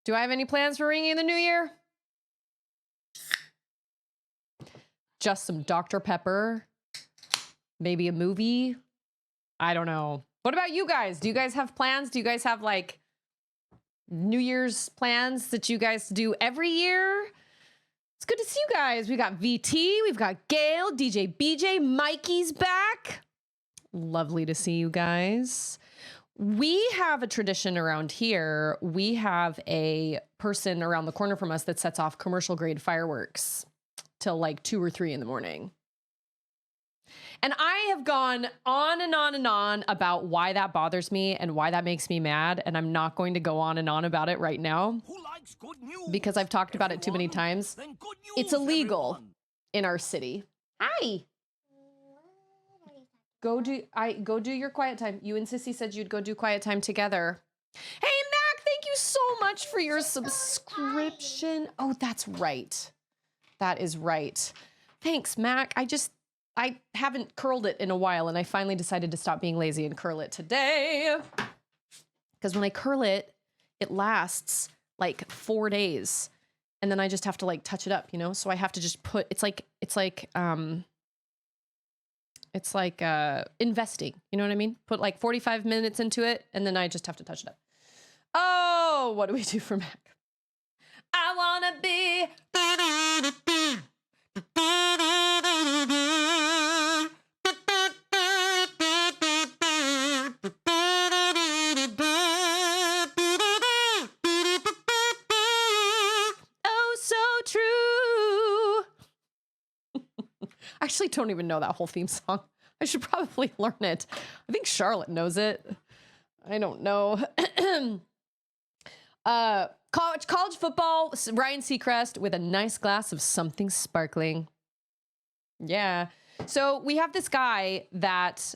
Do I have any plans for ringing in the new year? Just some Dr. Pepper. Maybe a movie. I don't know. What about you guys? Do you guys have plans? Do you guys have like New Year's plans that you guys do every year? It's good to see you guys. We got VT, we've got Gail, DJ BJ, Mikey's back. Lovely to see you guys. We have a tradition around here. We have a person around the corner from us that sets off commercial grade fireworks till like 2 or 3 in the morning. And I have gone on and on and on about why that bothers me and why that makes me mad. And I'm not going to go on and on about it right now because I've talked about it too many times. It's illegal in our city. Hi. Go do your quiet time. You and Sissy said you'd go do quiet time together. Hey, Mac, thank you so much for your subscription. Oh, that's right. That is right. Thanks, Mac. I haven't curled it in a while, and I finally decided to stop being lazy and curl it today. Because when I curl it, it lasts like 4 days, and then I just have to like touch it up, you know? So I have to just put, it's like investing, you know what I mean? Put like 45 minutes into it, and then I just have to touch it up. Oh, what do we do for Mac? I wanna be... Oh, so true. I actually don't even know that whole theme song. I should probably learn it. I think Charlotte knows it. I don't know. College football, Ryan Seacrest with a nice glass of something sparkling. Yeah. So we have this guy that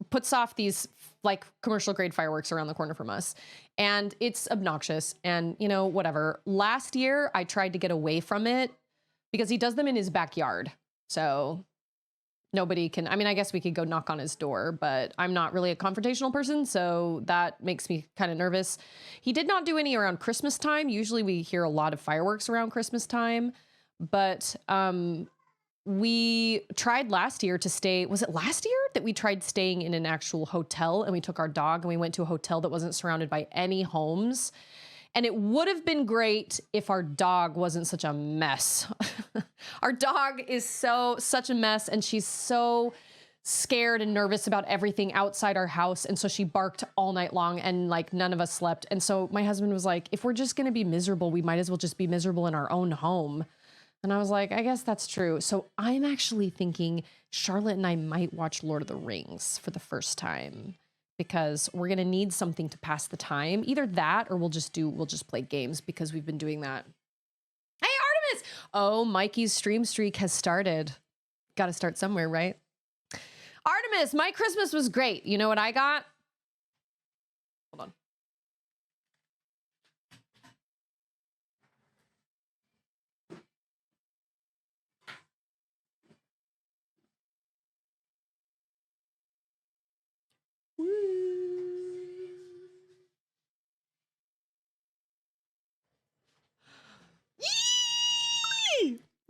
puts off these like commercial grade fireworks around the corner from us. And it's obnoxious and, you know, whatever. Last year, I tried to get away from it because he does them in his backyard. So nobody can, I mean, I guess we could go knock on his door, but I'm not really a confrontational person. So that makes me kind of nervous. He did not do any around Christmas time. Usually we hear a lot of fireworks around Christmas time, but we tried last year to stay, was it last year that we tried staying in an actual hotel, and we took our dog and we went to a hotel that wasn't surrounded by any homes. And it would have been great if our dog wasn't such a mess. Our dog is such a mess, and she's so scared and nervous about everything outside our house. And so she barked all night long, and like none of us slept. And so my husband was like, if we're just going to be miserable, we might as well just be miserable in our own home. And I was like, I guess that's true. So I'm actually thinking Charlotte and I might watch Lord of the Rings for the first time, because we're going to need something to pass the time. Either that or we'll just play games, because we've been doing that. Hey, Artemis! Oh, Mikey's stream streak has started. Got to start somewhere, right? Artemis, my Christmas was great. You know what I got? Hold on.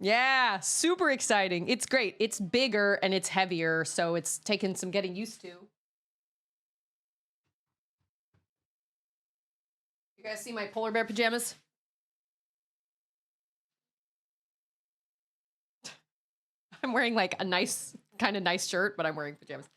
Yeah, super exciting. It's great. It's bigger and it's heavier, so it's taken some getting used to. You guys see my polar bear pajamas? I'm wearing like a nice, kind of nice shirt, but I'm wearing pajamas.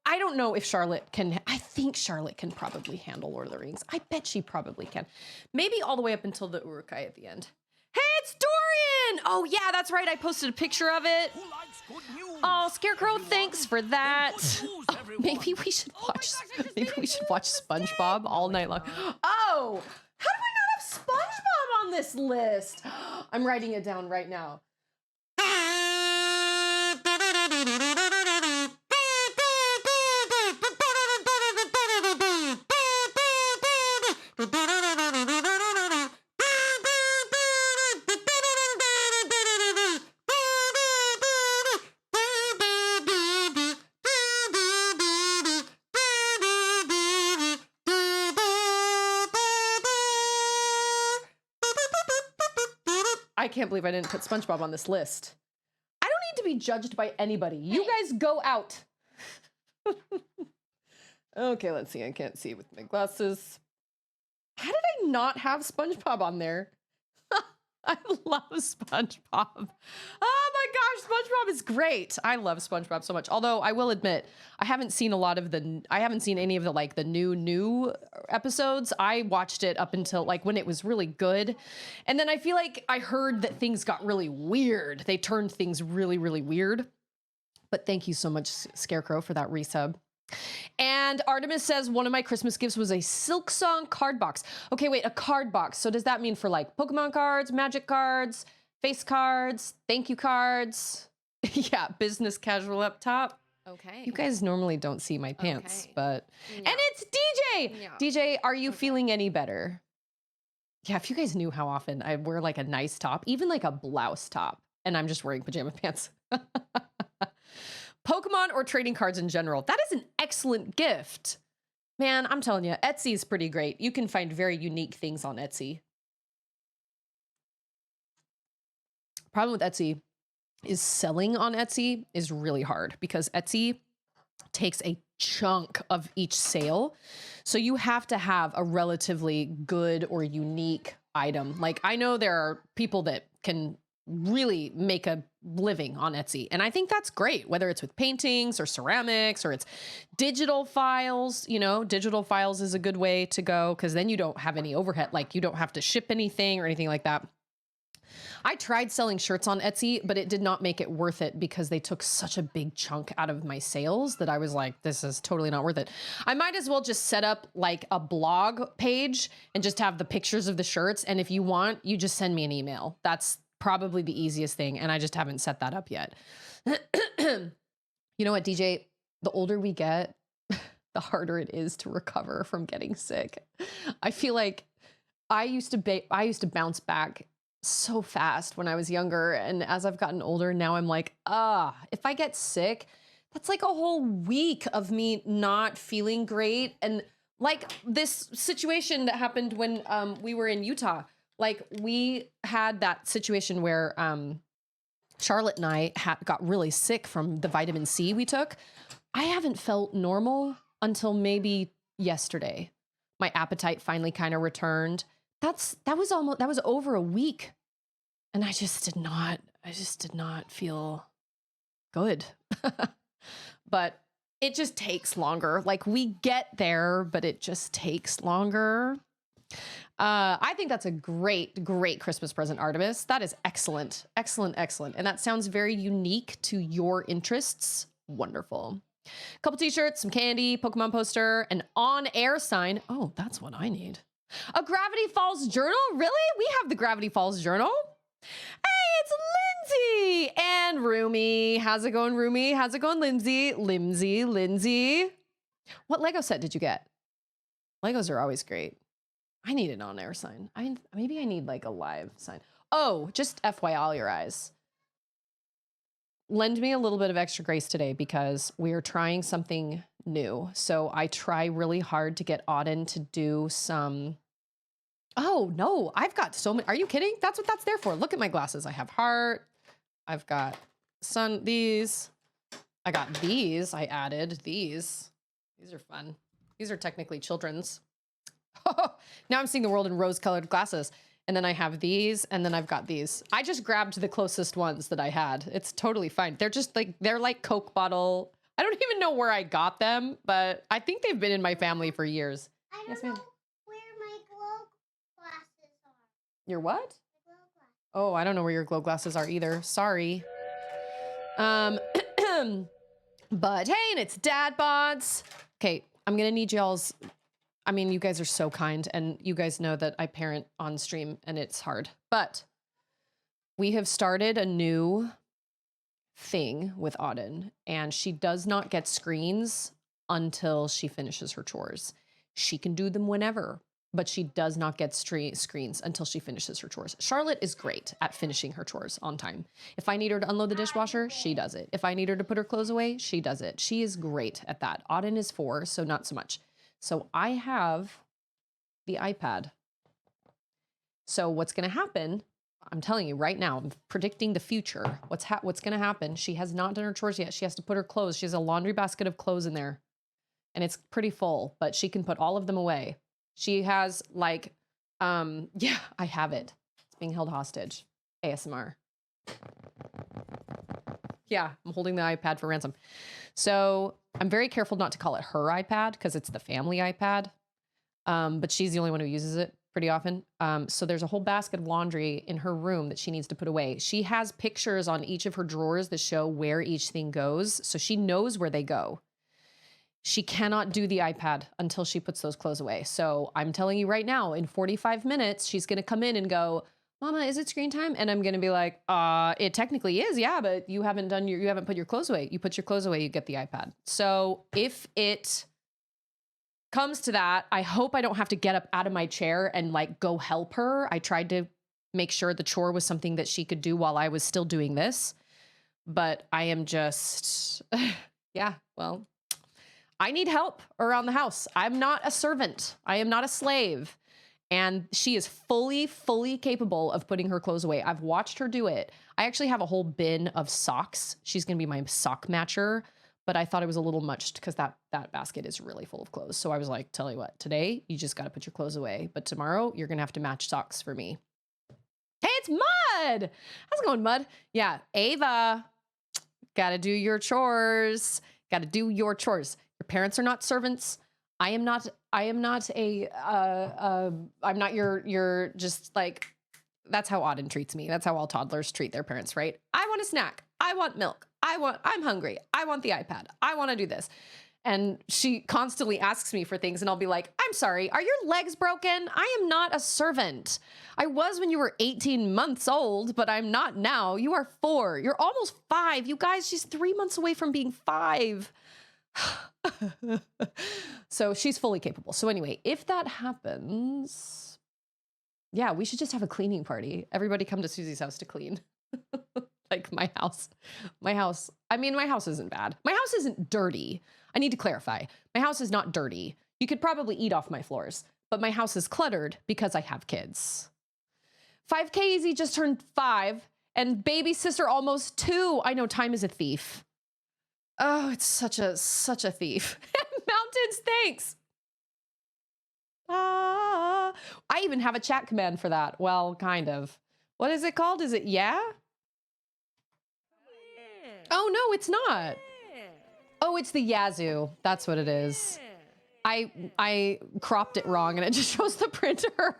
I don't know if Charlotte can, I think Charlotte can probably handle Lord of the Rings. I bet she probably can. Maybe all the way up until the Uruk-hai at the end. Hey, it's Dorian! Oh yeah, that's right. I posted a picture of it. Oh, Scarecrow, thanks for that. Oh, maybe we should watch SpongeBob all night long. Oh, how do I not have SpongeBob on this list? I'm writing it down right now. I can't believe I didn't put SpongeBob on this list. I don't need to be judged by anybody. You guys go out. Okay, let's see. I can't see with my glasses. How did I not have SpongeBob on there? I love SpongeBob. Oh my gosh, SpongeBob is great. I love SpongeBob so much. Although I will admit, I haven't seen any of the like the new episodes. I watched it up until like when it was really good. And then I feel like I heard that things got really weird. They turned things really, really weird. But thank you so much, Scarecrow, for that resub. And Artemis says, one of my Christmas gifts was a Silk Song card box. Okay, wait, a card box. So does that mean for like Pokemon cards, magic cards, face cards, thank you cards? Yeah, business casual up top. Okay. You guys normally don't see my pants, Okay. but... No. And it's DJ! No. DJ, are you feeling any better? Yeah, if you guys knew how often I wear like a nice top, even like a blouse top, and I'm just wearing pajama pants. Pokemon or trading cards in general. That is an excellent gift. Man, I'm telling you, Etsy is pretty great. You can find very unique things on Etsy. Problem with Etsy is selling on Etsy is really hard because Etsy takes a chunk of each sale. So you have to have a relatively good or unique item. Like I know there are people that can really make a living on Etsy. And I think that's great, whether it's with paintings or ceramics or it's digital files. You know, digital files is a good way to go because then you don't have any overhead. Like you don't have to ship anything or anything like that. I tried selling shirts on Etsy, but it did not make it worth it because they took such a big chunk out of my sales that I was like, this is totally not worth it. I might as well just set up like a blog page and just have the pictures of the shirts. And if you want, you just send me an email. That's probably the easiest thing. And I just haven't set that up yet. You know what, DJ? The older we get, the harder it is to recover from getting sick. I feel like I used to bounce back so fast when I was younger. And as I've gotten older, now I'm like, if I get sick, that's like a whole week of me not feeling great. And like this situation that happened when we were in Utah, like we had that situation where Charlotte and I got really sick from the vitamin C we took. I haven't felt normal until maybe yesterday. My appetite finally kind of returned. That was over a week. And I just did not feel good. But it just takes longer. Like we get there, but it just takes longer. I think that's a great, great Christmas present, Artemis. That is excellent, excellent, excellent. And that sounds very unique to your interests. Wonderful. Couple t-shirts, some candy, Pokemon poster, an on-air sign. Oh, that's what I need. A Gravity Falls journal? Really? We have the Gravity Falls journal. Hey, it's Lindsay and Rumi. How's it going, Rumi? How's it going, Lindsay? Lindsay. What Lego set did you get? Legos are always great. I need an on-air sign. Maybe I need like a live sign. Oh, just FYI, all your eyes. Lend me a little bit of extra grace today because we are trying something new. So I try really hard to get Auden to do some... Oh, no, I've got so many. Are you kidding? That's what that's there for. Look at my glasses. I have heart. I've got these. I got these. I added these. These are fun. These are technically children's. Now I'm seeing the world in rose-colored glasses. And then I have these, and then I've got these. I just grabbed the closest ones that I had. It's totally fine. They're like Coke bottle. I don't even know where I got them, but I think they've been in my family for years. I don't know where my glow glasses are. Your what? Glow glasses. Oh, I don't know where your glow glasses are either. Sorry. But hey, and it's Dad Bods. Okay, I'm gonna need y'all's... I mean, you guys are so kind, and you guys know that I parent on stream, and it's hard. But we have started a new thing with Auden, and she does not get screens until she finishes her chores. She can do them whenever, but she does not get screens until she finishes her chores. Charlotte is great at finishing her chores on time. If I need her to unload the dishwasher, she does it. If I need her to put her clothes away, she does it. She is great at that. Auden is 4, so not so much. So I have the iPad. So what's going to happen, I'm telling you right now, I'm predicting the future. What's going to happen? She has not done her chores yet. She has to put her clothes. She has a laundry basket of clothes in there. And it's pretty full, but she can put all of them away. She has like, yeah, I have it. It's being held hostage. ASMR. Yeah, I'm holding the iPad for ransom. So I'm very careful not to call it her iPad because it's the family iPad. But she's the only one who uses it pretty often. So there's a whole basket of laundry in her room that she needs to put away. She has pictures on each of her drawers that show where each thing goes. So she knows where they go. She cannot do the iPad until she puts those clothes away. So I'm telling you right now, in 45 minutes, she's going to come in and go, Mama, is it screen time? And I'm going to be like, it technically is. Yeah, but you haven't put your clothes away. You put your clothes away, you get the iPad. So if it comes to that, I hope I don't have to get up out of my chair and like go help her. I tried to make sure the chore was something that she could do while I was still doing this. But I am just, yeah, well, I need help around the house. I'm not a servant. I am not a slave. And she is fully capable of putting her clothes away. I've watched her do it. I actually have a whole bin of socks. She's going to be my sock matcher. But I thought it was a little much because that basket is really full of clothes. So I was like, tell you what, today you just got to put your clothes away. But tomorrow you're going to have to match socks for me. Hey, it's Mud. How's it going, Mud? Yeah, Ava, got to do your chores. Got to do your chores. Your parents are not servants. I'm not your just like, that's how Auden treats me. That's how all toddlers treat their parents, right? I want a snack. I want milk. I'm hungry. I want the iPad. I want to do this. And she constantly asks me for things and I'll be like, I'm sorry, are your legs broken? I am not a servant. I was when you were 18 months old, but I'm not now. You are 4. You're almost 5. You guys, she's 3 months away from being 5. So she's fully capable. So anyway, if that happens, yeah, we should just have a cleaning party. Everybody come to Susie's house to clean. Like my house. I mean, my house isn't bad. My house isn't dirty. I need to clarify. My house is not dirty. You could probably eat off my floors, but my house is cluttered because I have kids. 5K Easy just turned 5 and baby sister almost 2. I know time is a thief. Oh, it's such a thief. Mountains, thanks. I even have a chat command for that. Well, kind of. What is it called? Is it yeah? Oh, no, it's not. Oh, it's the Yazoo. That's what it is. I cropped it wrong and it just shows the printer.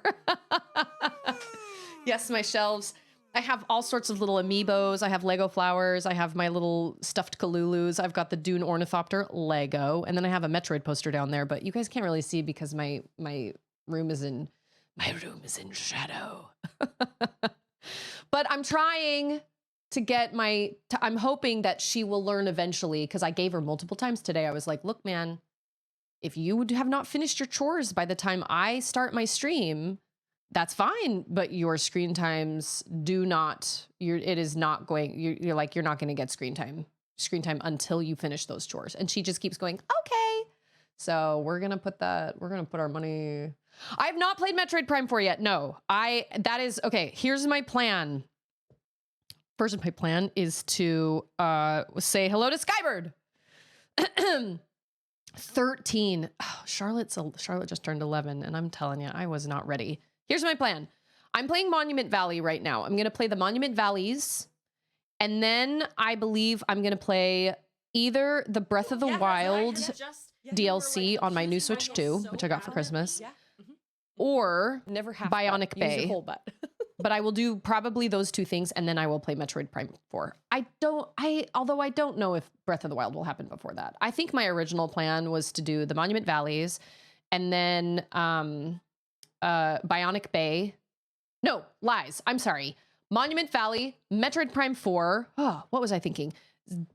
Yes, my shelves. I have all sorts of little amiibos. I have Lego flowers. I have my little stuffed Kalulus. I've got the Dune Ornithopter Lego. And then I have a Metroid poster down there, but you guys can't really see because my room is in shadow. But I'm trying to get I'm hoping that she will learn eventually because I gave her multiple times today. I was like, look, man, if you have not finished your chores by the time I start my stream, that's fine, but your screen times you're not going to get screen time until you finish those chores. And she just keeps going, okay. So we're going to put our money. I have not played Metroid Prime 4 yet. No, okay. Here's my plan. First, my plan is to say hello to Skybird. 13. Oh, Charlotte just turned 11 and I'm telling you, I was not ready. Here's my plan. I'm playing Monument Valley right now. I'm going to play the Monument Valleys. And then I believe I'm going to play either the Breath of the Wild DLC on my new Switch 2, which I got for Christmas, or Bionic Bay. But I will do probably those 2 things, and then I will play Metroid Prime 4. Although I don't know if Breath of the Wild will happen before that. I think my original plan was to do the Monument Valleys, and then Bionic Bay. No, lies. I'm sorry. Monument Valley, Metroid Prime 4. Oh, what was I thinking?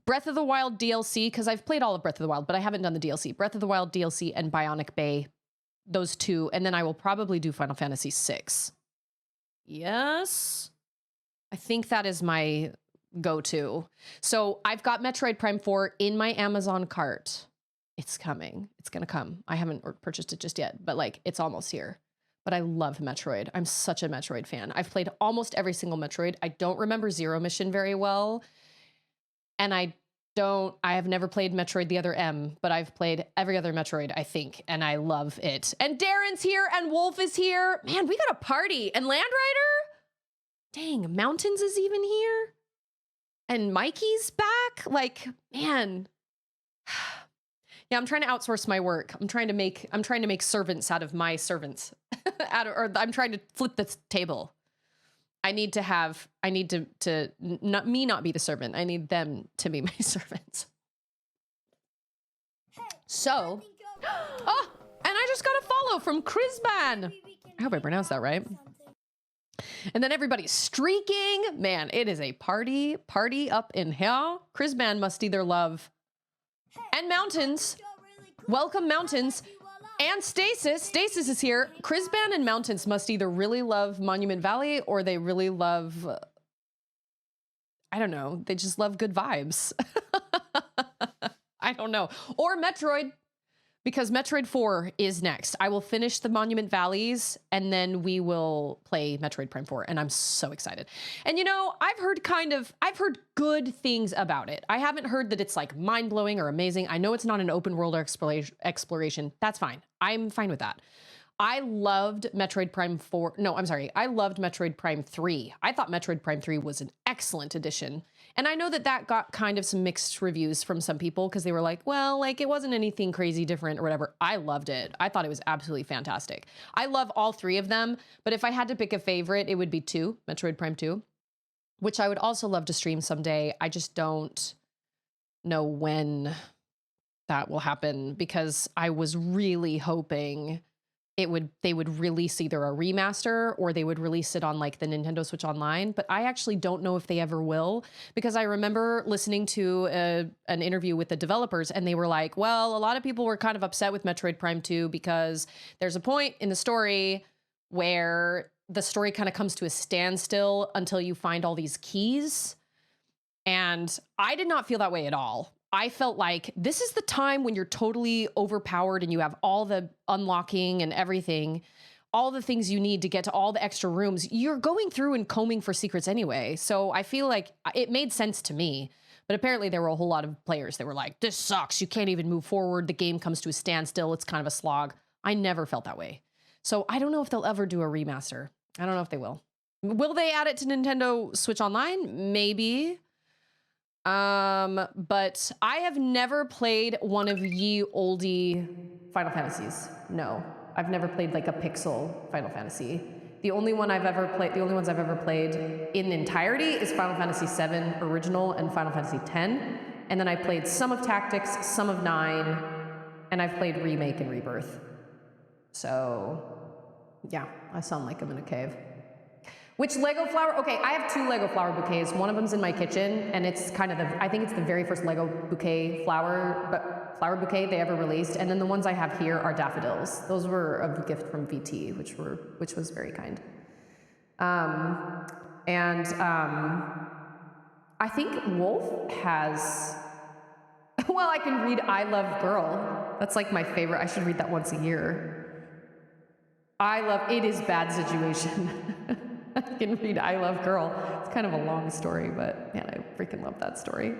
Breath of the Wild DLC, because I've played all of Breath of the Wild, but I haven't done the DLC. Breath of the Wild DLC and Bionic Bay. Those 2. And then I will probably do Final Fantasy 6. Yes. I think that is my go-to. So I've got Metroid Prime 4 in my Amazon cart. It's coming. It's going to come. I haven't purchased it just yet, but like it's almost here. But I love Metroid. I'm such a Metroid fan. I've played almost every single Metroid. I don't remember Zero Mission very well. And I have never played Metroid the other M, but I've played every other Metroid, I think, and I love it. And Darren's here and Wolf is here. Man, we got a party. And Land Rider? Dang, Mountains is even here. And Mikey's back. Like, man. Yeah, I'm trying to outsource my work. I'm trying to make servants out of my servants. I'm trying to flip the table. I need to not be the servant. I need them to be my servants. So, oh, and I just got a follow from Crisban. I hope I pronounced that right. And then everybody's streaking. Man, it is a party up in here. Crisban must either love and Mountains. Welcome Mountains. And Stasis. Stasis is here. Crisban and Mountains must either really love Monument Valley or they really love, I don't know, they just love good vibes. I don't know. Or Metroid, because Metroid 4 is next. I will finish the Monument Valleys and then we will play Metroid Prime 4 and I'm so excited. And you know, I've heard good things about it. I haven't heard that it's like mind-blowing or amazing. I know it's not an open world exploration. That's fine. I'm fine with that. I loved Metroid Prime 4. No, I'm sorry. I loved Metroid Prime 3. I thought Metroid Prime 3 was an excellent addition. And I know that that got kind of some mixed reviews from some people because they were like, well, like it wasn't anything crazy different or whatever. I loved it. I thought it was absolutely fantastic. I love all three of them, but if I had to pick a favorite, it would be 2, Metroid Prime 2, which I would also love to stream someday. I just don't know when that will happen because I was really hoping they would release either a remaster or they would release it on like the Nintendo Switch Online, but I actually don't know if they ever will because I remember listening to an interview with the developers and they were like, well, a lot of people were kind of upset with Metroid Prime 2 because there's a point in the story where the story kind of comes to a standstill until you find all these keys. And I did not feel that way at all. I felt like this is the time when you're totally overpowered and you have all the unlocking and everything, all the things you need to get to all the extra rooms. You're going through and combing for secrets anyway. So I feel like it made sense to me. But apparently there were a whole lot of players that were like, this sucks. You can't even move forward. The game comes to a standstill. It's kind of a slog. I never felt that way. So I don't know if they'll ever do a remaster. I don't know if they will. Will they add it to Nintendo Switch Online? Maybe. But I have never played one of ye oldie Final Fantasies. No, I've never played like a pixel Final Fantasy. The only ones I've ever played in entirety is Final Fantasy VII Original and Final Fantasy X. And then I played some of Tactics, some of 9, and I've played Remake and Rebirth. So, yeah, I sound like I'm in a cave. Which Lego flower? Okay, I have 2 Lego flower bouquets. One of them's in my kitchen, and it's kind of I think it's the very first Lego bouquet flower bouquet they ever released. And then the ones I have here are daffodils. Those were a gift from VT, which was very kind. I think Wolf has. Well, I can read I Love Girl. That's like my favorite. I should read that once a year. It is bad situation. I can read I Love Girl. It's kind of a long story, but man, I freaking love that story.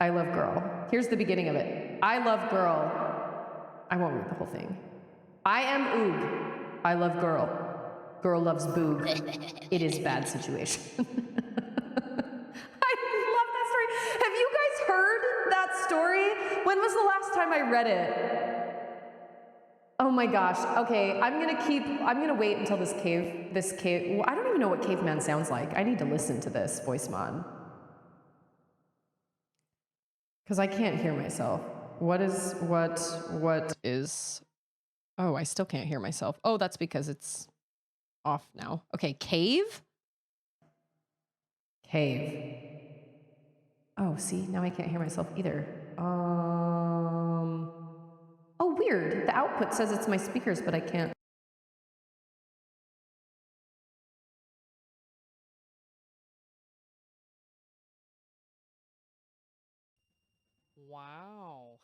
I Love Girl. Here's the beginning of it. I love girl. I won't read the whole thing. I am Oog. I love girl. Girl loves boob. It is bad situation. I love that story. Have you guys heard that story? When was the last time I read it? Oh my gosh. Okay, I'm gonna wait until this cave, well, I don't even know what caveman sounds like. I need to listen to this voice mod. Because I can't hear myself. What is, oh, I still can't hear myself. Oh, that's because it's off now. Okay, cave? Cave. Oh, see, now I can't hear myself either. Oh, weird. The output says it's my speakers, but I can't. Wow.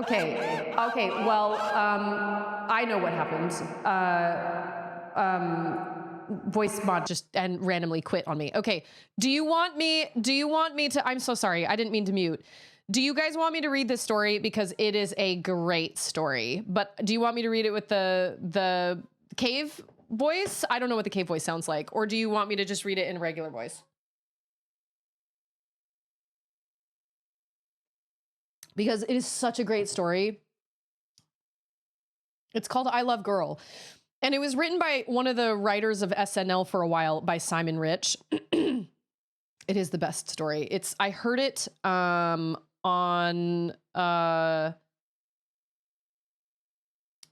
Okay. Okay. Well, I know what happened. Voice mod just and randomly quit on me. Okay. Do you want me to, I'm so sorry. I didn't mean to mute. Do you guys want me to read this story? Because it is a great story, but do you want me to read it with the cave voice? I don't know what the cave voice sounds like. Or do you want me to just read it in regular voice? Because it is such a great story. It's called I Love Girl. And it was written by one of the writers of SNL for a while, by Simon Rich. It is the best story. I heard it on I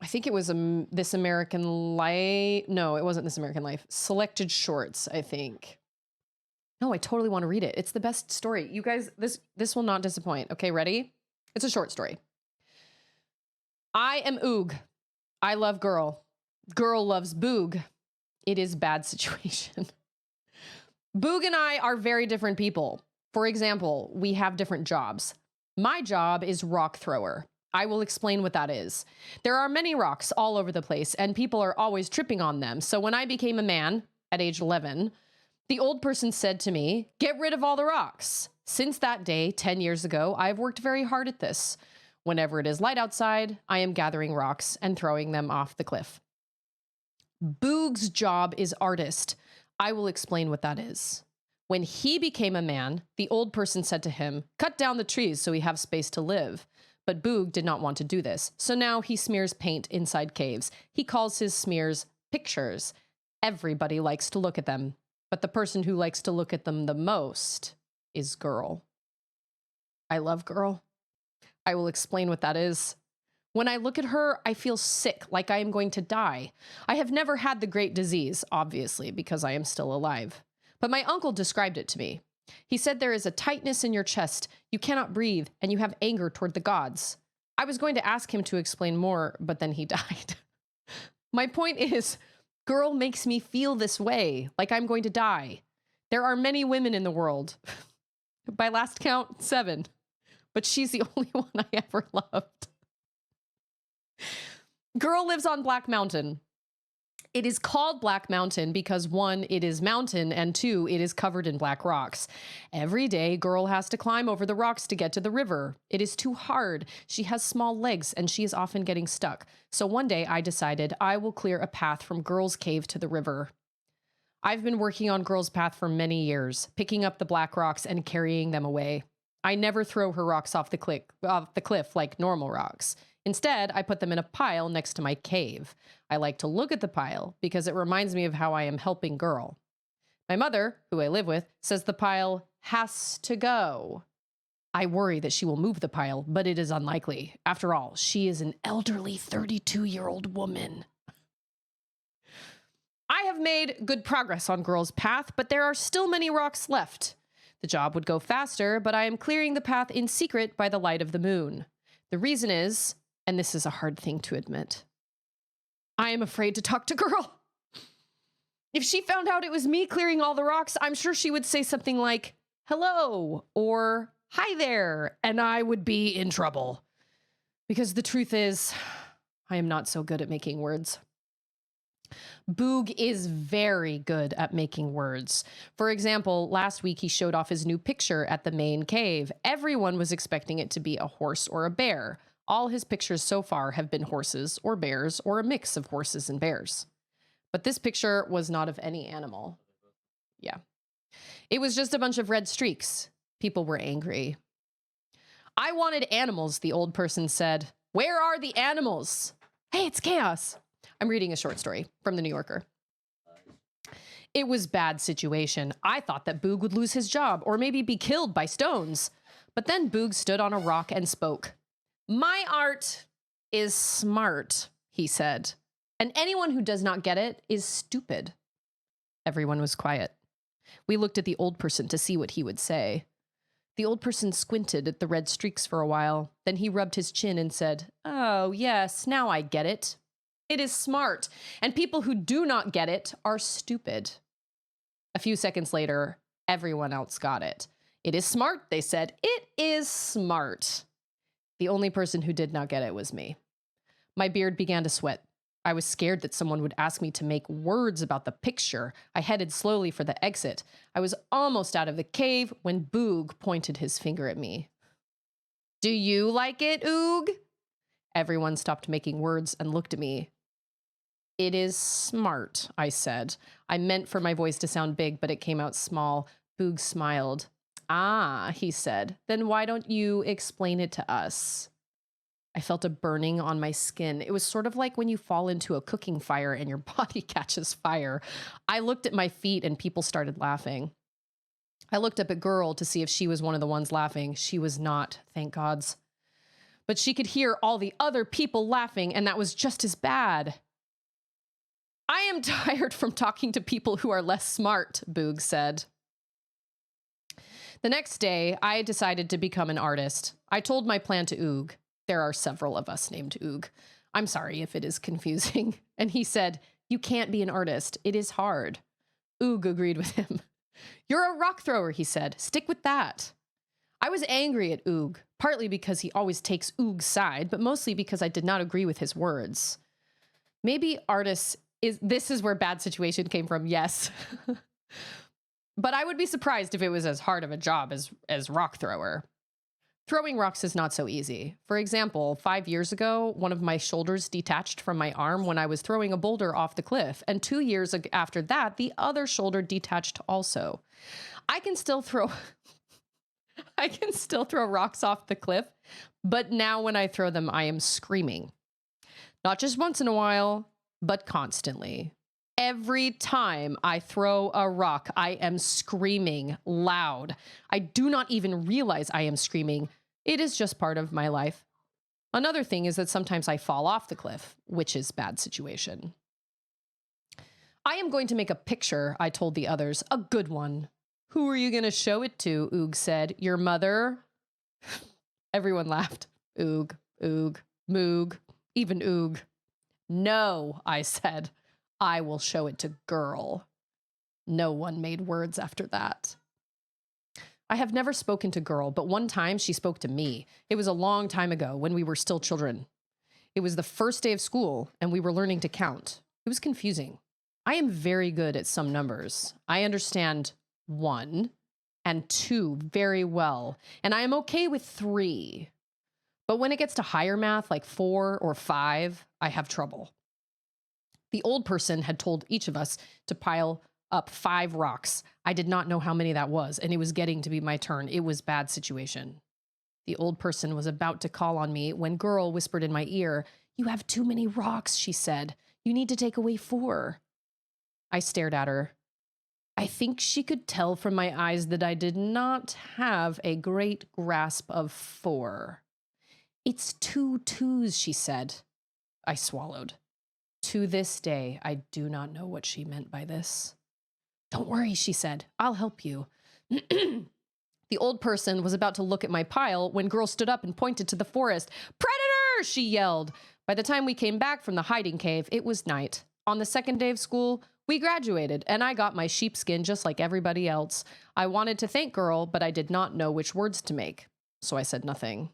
think it was This American Life. No, it wasn't This American Life. Selected Shorts, I think. No, I totally want to read it. It's the best story. You guys, this will not disappoint. Okay, ready? It's a short story. I am Oog. I love girl. Girl loves Boog. It is bad situation. Boog and I are very different people. For example, we have different jobs. My job is rock thrower. I will explain what that is. There are many rocks all over the place, and people are always tripping on them. So when I became a man at age 11, the old person said to me, "Get rid of all the rocks." Since that day, 10 years ago, I've worked very hard at this. Whenever it is light outside, I am gathering rocks and throwing them off the cliff. Boog's job is artist. I will explain what that is. When he became a man, the old person said to him, "Cut down the trees so we have space to live." But Boog did not want to do this. So now he smears paint inside caves. He calls his smears pictures. Everybody likes to look at them. But the person who likes to look at them the most is girl. I love girl. I will explain what that is. When I look at her, I feel sick, like I am going to die. I have never had the great disease, obviously, because I am still alive. But my uncle described it to me. He said there is a tightness in your chest, you cannot breathe, and you have anger toward the gods. I was going to ask him to explain more, but then he died. My point is, girl makes me feel this way, like I'm going to die. There are many women in the world. By last count, 7. But she's the only one I ever loved. Girl lives on Black Mountain. It is called Black Mountain because 1, it is mountain, and 2, it is covered in black rocks. Every day, girl has to climb over the rocks to get to the river. It is too hard. She has small legs, and she is often getting stuck. So one day, I decided I will clear a path from Girl's cave to the river. I've been working on Girl's path for many years, picking up the black rocks and carrying them away. I never throw her rocks off the cliff like normal rocks. Instead, I put them in a pile next to my cave. I like to look at the pile because it reminds me of how I am helping Girl. My mother, who I live with, says the pile has to go. I worry that she will move the pile, but it is unlikely. After all, she is an elderly 32-year-old woman. I have made good progress on Girl's path, but there are still many rocks left. The job would go faster, but I am clearing the path in secret by the light of the moon. The reason is, and this is a hard thing to admit, I am afraid to talk to Girl. If she found out it was me clearing all the rocks, I'm sure she would say something like, "Hello," or "Hi there," and I would be in trouble. Because the truth is, I am not so good at making words. Boog is very good at making words. For example, last week he showed off his new picture at the main cave. Everyone was expecting it to be a horse or a bear. All his pictures so far have been horses or bears or a mix of horses and bears. But this picture was not of any animal. Yeah. It was just a bunch of red streaks. People were angry. I wanted animals, the old person said. Where are the animals? Hey, it's chaos. I'm reading a short story from the New Yorker. It was bad situation. I thought that Boog would lose his job or maybe be killed by stones. But then Boog stood on a rock and spoke. My art is smart, he said. And anyone who does not get it is stupid. Everyone was quiet. We looked at the old person to see what he would say. The old person squinted at the red streaks for a while. Then he rubbed his chin and said, "Oh, yes, now I get it. It is smart, and people who do not get it are stupid." A few seconds later, everyone else got it. It is smart, they said. It is smart. The only person who did not get it was me. My beard began to sweat. I was scared that someone would ask me to make words about the picture. I headed slowly for the exit. I was almost out of the cave when Boog pointed his finger at me. Do you like it, Oog? Everyone stopped making words and looked at me. It is smart, I said. I meant for my voice to sound big, but it came out small. Boog smiled. Ah, he said. Then why don't you explain it to us? I felt a burning on my skin. It was sort of like when you fall into a cooking fire and your body catches fire. I looked at my feet and people started laughing. I looked up at Girl to see if she was one of the ones laughing. She was not, thank gods. But she could hear all the other people laughing, and that was just as bad. I am tired from talking to people who are less smart, Boog said. The next day, I decided to become an artist. I told my plan to Oog. There are several of us named Oog. I'm sorry if it is confusing. And he said, you can't be an artist. It is hard. Oog agreed with him. You're a rock thrower, he said. Stick with that. I was angry at Oog, partly because he always takes Oog's side, but mostly because I did not agree with his words. Maybe this is where bad situation came from, yes. But I would be surprised if it was as hard of a job as rock thrower. Throwing rocks is not so easy. For example, 5 years ago, one of my shoulders detached from my arm when I was throwing a boulder off the cliff, and 2 years after that, the other shoulder detached also. I can still throw rocks off the cliff, but now when I throw them, I am screaming. Not just once in a while, but constantly. Every time I throw a rock, I am screaming loud. I do not even realize I am screaming. It is just part of my life. Another thing is that sometimes I fall off the cliff, which is bad situation. I am going to make a picture, I told the others, a good one. Who are you going to show it to? Oog said. Your mother? Everyone laughed. Oog, Oog, Moog, even Oog. No, I said. I will show it to Girl. No one made words after that. I have never spoken to Girl, but one time she spoke to me. It was a long time ago when we were still children. It was the first day of school and we were learning to count. It was confusing. I am very good at some numbers. I understand 1 and 2 very well, and I am okay with 3. But when it gets to higher math, like 4 or 5, I have trouble. The old person had told each of us to pile up 5 rocks. I did not know how many that was, and it was getting to be my turn. It was bad situation. The old person was about to call on me when Girl whispered in my ear, "You have too many rocks," she said. "You need to take away 4. I stared at her. I think she could tell from my eyes that I did not have a great grasp of 4. "It's 2 2s, she said. I swallowed. To this day, I do not know what she meant by this. "Don't worry," she said. "I'll help you." The old person was about to look at my pile when Girl stood up and pointed to the forest. "Predator!" she yelled. By the time we came back from the hiding cave, it was night. On the second day of school, we graduated, and I got my sheepskin just like everybody else. I wanted to thank Girl, but I did not know which words to make, so I said nothing.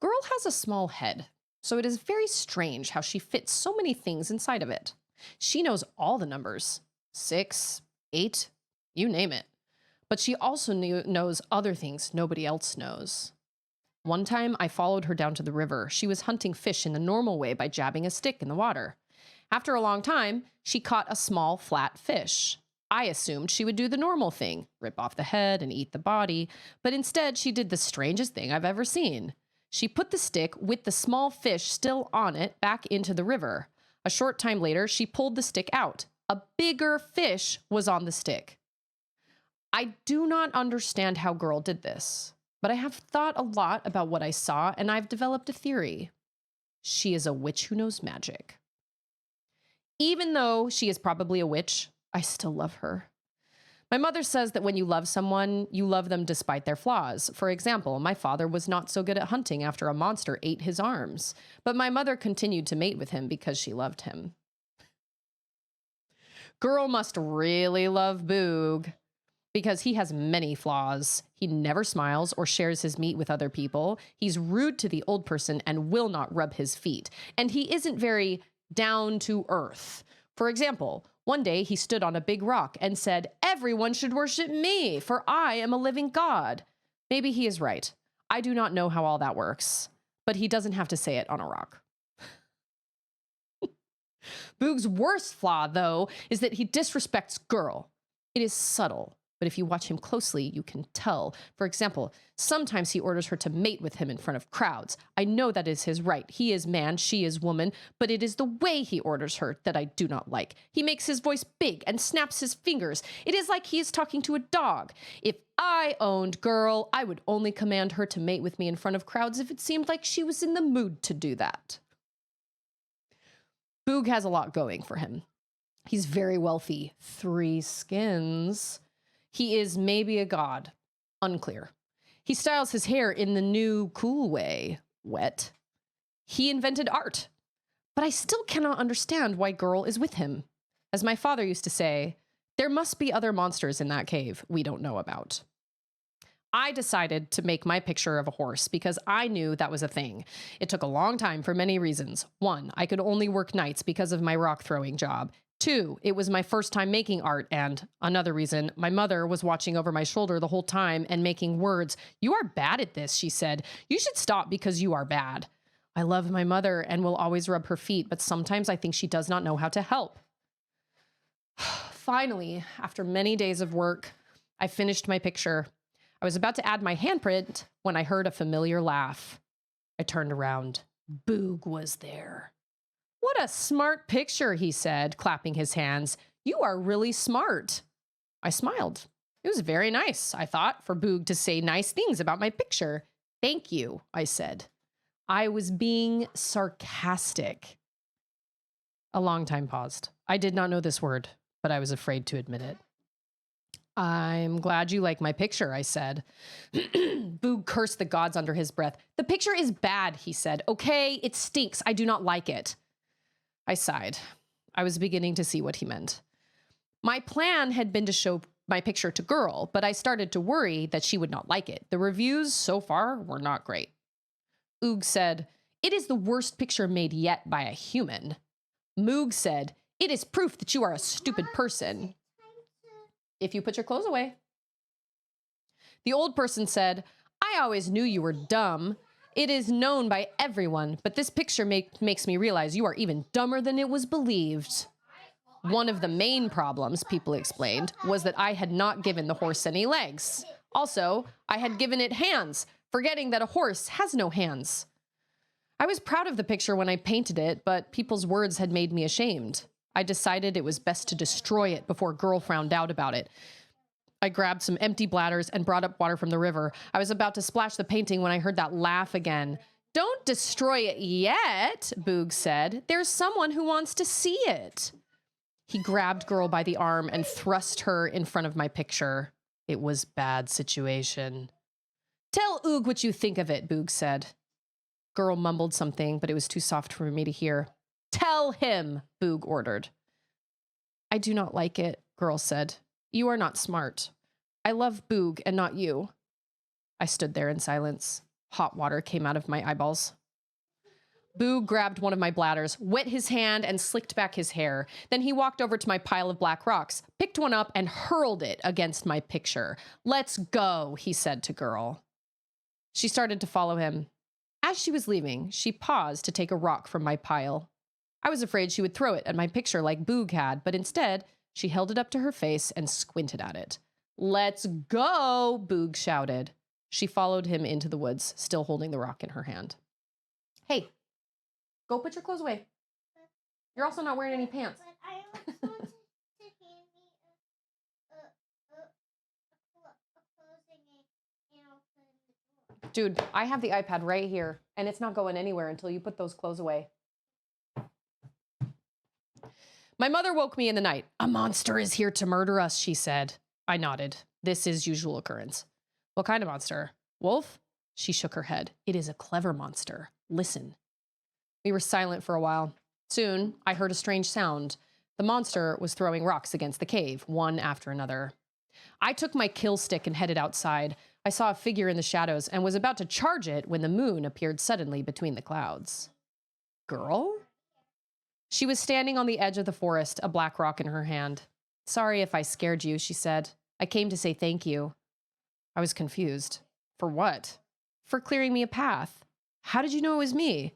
Girl has a small head, so it is very strange how she fits so many things inside of it. She knows all the numbers, 6, 8, you name it. But she also knows other things nobody else knows. One time, I followed her down to the river. She was hunting fish in the normal way by jabbing a stick in the water. After a long time, she caught a small, flat fish. I assumed she would do the normal thing, rip off the head and eat the body, but instead she did the strangest thing I've ever seen. She put the stick with the small fish still on it back into the river. A short time later, she pulled the stick out. A bigger fish was on the stick. I do not understand how Girl did this, but I have thought a lot about what I saw, and I've developed a theory. She is a witch who knows magic. Even though she is probably a witch, I still love her. My mother says that when you love someone, you love them despite their flaws. For example, my father was not so good at hunting after a monster ate his arms, but my mother continued to mate with him because she loved him. Girl must really love Boog, because he has many flaws. He never smiles or shares his meat with other people. He's rude to the old person and will not rub his feet. And he isn't very down to earth. For example, one day he stood on a big rock and said, "Everyone should worship me, for I am a living God." Maybe he is right. I do not know how all that works, but he doesn't have to say it on a rock. Boog's worst flaw, though, is that he disrespects girl. It is subtle, but if you watch him closely, you can tell. For example, sometimes he orders her to mate with him in front of crowds. I know that is his right. He is man, she is woman, but it is the way he orders her that I do not like. He makes his voice big and snaps his fingers. It is like he is talking to a dog. If I owned girl, I would only command her to mate with me in front of crowds if it seemed like she was in the mood to do that. Boog has a lot going for him. He's very wealthy. 3 skins. He is maybe a god. Unclear. He styles his hair in the new cool way. Wet. He invented art. But I still cannot understand why girl is with him. As my father used to say, there must be other monsters in that cave we don't know about. I decided to make my picture of a horse because I knew that was a thing. It took a long time for many reasons. 1, I could only work nights because of my rock throwing job. 2, it was my first time making art, and another reason, my mother was watching over my shoulder the whole time and making words. "You are bad at this," she said. "You should stop because you are bad." I love my mother and will always rub her feet, but sometimes I think she does not know how to help. Finally, after many days of work, I finished my picture. I was about to add my handprint when I heard a familiar laugh. I turned around. Boog was there. "What a smart picture," he said, clapping his hands. "You are really smart." I smiled. It was very nice, I thought, for Boog to say nice things about my picture. "Thank you," I said. I was being sarcastic. A long time paused. I did not know this word, but I was afraid to admit it. "I'm glad you like my picture," I said. Boog cursed the gods under his breath. "The picture is bad," he said. "Okay, it stinks. I do not like it." I sighed. I was beginning to see what he meant. My plan had been to show my picture to girl, but I started to worry that she would not like it. The reviews so far were not great. Oog said, "It is the worst picture made yet by a human." Moog said, "It is proof that you are a stupid person." "If you put your clothes away." The old person said, "I always knew you were dumb. It is known by everyone, but this picture makes me realize you are even dumber than it was believed." One of the main problems, people explained, was that I had not given the horse any legs. Also, I had given it hands, forgetting that a horse has no hands. I was proud of the picture when I painted it, but people's words had made me ashamed. I decided it was best to destroy it before girl found out about it. I grabbed some empty bladders and brought up water from the river. I was about to splash the painting when I heard that laugh again. "Don't destroy it yet," Boog said. "There's someone who wants to see it." He grabbed girl by the arm and thrust her in front of my picture. It was bad situation. "Tell Oog what you think of it," Boog said. Girl mumbled something, but it was too soft for me to hear. "Tell him," Boog ordered. "I do not like it," girl said. "You are not smart. I love Boog and not you." I stood there in silence. Hot water came out of my eyeballs. Boog grabbed one of my bladders, wet his hand, and slicked back his hair. Then he walked over to my pile of black rocks, picked one up, and hurled it against my picture. "Let's go," he said to girl. She started to follow him. As she was leaving, she paused to take a rock from my pile. I was afraid she would throw it at my picture like Boog had, but instead, she held it up to her face and squinted at it. "Let's go," Boog shouted. She followed him into the woods, still holding the rock in her hand. "Hey, go put your clothes away. You're also not wearing any pants." But I also want to hand me a closing and open the door. Dude, I have the iPad right here, and it's not going anywhere until you put those clothes away. My mother woke me in the night. "A monster is here to murder us," she said. I nodded. This is usual occurrence. "What kind of monster? Wolf?" She shook her head. "It is a clever monster. Listen." We were silent for a while. Soon, I heard a strange sound. The monster was throwing rocks against the cave, one after another. I took my kill stick and headed outside. I saw a figure in the shadows and was about to charge it when the moon appeared suddenly between the clouds. Girl? She was standing on the edge of the forest, a black rock in her hand. Sorry if I scared you, she said. I came to say thank you. I was confused. For what? For clearing me a path. How did you know it was me?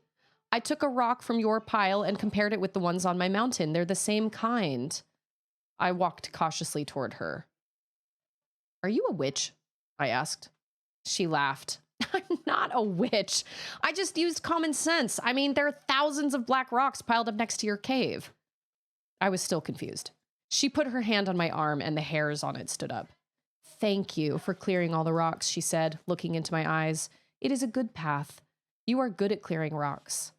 I took a rock from your pile and compared it with the ones on my mountain. They're the same kind. I walked cautiously toward her. Are you a witch? I asked. She laughed. I'm not a witch. I just used common sense. I mean, there are thousands of black rocks piled up next to your cave. I was still confused. She put her hand on my arm and the hairs on it stood up. Thank you for clearing all the rocks, she said, looking into my eyes. It is a good path. You are good at clearing rocks.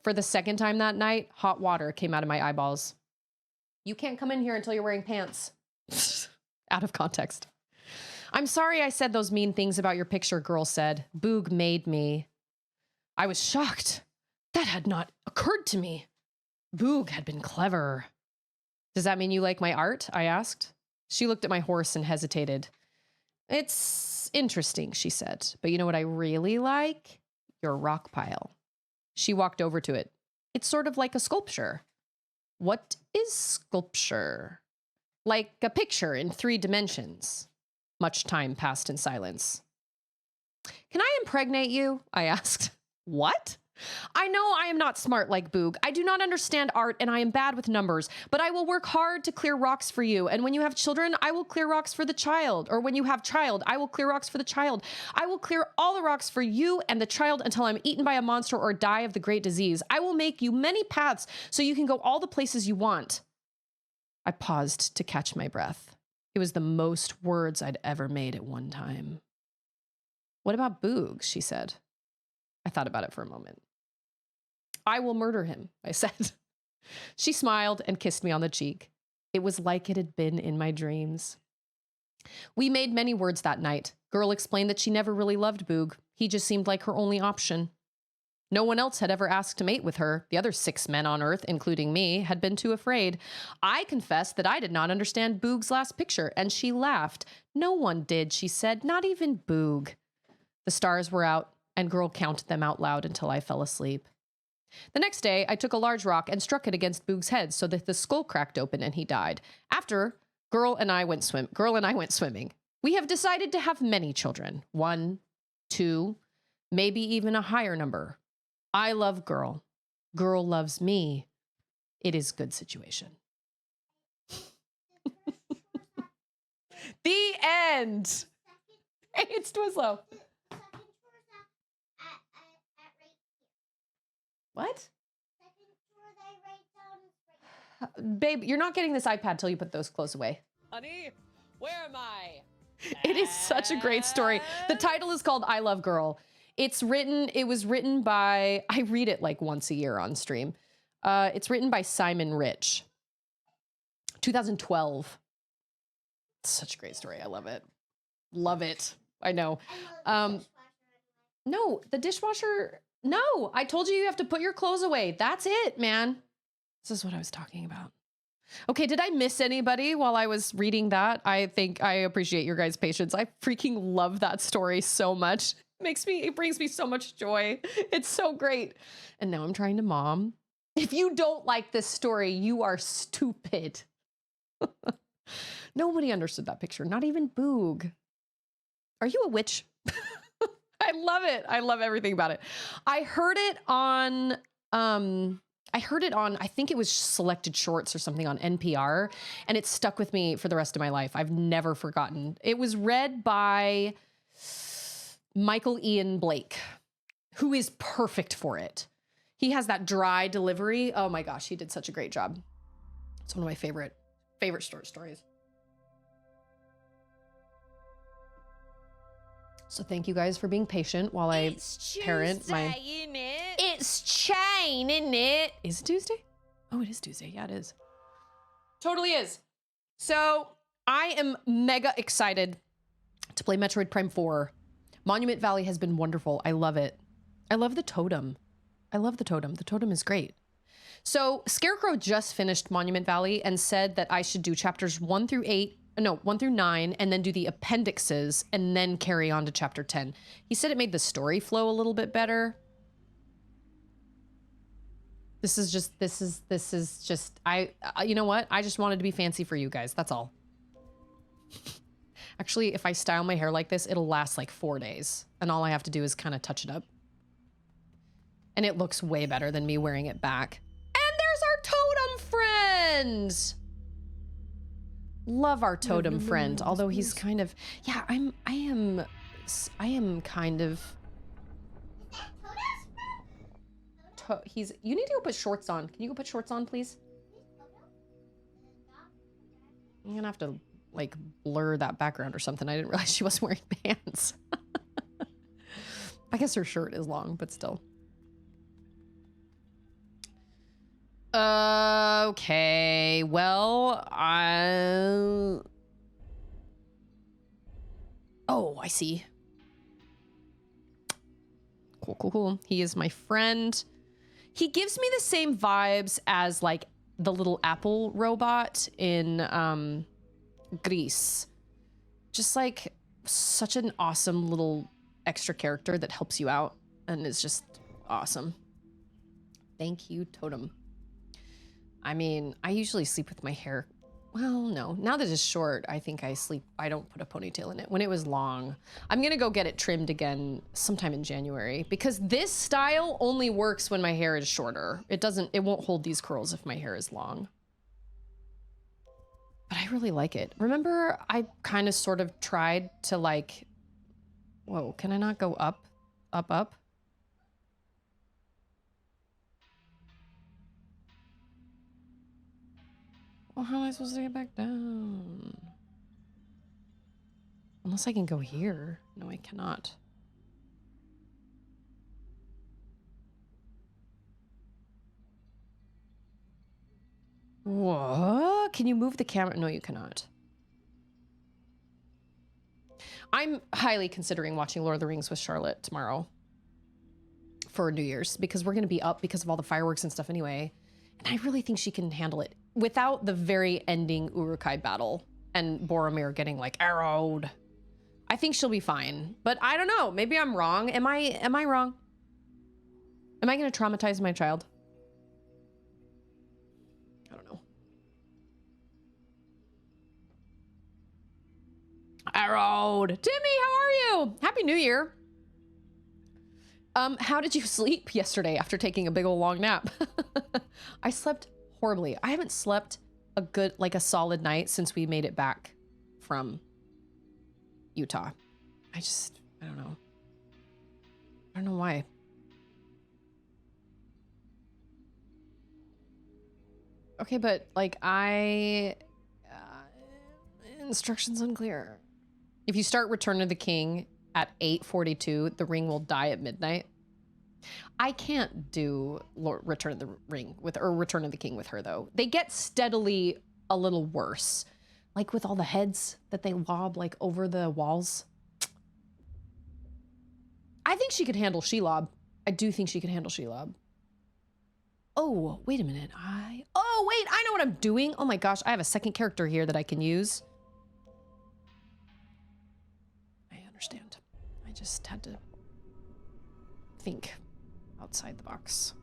For the second time that night, hot water came out of my eyeballs. You can't come in here until you're wearing pants. Out of context. I'm sorry I said those mean things about your picture, girl said. Boog made me. I was shocked. That had not occurred to me. Boog had been clever. Does that mean you like my art? I asked. She looked at my horse and hesitated. It's interesting, she said. But you know what I really like? Your rock pile. She walked over to it. It's sort of like a sculpture. What is sculpture? Like a picture in 3 dimensions. Much time passed in silence. Can I impregnate you? I asked. What? I know I am not smart like Boog. I do not understand art and I am bad with numbers, but I will work hard to clear rocks for you. And when you have children, I will clear rocks for the child. Or when you have child, I will clear rocks for the child. I will clear all the rocks for you and the child until I'm eaten by a monster or die of the great disease. I will make you many paths so you can go all the places you want. I paused to catch my breath. It was the most words I'd ever made at one time. What about Boog? She said. I thought about it for a moment. I will murder him, I said. She smiled and kissed me on the cheek. It was like it had been in my dreams. We made many words that night. Girl explained that she never really loved Boog. He just seemed like her only option. No one else had ever asked to mate with her. The other 6 men on Earth, including me, had been too afraid. I confessed that I did not understand Boog's last picture, and she laughed. No one did, she said, not even Boog. The stars were out, and Girl counted them out loud until I fell asleep. The next day, I took a large rock and struck it against Boog's head so that the skull cracked open and he died. After, Girl and I went swimming. We have decided to have many children. 1, 2, maybe even a higher number. I love Girl. Girl loves me. It is a good situation. The end. Hey, it's Twizzlo. What? Babe, you're not getting this iPad till you put those clothes away. Honey, where am I? It is such a great story. The title is called I Love Girl. It was written by, I read it like once a year on stream. It's written by Simon Rich. 2012. It's such a great story. I love it. Love it. I know. No, the dishwasher. No, I told you have to put your clothes away. That's it, man. This is what I was talking about. Okay, did I miss anybody while I was reading that? I think I appreciate your guys' patience. I freaking love that story so much. It brings me so much joy. It's so great. And now I'm trying to mom. If you don't like this story, you are stupid. Nobody understood that picture, not even Boog. Are you a witch? I love it. I love everything about it. I heard it on, I think it was Selected Shorts or something on NPR, and it stuck with me for the rest of my life. I've never forgotten. It was read by Michael Ian Blake, who is perfect for it. He has that dry delivery. Oh my gosh, he did such a great job. It's one of my favorite short stories. So thank you guys for being patient while I parent my... It's chain, isn't it? Is it Tuesday? Oh, it is Tuesday. Yeah, it is. Totally is. So I am mega excited to play Metroid Prime 4. Monument Valley has been wonderful. I love it. I love the totem. I love the totem. The totem is great. So Scarecrow just finished Monument Valley and said that I should do chapters 1 through 8. No, 1 through 9, and then do the appendixes and then carry on to chapter 10. He said it made the story flow a little bit better. This is just, you know what? I just wanted to be fancy for you guys. That's all. Actually, if I style my hair like this, it'll last like 4 days. And all I have to do is kind of touch it up. And it looks way better than me wearing it back. And there's our totem friend. Love our totem friend. Although he's kind of, yeah, I am kind of. You need to go put shorts on. Can you go put shorts on, please? I'm gonna have to like blur that background or something. I didn't realize she wasn't wearing pants. I guess her shirt is long, but still. Okay, well, oh, I see. Cool, cool, cool. He is my friend. He gives me the same vibes as like the little apple robot in Greece. Just like such an awesome little extra character that helps you out and is just awesome. Thank you, Totem. I mean, I usually sleep with my hair. Well, no, now that it's short, I think I don't put a ponytail in it. When it was long, I'm gonna go get it trimmed again sometime in January because this style only works when my hair is shorter. It won't hold these curls if my hair is long. But I really like it. Remember, I kind of sort of tried to like, whoa, can I not go up, up, up? Well, how am I supposed to get back down? Unless I can go here. No, I cannot. What? Can you move the camera? No, you cannot. I'm highly considering watching Lord of the Rings with Charlotte tomorrow for New Year's because we're going to be up because of all the fireworks and stuff anyway. And I really think she can handle it without the very ending Uruk-hai battle and Boromir getting like arrowed. I think she'll be fine, but I don't know. Maybe I'm wrong. Am I wrong? Am I going to traumatize my child? I don't know. Arrowed. Timmy, how are you? Happy New Year. How did you sleep yesterday after taking a big old long nap? I slept horribly. I haven't slept a solid night since we made it back from Utah. I don't know. I don't know why. Okay, but like instructions unclear. If you start Return of the King at 8:42, the ring will die at midnight. I can't do Return of the King with her though. They get steadily a little worse. Like with all the heads that they lob like over the walls. I think she could handle Shelob. I do think she could handle Shelob. Oh, wait a minute. I know what I'm doing. Oh my gosh, I have a second character here that I can use. I understand. I just had to think outside the box.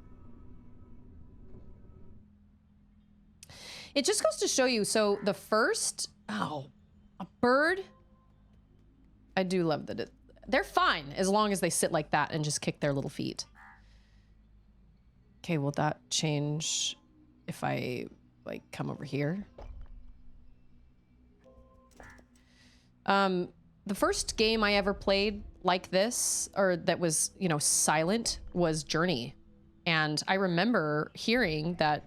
It just goes to show you, so the first, a bird. I do love that they're fine as long as they sit like that and just kick their little feet. Okay, will that change if I like come over here? The first game I ever played like this, or that was, silent, was Journey. And I remember hearing that,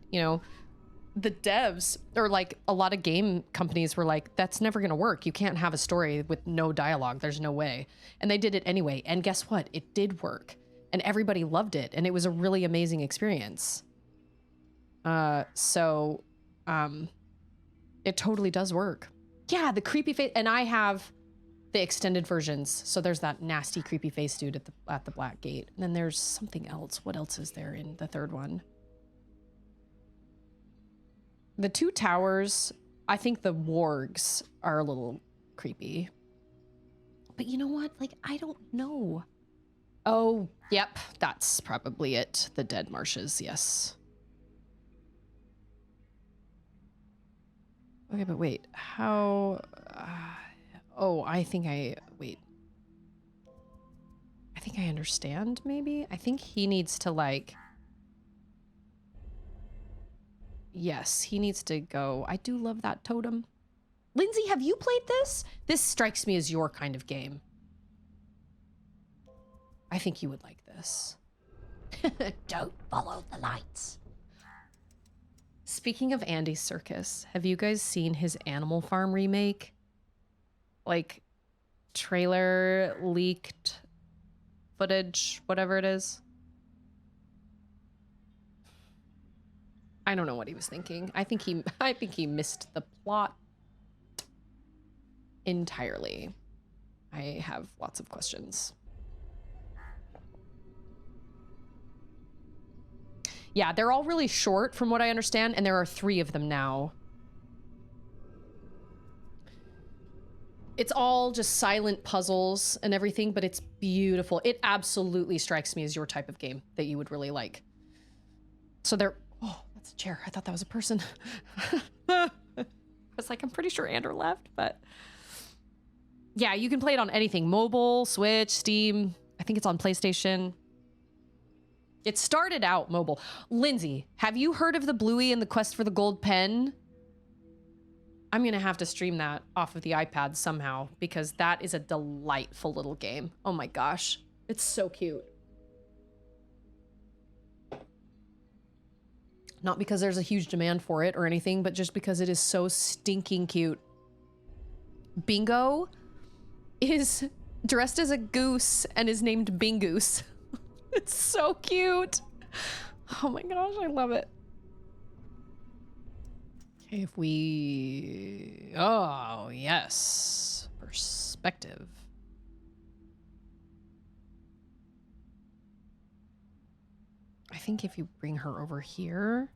the devs, or like a lot of game companies were like, that's never gonna work. You can't have a story with no dialogue. There's no way. And they did it anyway. And guess what? It did work. And everybody loved it. And it was a really amazing experience. It totally does work. Yeah, the creepy face. And I have the extended versions. So there's that nasty creepy face dude at the Black Gate. And then there's something else. What else is there in the third one? The Two Towers, I think the wargs are a little creepy. But you know what? Like, I don't know. Oh, yep. That's probably it. The dead marshes, yes. Okay, but wait. How... oh, I think I... Wait. I think I understand, maybe? I think he needs to, like... Yes, he needs to go. I do love that totem. Lindsay, have you played this? This strikes me as your kind of game. I think you would like this. Don't follow the lights. Speaking of Andy's Circus, have you guys seen his Animal Farm remake? Like, trailer leaked footage, whatever it is. I don't know what he was thinking. I think he missed the plot entirely. I have lots of questions. Yeah, they're all really short from what I understand, and there are 3 of them now. It's all just silent puzzles and everything, but it's beautiful. It absolutely strikes me as your type of game that you would really like. So they're... Oh, that's a chair. I thought that was a person. I was like, I'm pretty sure Andrew left, but... Yeah, you can play it on anything. Mobile, Switch, Steam. I think it's on PlayStation. It started out mobile. Lindsay, have you heard of the Bluey and the Quest for the Gold Pen? I'm going to have to stream that off of the iPad somehow because that is a delightful little game. Oh my gosh. It's so cute. Not because there's a huge demand for it or anything, but just because it is so stinking cute. Bingo is dressed as a goose and is named Bingoose. It's so cute. Oh my gosh, I love it. Okay, if we... Oh, yes. Perspective. I think if you bring her over here...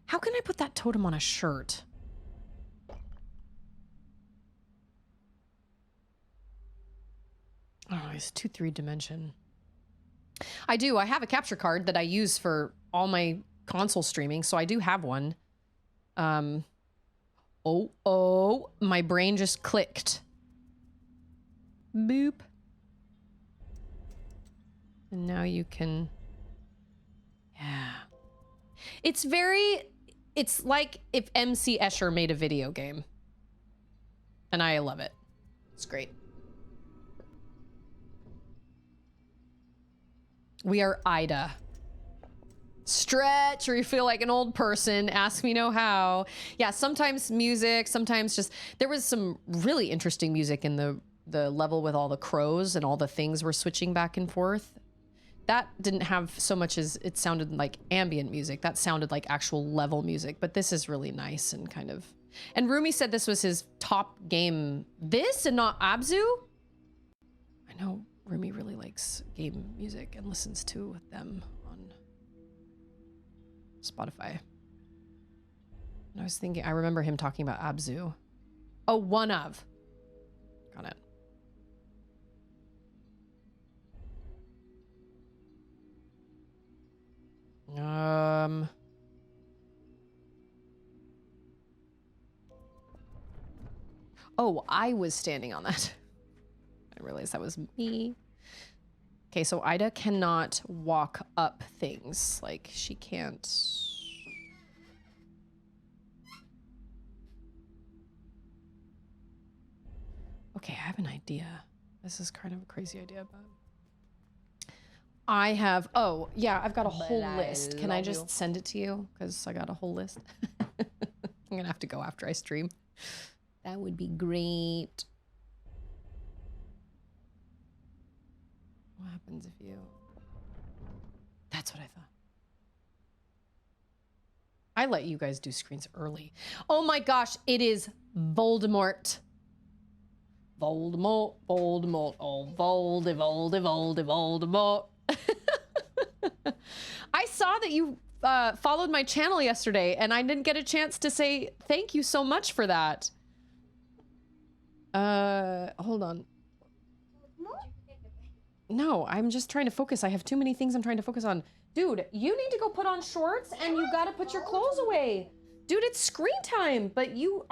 How can I put that totem on a shirt? Oh, it's 2-3 dimension. I do. I have a capture card that I use for all my console streaming, so I do have one. Oh, my brain just clicked. Boop. And now you can... Yeah. It's like if MC Escher made a video game. And I love it. It's great. We are Ida. Stretch, or you feel like an old person. Ask me no how. Yeah, sometimes music, sometimes just... There was some really interesting music in the level with all the crows and all the things were switching back and forth. That didn't have so much as it sounded like ambient music. That sounded like actual level music, but this is really nice and kind of... And Rumi said this was his top game. This and not Abzu? I know Rumi really likes game music and listens to them on Spotify. And I was thinking, I remember him talking about Abzu. Oh, one of. Got it. Oh, I was standing on that. I realized that was me. Okay, so Ida cannot walk up things. Like, she can't... Okay, I have an idea. This is kind of a crazy idea, but... I have... Oh, yeah, I've got a whole list. Can I just send it to you? Because I got a whole list. I'm going to have to go after I stream. That would be great. What happens if you... That's what I thought. I let you guys do screens early. Oh my gosh, it is Voldemort. Voldemort, Voldemort, oh Voldemort. I saw that you followed my channel yesterday, and I didn't get a chance to say thank you so much for that. Hold on. No, I'm just trying to focus. I have too many things I'm trying to focus on. Dude, you need to go put on shorts, and you gotta put your clothes away. Dude, it's screen time, but you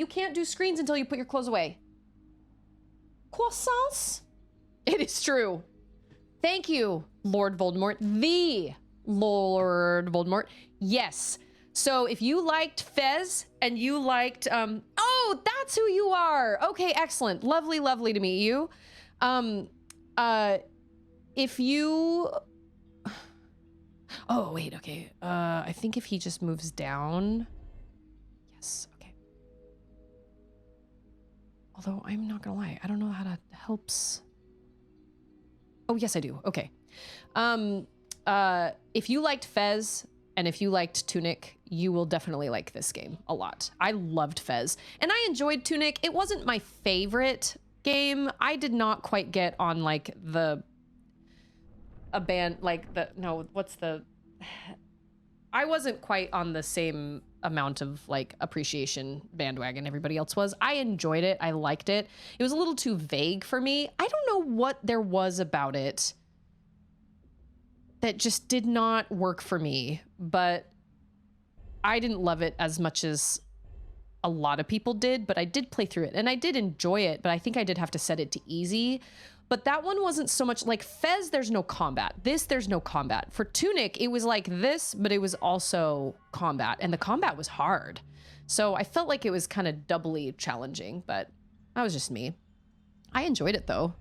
can't do screens until you put your clothes away. Croissants? It is true. Thank you, Lord Voldemort. The Lord Voldemort. Yes. So if you liked Fez and you liked, oh, that's who you are. Okay, excellent. Lovely, lovely to meet you. If you, oh, wait, okay. I think if he just moves down. Yes, okay. Although I'm not gonna lie, I don't know how to helps. Oh, yes, I do. Okay. If you liked Fez and if you liked Tunic, you will definitely like this game a lot. I loved Fez and I enjoyed Tunic. It wasn't my favorite game. I did not quite get on like I wasn't quite on the same amount of like appreciation bandwagon everybody else was. I enjoyed it. I liked it. It was a little too vague for me. I don't know what there was about it that just did not work for me, but I didn't love it as much as a lot of people did, but I did play through it and I did enjoy it, but I think I did have to set it to easy. But that one wasn't so much like Fez, there's no combat. There's no combat. For Tunic, it was like this, but it was also combat, and the combat was hard. So I felt like it was kind of doubly challenging, but that was just me. I enjoyed it though.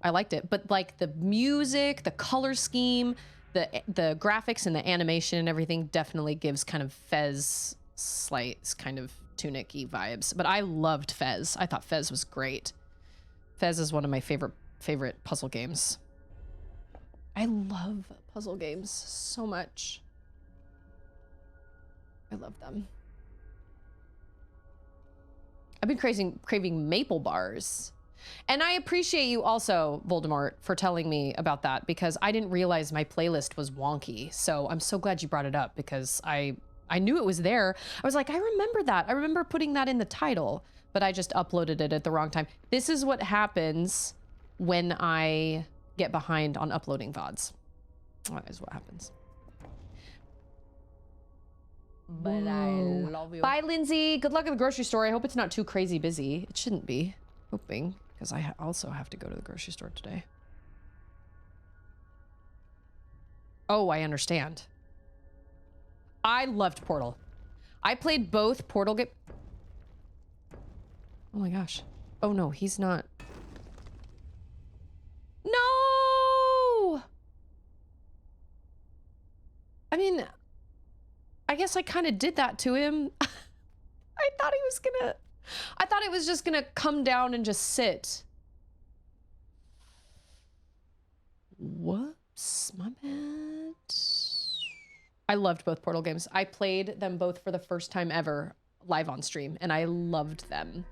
I liked it, but like the music, the color scheme, the graphics and the animation and everything definitely gives kind of Fez slight kind of Tunic-y vibes. But I loved Fez. I thought Fez was great. Fez is one of my favorite puzzle games. I love puzzle games so much. I love them. I've been craving maple bars. And I appreciate you also, Voldemort, for telling me about that because I didn't realize my playlist was wonky. So I'm so glad you brought it up because I knew it was there. I was like, I remember that. I remember putting that in the title, but I just uploaded it at the wrong time. This is what happens when I get behind on uploading VODs. That is what happens. But I love you. Bye, Lindsay. Good luck at the grocery store. I hope it's not too crazy busy. It shouldn't be. Hoping, because I also have to go to the grocery store today. Oh, I understand. I loved Portal. I played both Portal game. Oh my gosh. Oh no, he's not. No! I mean, I guess I kind of did that to him. I thought it was just gonna come down and just sit. Whoops, my bad. I loved both Portal games. I played them both for the first time ever live on stream, and I loved them.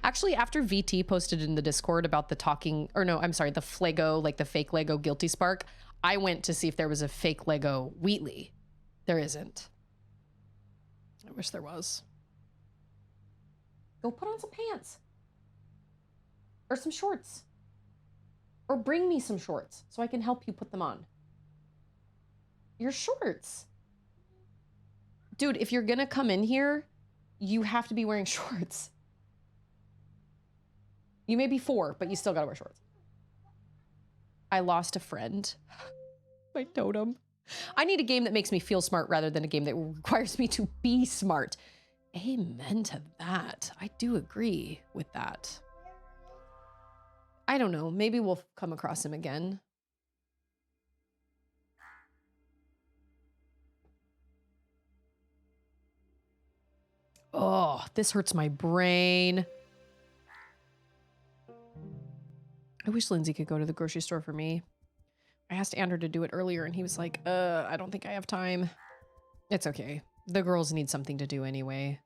Actually, after VT posted in the Discord about the the Flego, like the fake Lego Guilty Spark, I went to see if there was a fake Lego Wheatley. There isn't. I wish there was. Go put on some pants. Or some shorts. Or bring me some shorts so I can help you put them on. Your shorts. Dude, if you're gonna come in here, you have to be wearing shorts. You may be 4, but you still gotta wear shorts. I lost a friend. My totem. I need a game that makes me feel smart rather than a game that requires me to be smart. Amen to that. I do agree with that. I don't know. Maybe we'll come across him again. Oh, this hurts my brain. I wish Lindsay could go to the grocery store for me. I asked Andrew to do it earlier and he was like, I don't think I have time. It's okay. The girls need something to do anyway.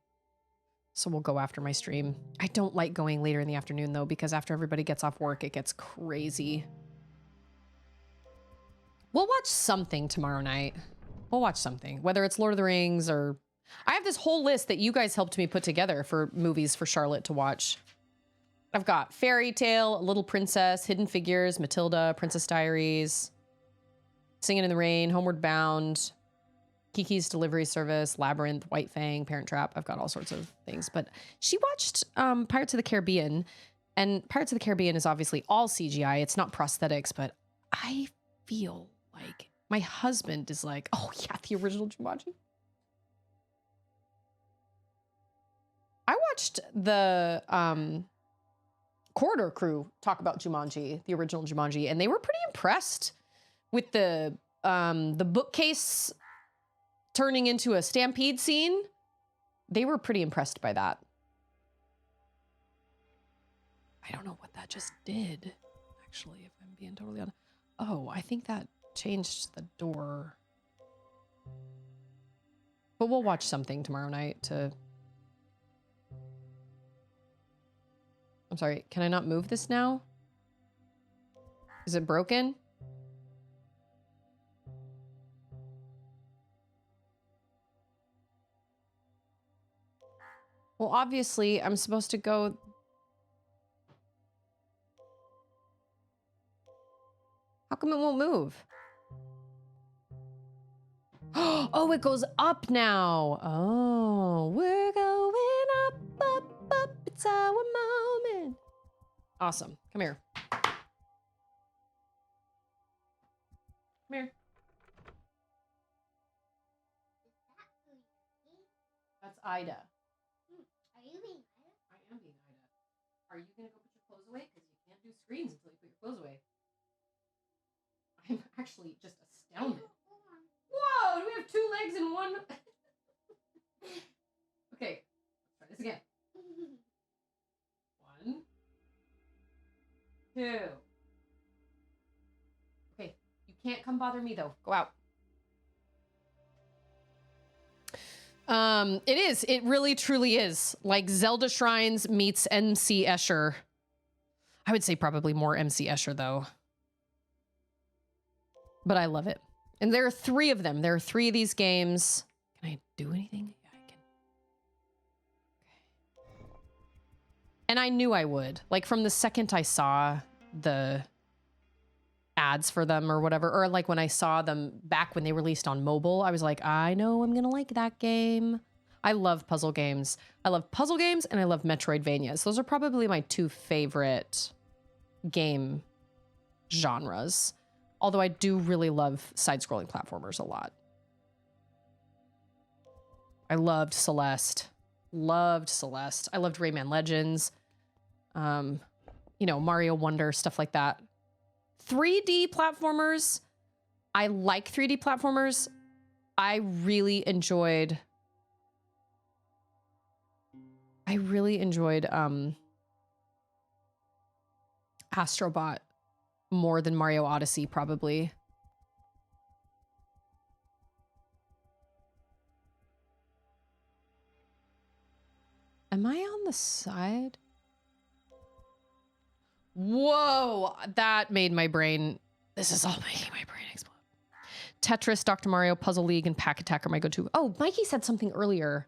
So we'll go after my stream. I don't like going later in the afternoon though, because after everybody gets off work, it gets crazy. We'll watch something tomorrow night. We'll watch something, whether it's Lord of the Rings or... I have this whole list that you guys helped me put together for movies for Charlotte to watch. I've got Fairy Tale, Little Princess, Hidden Figures, Matilda, Princess Diaries, Singing in the Rain, Homeward Bound, Kiki's Delivery Service, Labyrinth, White Fang, Parent Trap. I've got all sorts of things. But she watched Pirates of the Caribbean, and Pirates of the Caribbean is obviously all CGI. It's not prosthetics, but I feel like my husband is like, oh yeah, the original Jumanji. I watched the Corridor Crew talk about Jumanji, the original Jumanji, and they were pretty impressed with the bookcase turning into a stampede scene. They were pretty impressed by that. I don't know what that just did, actually, if I'm being totally honest. Oh, I think that changed the door. But we'll watch something tomorrow night to... I'm sorry, can I not move this now? Is it broken? Well, obviously, I'm supposed to go... How come it won't move? Oh, it goes up now. Oh, we're going up, up, up. It's our moment. Awesome. Come here. Come here. That's Ida. Are you being Ida? I am being Ida. Are you going to go put your clothes away? Because you can't do screens until you put your clothes away. I'm actually just astounded. Whoa! Do we have 2 legs and 1? Okay. Let's try this again. 1, 2. Okay. You can't come bother me, though. Go out. It is. It really, truly is. Like Zelda Shrines meets MC Escher. I would say probably more MC Escher, though. But I love it. And there are 3 of them. There are 3 of these games. Can I do anything? Yeah, I can. Okay. And I knew I would. Like, from the second I saw the ads for them or whatever, or like when I saw them back when they released on mobile, I was like, I know I'm gonna like that game. I love puzzle games. I love puzzle games and I love Metroidvanias. Those are probably my 2 favorite game genres. Although I do really love side-scrolling platformers a lot. I loved Celeste. Loved Celeste. I loved Rayman Legends. You know, Mario Wonder, stuff like that. 3D platformers. I like 3D platformers. I really enjoyed Astrobot more than Mario Odyssey, probably. Am I on the side? Whoa, that made my brain... This is all making my brain explode. Tetris, Dr. Mario, Puzzle League, and Pack Attack are my go-to. Oh, Mikey said something earlier.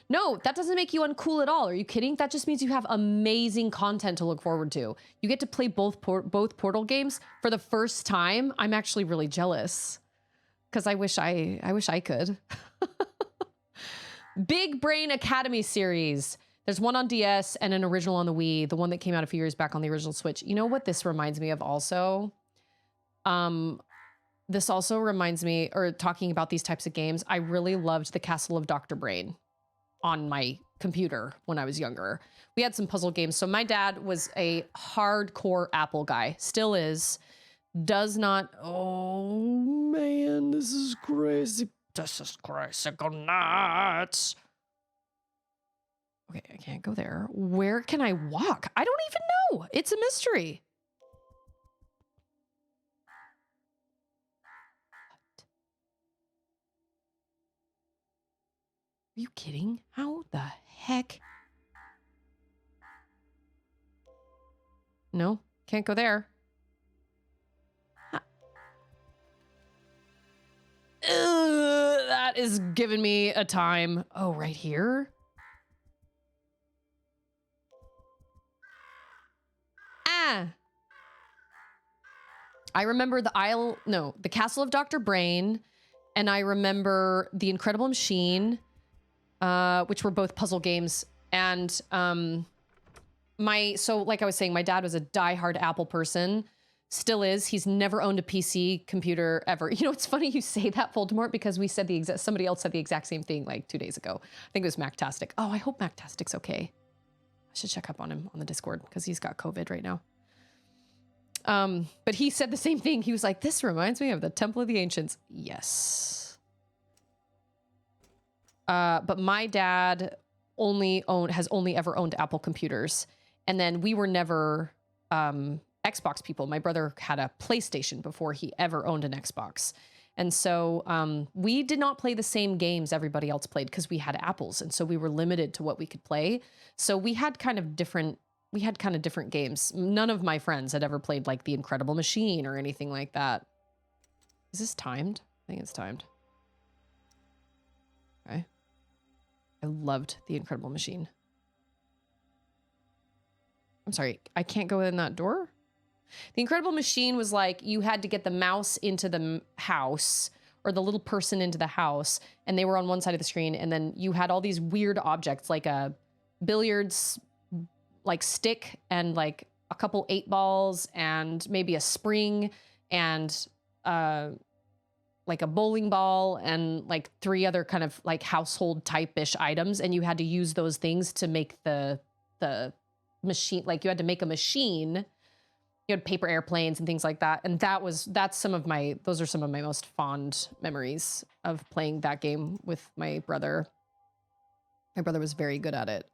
No, that doesn't make you uncool at all. Are you kidding? That just means you have amazing content to look forward to. You get to play both Portal games for the first time. I'm actually really jealous because I wish I could. Big Brain Academy series. There's one on DS and an original on the Wii, the one that came out a few years back on the original Switch. You know what this reminds me of also? This also reminds me, or talking about these types of games, I really loved the Castle of Dr. Brain on my computer when I was younger. We had some puzzle games. So my dad was a hardcore Apple guy, still is, does not, oh man, this is crazy. This is crazy, go nuts. Okay, I can't go there. Where can I walk? I don't even know. It's a mystery. Are you kidding? How the heck? No, can't go there. Ugh. That is giving me a time. Oh, right here? Ah! I remember the Castle of Dr. Brain, and I remember The Incredible Machine, which were both puzzle games. And so like I was saying, my dad was a diehard Apple person, still is. He's never owned a PC computer ever. You know, it's funny you say that, Voldemort, because we said somebody else said the exact same thing like 2 days ago. I think it was Mactastic. Oh, I hope Mactastic's okay. I should check up on him on the Discord because he's got COVID right now. But he said the same thing. He was like, this reminds me of the Temple of the Ancients. Yes. But my dad has only ever owned Apple computers. And then we were never Xbox people. My brother had a PlayStation before he ever owned an Xbox. And so we did not play the same games everybody else played because we had Apples. And so we were limited to what we could play. So we had kind of different games. None of my friends had ever played like The Incredible Machine or anything like that. Is this timed? I think it's timed. Okay. I loved The Incredible Machine. I'm sorry, I can't go in that door? The Incredible Machine was like, you had to get the mouse into the house or the little person into the house, and they were on one side of the screen, and then you had all these weird objects like a billiards like stick and like a couple 8 balls and maybe a spring and like a bowling ball and like 3 other kind of like household type-ish items, and you had to use those things to make the machine. Like you had to make a machine. You had paper airplanes and things like that, and those are some of my most fond memories of playing that game with my brother. My brother was very good at it.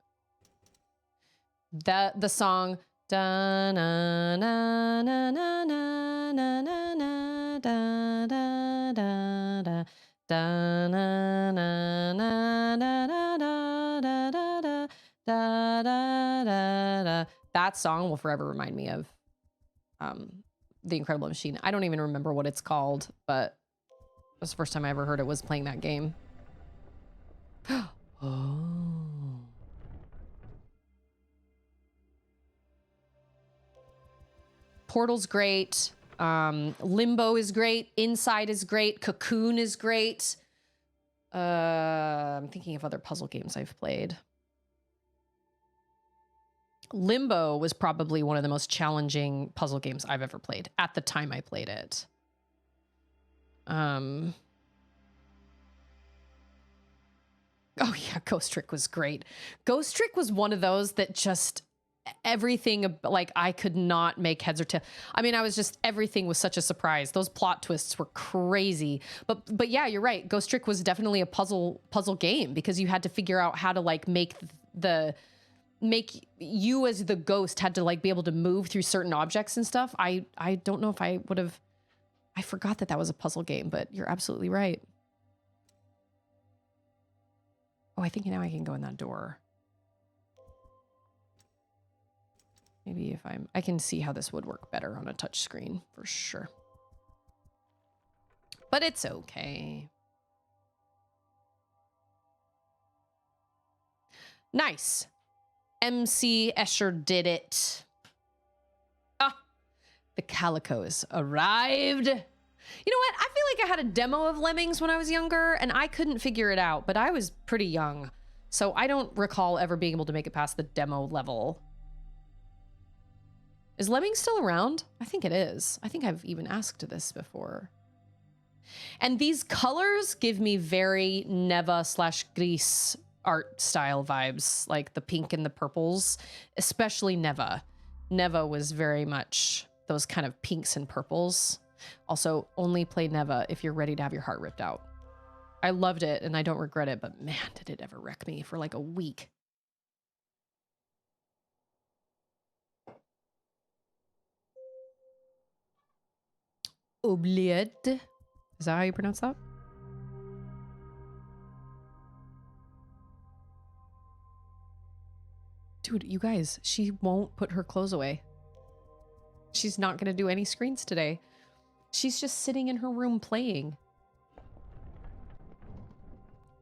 The song da na na na na na na na da da da da da na na na na da da da da da da da. That song will forever remind me of The Incredible Machine. I don't even remember what it's called, but it was the first time I ever heard it was playing that game. Oh. Portal's great. Limbo is great. Inside is great. Cocoon is great. I'm thinking of other puzzle games I've played. Limbo was probably one of the most challenging puzzle games I've ever played at the time I played it. Oh yeah, Ghost Trick was great. Ghost Trick was one of those that just everything, like I could not make heads or tails. I mean, everything was such a surprise. Those plot twists were crazy. But yeah, you're right. Ghost Trick was definitely a puzzle game because you had to figure out how to like make you as the ghost had to like be able to move through certain objects and stuff. I don't know if I would have, I forgot that was a puzzle game, but you're absolutely right. Oh, I think now I can go in that door. Maybe if I can see how this would work better on a touch screen for sure. But it's okay. Nice. MC Escher did it. Ah, the Calicos arrived. You know what? I feel like I had a demo of Lemmings when I was younger and I couldn't figure it out, but I was pretty young. So I don't recall ever being able to make it past the demo level. Is Lemmings still around? I think it is. I think I've even asked this before. And these colors give me very Neva/Grease art style vibes, like the pink and the purples, especially Neva. Neva was very much those kind of pinks and purples. Also, only play Neva if you're ready to have your heart ripped out. I loved it and I don't regret it, but man, did it ever wreck me for like a week. Oubliette. Is that how you pronounce that? Dude, you guys, she won't put her clothes away. She's not going to do any screens today. She's just sitting in her room playing.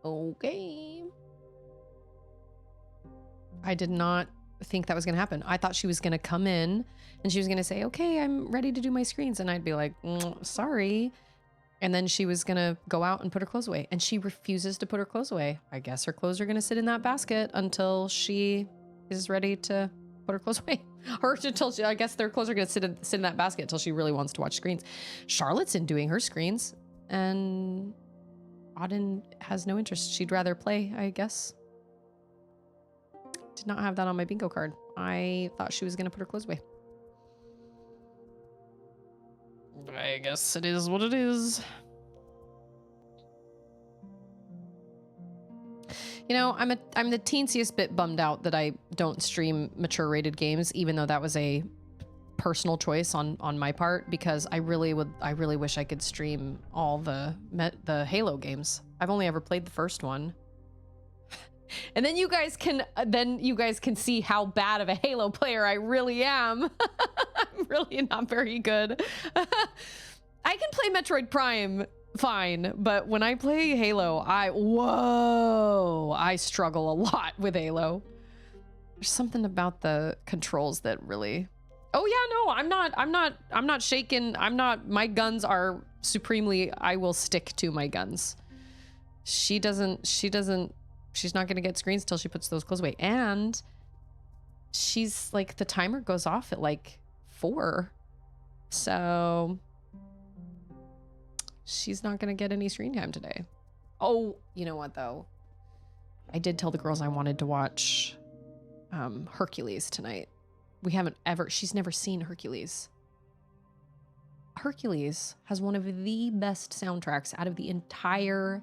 Okay. I did not think that was going to happen. I thought she was going to come in and she was going to say, okay, I'm ready to do my screens. And I'd be like, sorry. And then she was going to go out and put her clothes away. And she refuses to put her clothes away. I guess her clothes are going to sit in that basket until she is ready to put her clothes away. I guess their clothes are going to sit in that basket until she really wants to watch screens. Charlotte's in doing her screens. And Auden has no interest. She'd rather play, I guess. Did not have that on my bingo card. I thought she was going to put her clothes away. I guess it is what it is. You know, I'm the teensiest bit bummed out that I don't stream mature rated games, even though that was a personal choice on my part, because I really wish I could stream all the Halo games. I've only ever played the first one. And then you guys can see how bad of a Halo player I really am. I'm really not very good. I can play Metroid Prime fine, but when I play Halo, I struggle a lot with Halo. There's something about the controls that really. Oh yeah, no, I'm not shaken. My guns are supremely, I will stick to my guns. She's not going to get screens till she puts those clothes away. And she's like, the timer goes off at like 4. So she's not going to get any screen time today. Oh, you know what though? I did tell the girls I wanted to watch Hercules tonight. She's never seen Hercules. Hercules has one of the best soundtracks out of the entire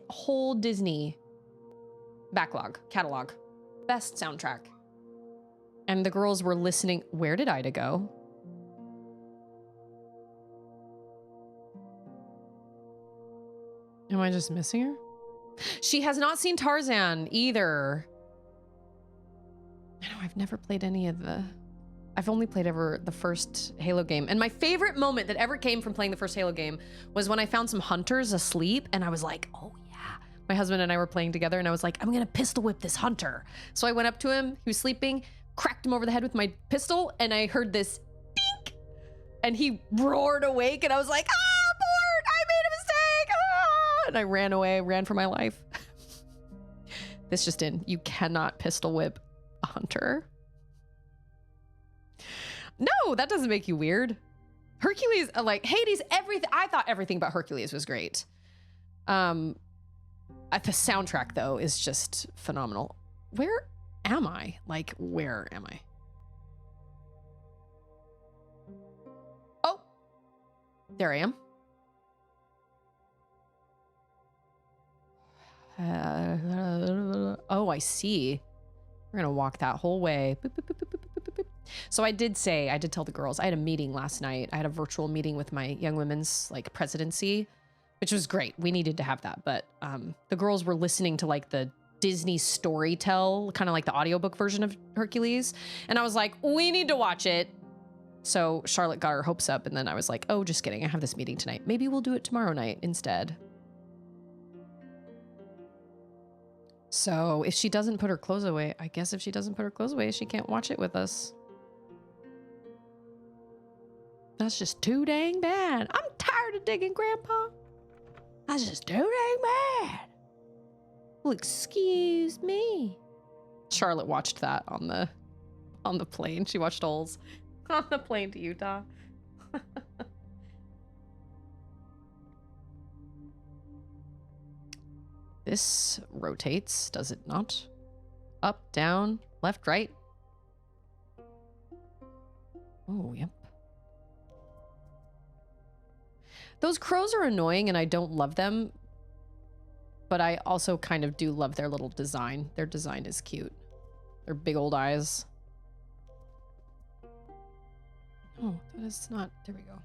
whole Disney catalog. Best soundtrack. And the girls were listening. Where did Ida go? Am I just missing her? She has not seen Tarzan either. I know, I've never played any of I've only played ever the first Halo game. And my favorite moment that ever came from playing the first Halo game was when I found some hunters asleep and I was like, oh yeah. My husband and I were playing together and I was like, I'm gonna pistol whip this hunter. So I went up to him, he was sleeping, cracked him over the head with my pistol, and I heard this dink, and he roared awake and I was like, Bort, I made a mistake, and I ran away, ran for my life. This just in, you cannot pistol whip a hunter. No, that doesn't make you weird. Hercules, like Hades, everything. I thought everything about Hercules was great. The soundtrack though is just phenomenal. Where am I? Like, where am I? Oh, there I am. Oh, I see. We're gonna walk that whole way. Boop, boop, boop, boop, boop, boop, boop. So I did tell the girls, I had a meeting last night. I had a virtual meeting with my young women's like presidency, which was great. We needed to have that. But the girls were listening to like the Disney Storytell, kind of like the audiobook version of Hercules. And I was like, we need to watch it. So Charlotte got her hopes up. And then I was like, oh, just kidding. I have this meeting tonight. Maybe we'll do it tomorrow night instead. So if she doesn't put her clothes away, I guess if she doesn't put her clothes away, she can't watch it with us. That's just too dang bad. I'm tired of digging, Grandpa. That's just too dang bad. Well, excuse me. Charlotte watched that on the plane. She watched Oles on the plane to Utah. This rotates, does it not? Up, down, left, right. Oh, yep. Those crows are annoying and I don't love them, but I also kind of do love their little design. Their design is cute. Their big old eyes. Oh, that is not, there we go.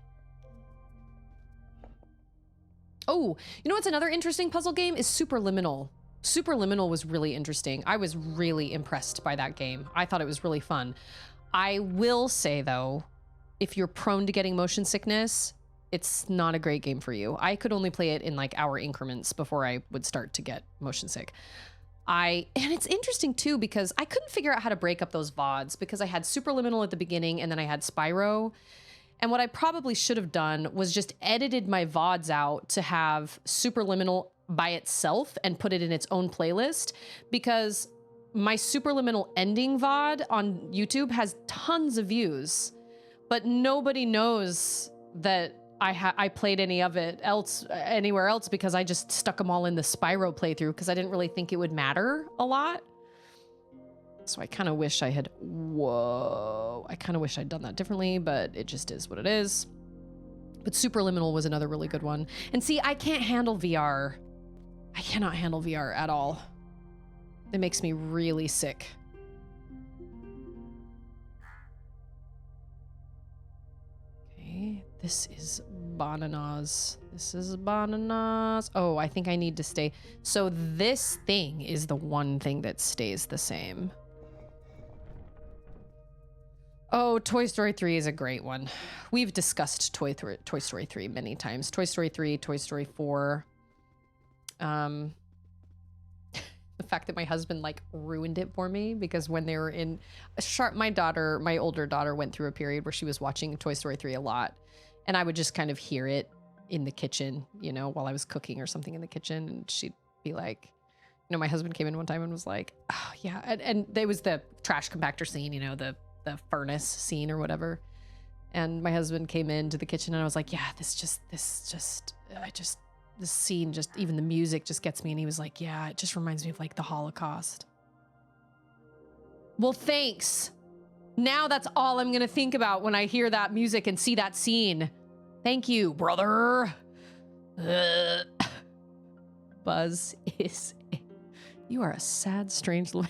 Oh, you know what's another interesting puzzle game is Superliminal. Superliminal was really interesting. I was really impressed by that game. I thought it was really fun. I will say though, if you're prone to getting motion sickness, it's not a great game for you. I could only play it in like hour increments before I would start to get motion sick. And it's interesting too, because I couldn't figure out how to break up those VODs because I had Superliminal at the beginning and then I had Spyro. And what I probably should have done was just edited my VODs out to have Superliminal by itself and put it in its own playlist, because my Superliminal ending VOD on YouTube has tons of views, but nobody knows that I played any of it anywhere else because I just stuck them all in the Spyro playthrough because I didn't really think it would matter a lot. So I kind of wish I had, I kind of wish I'd done that differently, but it just is what it is. But Superliminal was another really good one. And see, I can't handle VR. I cannot handle VR at all. It makes me really sick. Okay, this is bananas. This is bananas. Oh, I think I need to stay. So this thing is the one thing that stays the same. Oh, Toy Story 3 is a great one. We've discussed Toy Story 3 many times. Toy Story 3, Toy Story 4. The fact that my husband like ruined it for me, because when they were in my older daughter went through a period where she was watching Toy Story 3 a lot, and I would just kind of hear it in the kitchen, you know, while I was cooking or something in the kitchen, and she'd be like, you know, my husband came in one time and was like, oh yeah, and there was the trash compactor scene, you know, the furnace scene or whatever, and my husband came into the kitchen and I was like, yeah, this scene, just even the music just gets me. And he was like, yeah, it just reminds me of like the Holocaust. Well, thanks. Now that's all I'm going to think about when I hear that music and see that scene. Thank you, brother. Buzz you are a sad, strange man.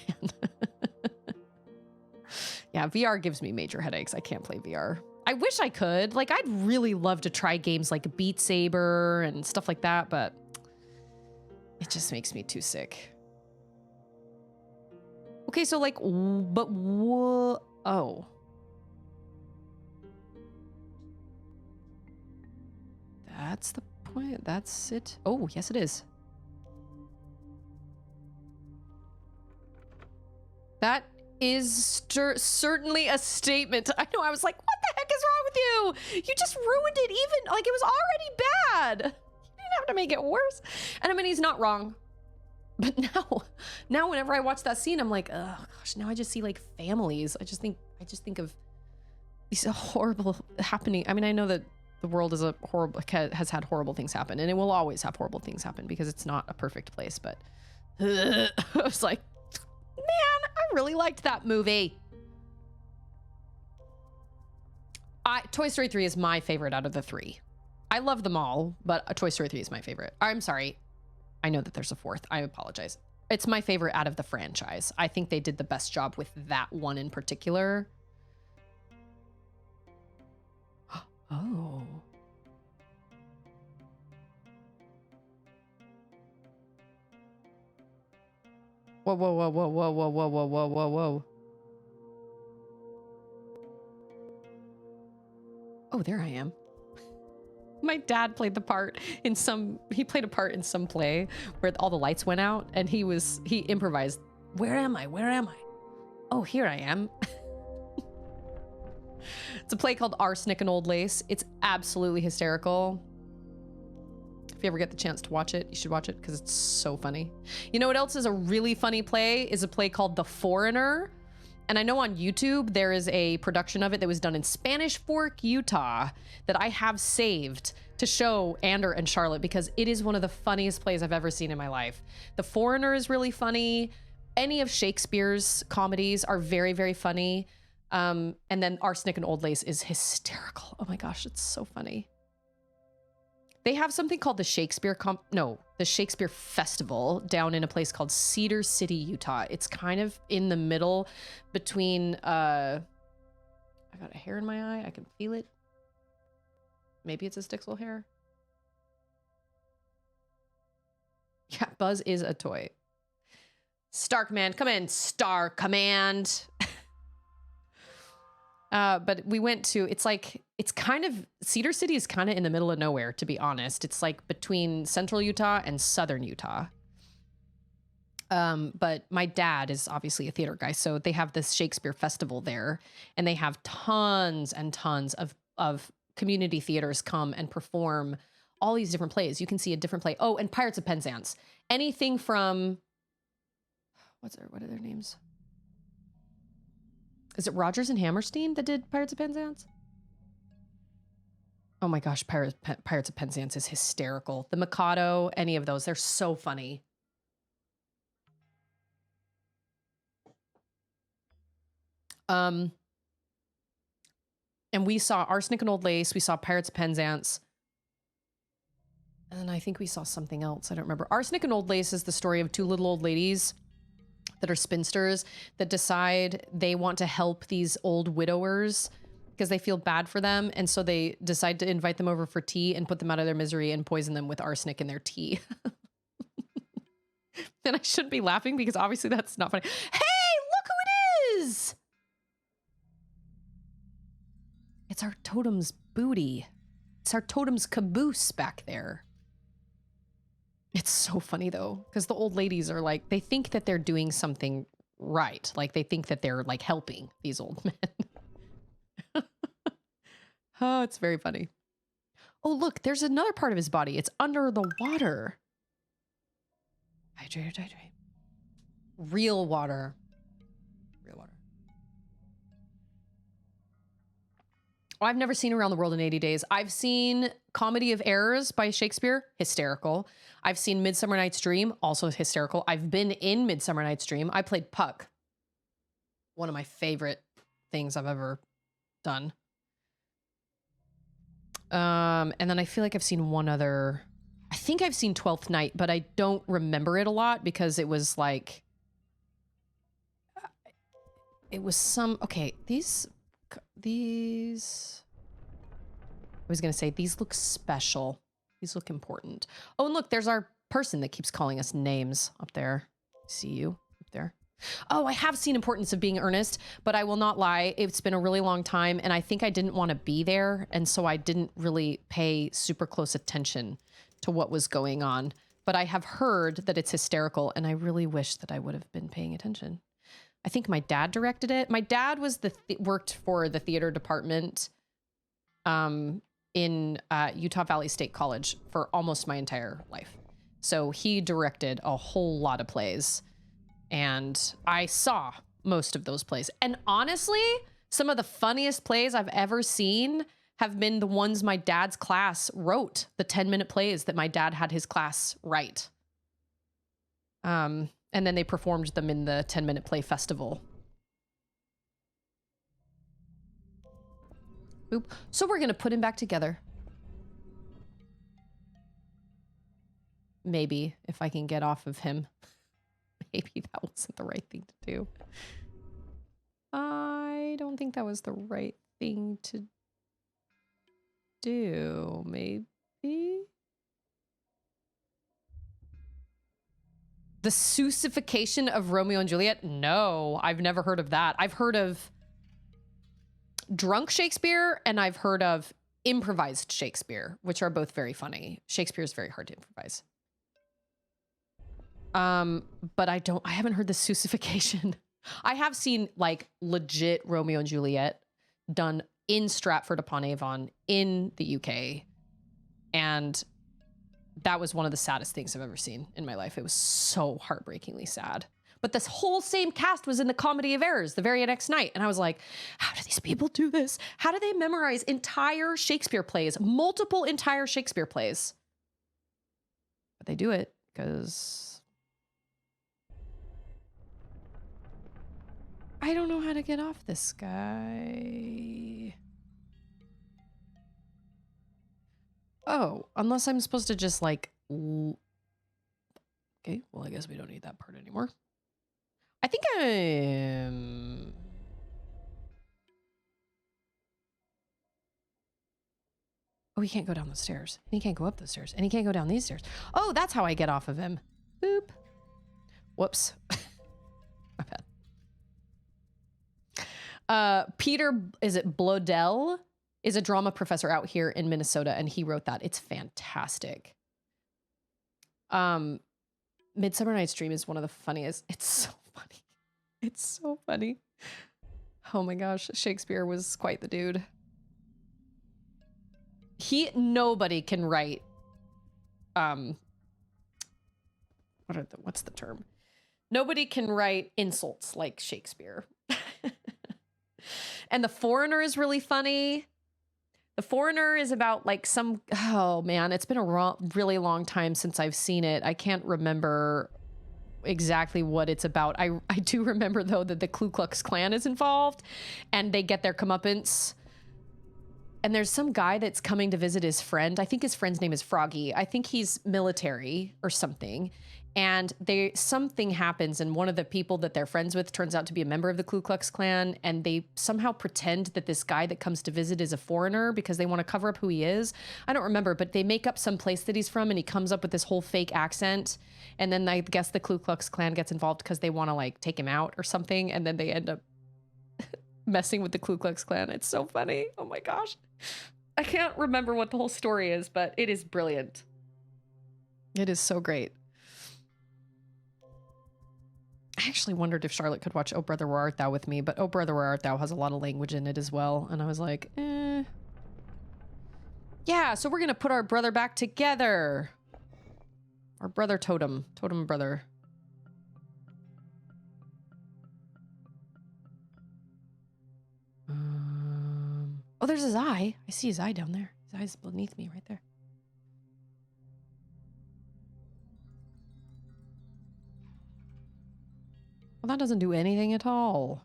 Yeah, VR gives me major headaches. I can't play VR. I wish I could. Like, I'd really love to try games like Beat Saber and stuff like that, but it just makes me too sick. Okay, so like, oh. That's the point. That's it. Oh, yes, it is. That is certainly a statement. I know, I was like, what the heck is wrong with you? You just ruined it, even, like, it was already bad. You didn't have to make it worse. And I mean, he's not wrong. But now whenever I watch that scene, I'm like, oh gosh, now I just see like families. I just think of these horrible happening. I mean, I know that the world is has had horrible things happen, and it will always have horrible things happen because it's not a perfect place, but I was like, man, I really liked that movie. Toy Story 3 is my favorite out of the three. I love them all, but Toy Story 3 is my favorite. I'm sorry. I know that there's a fourth. I apologize. It's my favorite out of the franchise. I think they did the best job with that one in particular. Oh. Whoa, whoa, whoa, whoa, whoa, whoa, whoa, whoa, whoa, whoa, whoa. Oh, there I am. My dad played the part in he played a part in some play where all the lights went out, and he improvised. Where am I? Where am I? Oh, here I am. It's a play called Arsenic and Old Lace. It's absolutely hysterical. If you ever get the chance to watch it, you should watch it because it's so funny. You know what else is a really funny play? Is a play called The Foreigner. And I know on YouTube, there is a production of it that was done in Spanish Fork, Utah, that I have saved to show Ander and Charlotte because it is one of the funniest plays I've ever seen in my life. The Foreigner is really funny. Any of Shakespeare's comedies are very, very funny. And then Arsenic and Old Lace is hysterical. Oh my gosh, it's so funny. They have something called the Shakespeare Festival down in a place called Cedar City, Utah. It's kind of in the middle between, I got a hair in my eye. I can feel it. Maybe it's a Stixel hair. Yeah, Buzz is a toy. Star Command, come in, Star Command. But we went to, it's kind of, Cedar City is kind of in the middle of nowhere, to be honest. It's like between central Utah and southern Utah. But my dad is obviously a theater guy. So they have this Shakespeare festival there, and they have tons and tons of community theaters come and perform all these different plays. You can see a different play. Oh, and Pirates of Penzance. Anything from, what are their names? Is it Rodgers and Hammerstein that did Pirates of Penzance? Oh my gosh, Pirates of Penzance is hysterical. The Mikado, any of those, they're so funny. And we saw Arsenic and Old Lace. We saw Pirates of Penzance. And I think we saw something else. I don't remember. Arsenic and Old Lace is the story of two little old ladies that are spinsters that decide they want to help these old widowers because they feel bad for them. And so they decide to invite them over for tea and put them out of their misery and poison them with arsenic in their tea. And I shouldn't be laughing because obviously that's not funny. Hey, look who it is! It's our totem's booty. It's our totem's caboose back there. It's so funny though, because the old ladies are like, they think that they're doing something right. Like they think that they're like helping these old men. Oh, it's very funny. Oh, look, there's another part of his body. It's under the water. Hydrate, hydrate. Real water. Real water. Oh, I've never seen Around the World in 80 Days. I've seen Comedy of Errors by Shakespeare. Hysterical. I've seen Midsummer Night's Dream. Also hysterical. I've been in Midsummer Night's Dream. I played Puck. One of my favorite things I've ever done. And then I feel like I've seen one other. I think I've seen 12th Night, but I don't remember it a lot because it was like, it was some, okay, these, I was going to say, these look special. These look important. Oh, and look, there's our person that keeps calling us names up there. See you up there. Oh, I have seen Importance of Being Earnest, but I will not lie. It's been a really long time, and I think I didn't want to be there, and so I didn't really pay super close attention to what was going on. But I have heard that it's hysterical, and I really wish that I would have been paying attention. I think my dad directed it. My dad was worked for the theater department in Utah Valley State College for almost my entire life. So he directed a whole lot of plays. And I saw most of those plays. And honestly, some of the funniest plays I've ever seen have been the ones my dad's class wrote, the 10-minute plays that my dad had his class write. And then they performed them in the 10-minute play festival. Boop. So we're going to put him back together. Maybe, if I can get off of him. Maybe that wasn't the right thing to do. I don't think that was the right thing to do. Maybe? The Seussification of Romeo and Juliet? No, I've never heard of that. I've heard of drunk Shakespeare and I've heard of improvised Shakespeare, which are both very funny. Shakespeare is very hard to improvise. But I haven't heard the Seussification. I have seen like legit Romeo and Juliet done in Stratford upon Avon in the UK. And that was one of the saddest things I've ever seen in my life. It was so heartbreakingly sad. But this whole same cast was in the Comedy of Errors the very next night. And I was like, how do these people do this? How do they memorize entire Shakespeare plays, multiple entire Shakespeare plays? But they do it because I don't know how to get off this guy. Oh, unless I'm supposed to just like... Okay, well, I guess we don't need that part anymore. I think I'm... Oh, he can't go down the stairs. And he can't go up the stairs. And he can't go down these stairs. Oh, that's how I get off of him. Boop. Whoops. My bad. Peter, is it Blodell? Is a drama professor out here in Minnesota, and he wrote that. It's fantastic. Midsummer Night's Dream is one of the funniest. It's so funny. It's so funny. Oh my gosh, Shakespeare was quite the dude. Nobody can write, what's the term? Nobody can write insults like Shakespeare. And The Foreigner is really funny. The Foreigner is about like oh man, it's been a really long time since I've seen it. I can't remember exactly what it's about. I do remember though that the Ku Klux Klan is involved and they get their comeuppance. And there's some guy that's coming to visit his friend. I think his friend's name is Froggy. I think he's military or something. And something happens, and one of the people that they're friends with turns out to be a member of the Ku Klux Klan, and they somehow pretend that this guy that comes to visit is a foreigner because they want to cover up who he is. I don't remember, but they make up some place that he's from, and he comes up with this whole fake accent. And then I guess the Ku Klux Klan gets involved because they want to like take him out or something, and then they end up messing with the Ku Klux Klan. It's so funny. Oh my gosh. I can't remember what the whole story is, but it is brilliant. It is so great. I actually wondered if Charlotte could watch Oh Brother Where Art Thou with me, but Oh Brother Where Art Thou has a lot of language in it as well. And I was like, yeah, so we're going to put our brother back together. Our brother totem brother. Oh, there's his eye. I see his eye down there. His eye's beneath me right there. Well, that doesn't do anything at all.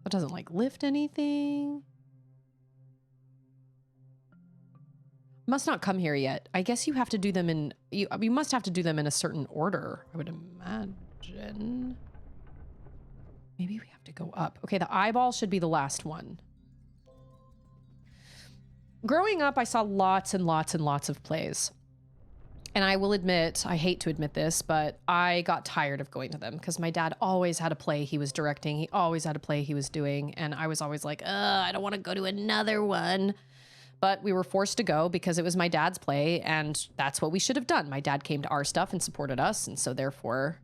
That doesn't like lift anything. Must not come here yet. I guess you have to do them in, you must have to do them in a certain order, I would imagine. Maybe we have to go up. Okay, the eyeball should be the last one. Growing up, I saw lots and lots and lots of plays. And I will admit, I hate to admit this, but I got tired of going to them because my dad always had a play he was directing. He always had a play he was doing. And I was always like, I don't want to go to another one. But we were forced to go because it was my dad's play. And that's what we should have done. My dad came to our stuff and supported us. And so therefore,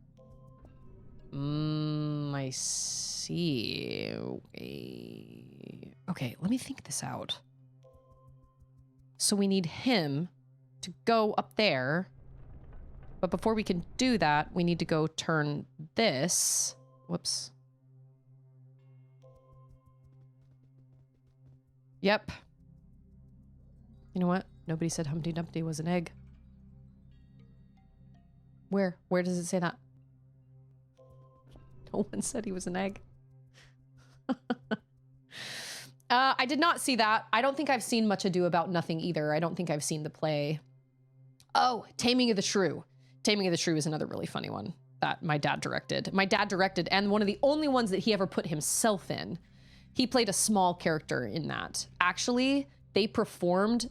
I see. Okay, let me think this out. So we need him to go up there. But before we can do that, we need to go turn this. Whoops. Yep. You know what? Nobody said Humpty Dumpty was an egg. Where? Where does it say that? No one said he was an egg. I did not see that. I don't think I've seen Much Ado About Nothing either. I don't think I've seen the play. Oh, Taming of the Shrew. Taming of the Shrew is another really funny one that my dad directed. My dad directed, and one of the only ones that he ever put himself in. He played a small character in that. Actually, they performed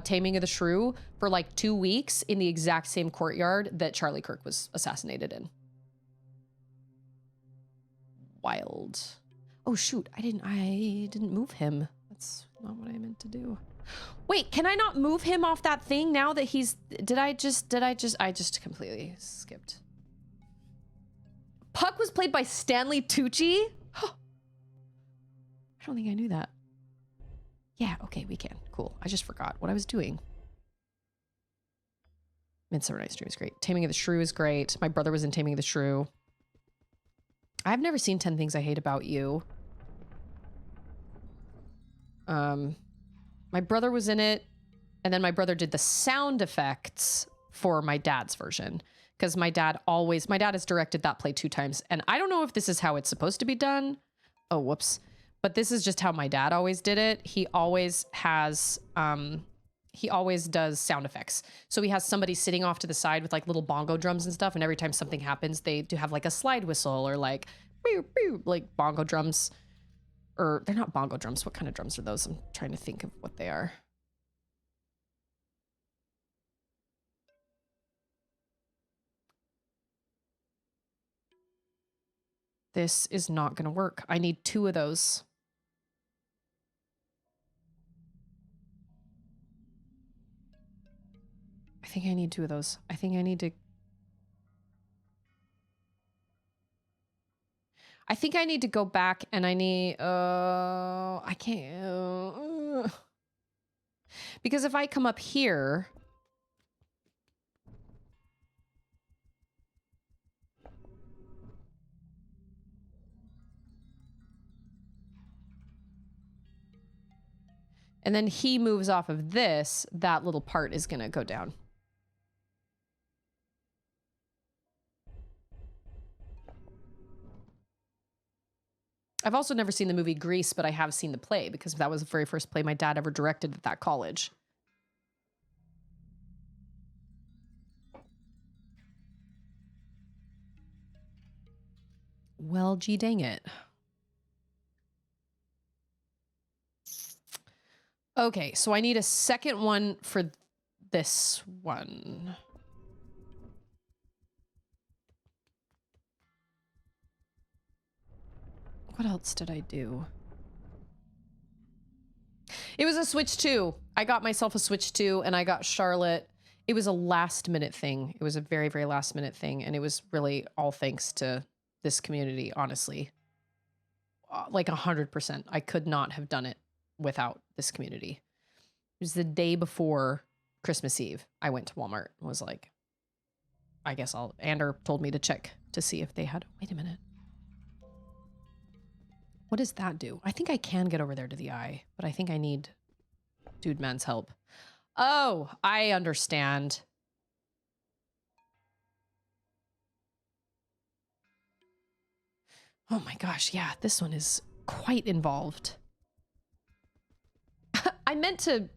Taming of the Shrew for like 2 weeks in the exact same courtyard that Charlie Kirk was assassinated in. Wild. Oh shoot, I didn't move him. That's not what I meant to do. Wait, can I not move him off that thing now that he's, I just completely skipped. Puck was played by Stanley Tucci? I don't think I knew that. Yeah, okay, we can. Cool. I just forgot what I was doing. Midsummer Night's Dream is great. Taming of the Shrew is great. My brother was in Taming of the Shrew. I've never seen 10 Things I Hate About You. My brother was in it, and then my brother did the sound effects for my dad's version. Because my dad has directed that play 2 times. And I don't know if this is how it's supposed to be done. Oh, whoops. But this is just how my dad always did it. He always has, he always does sound effects. So he has somebody sitting off to the side with like little bongo drums and stuff. And every time something happens, they do have like a slide whistle or like, like bongo drums. Or they're not bongo drums. What kind of drums are those? I'm trying to think of what they are. This is not going to work. I need 2 of those. I think I need 2 of those. I think I need to... I think I need to go back and I need... I can't... because if I come up here... and then he moves off of this, that little part is going to go down. I've also never seen the movie Grease, but I have seen the play because that was the very first play my dad ever directed at that college. Well, gee dang it. Okay, so I need a second one for this one. What else did I do? It was a Switch 2. I got myself a Switch 2 and I got Charlotte. It was a last minute thing. It was a very, very last minute thing. And it was really all thanks to this community, honestly. Like 100%. I could not have done it without this community. It was the day before Christmas Eve. I went to Walmart and was like, I guess I'll... Ander told me to check to see if they had... Wait a minute. What does that do? I think I can get over there to the eye, but I think I need Dude Man's help. Oh, I understand. Oh my gosh, yeah, this one is quite involved. I meant to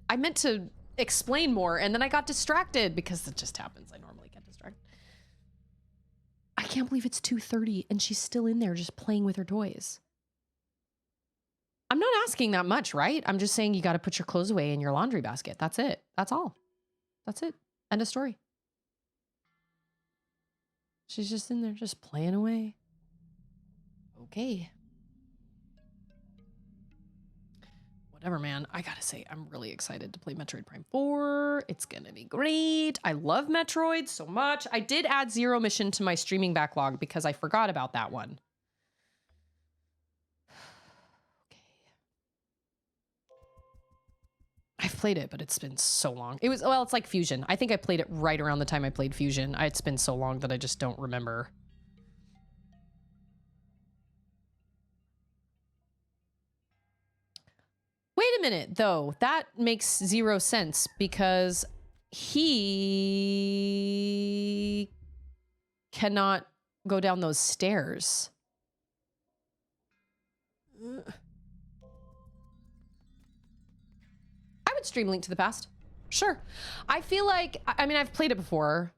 explain more and then I got distracted because it just happens. I normally get distracted. I can't believe it's 2:30 and she's still in there just playing with her toys. I'm not asking that much, right? I'm just saying you got to put your clothes away in your laundry basket. That's it. That's all. That's it. End of story. She's just in there just playing away. Okay. Whatever, man. I gotta say, I'm really excited to play Metroid Prime 4. It's gonna be great. I love Metroid so much. I did add Zero Mission to my streaming backlog because I forgot about that one. I've played it, but it's been so long. It was, well, it's like Fusion. I think I played it right around the time I played Fusion. It's been so long that I just don't remember. Wait a minute, though. That makes 0 sense because he cannot go down those stairs. I would stream Link to the Past. Sure. I feel like, I mean, I've played it before.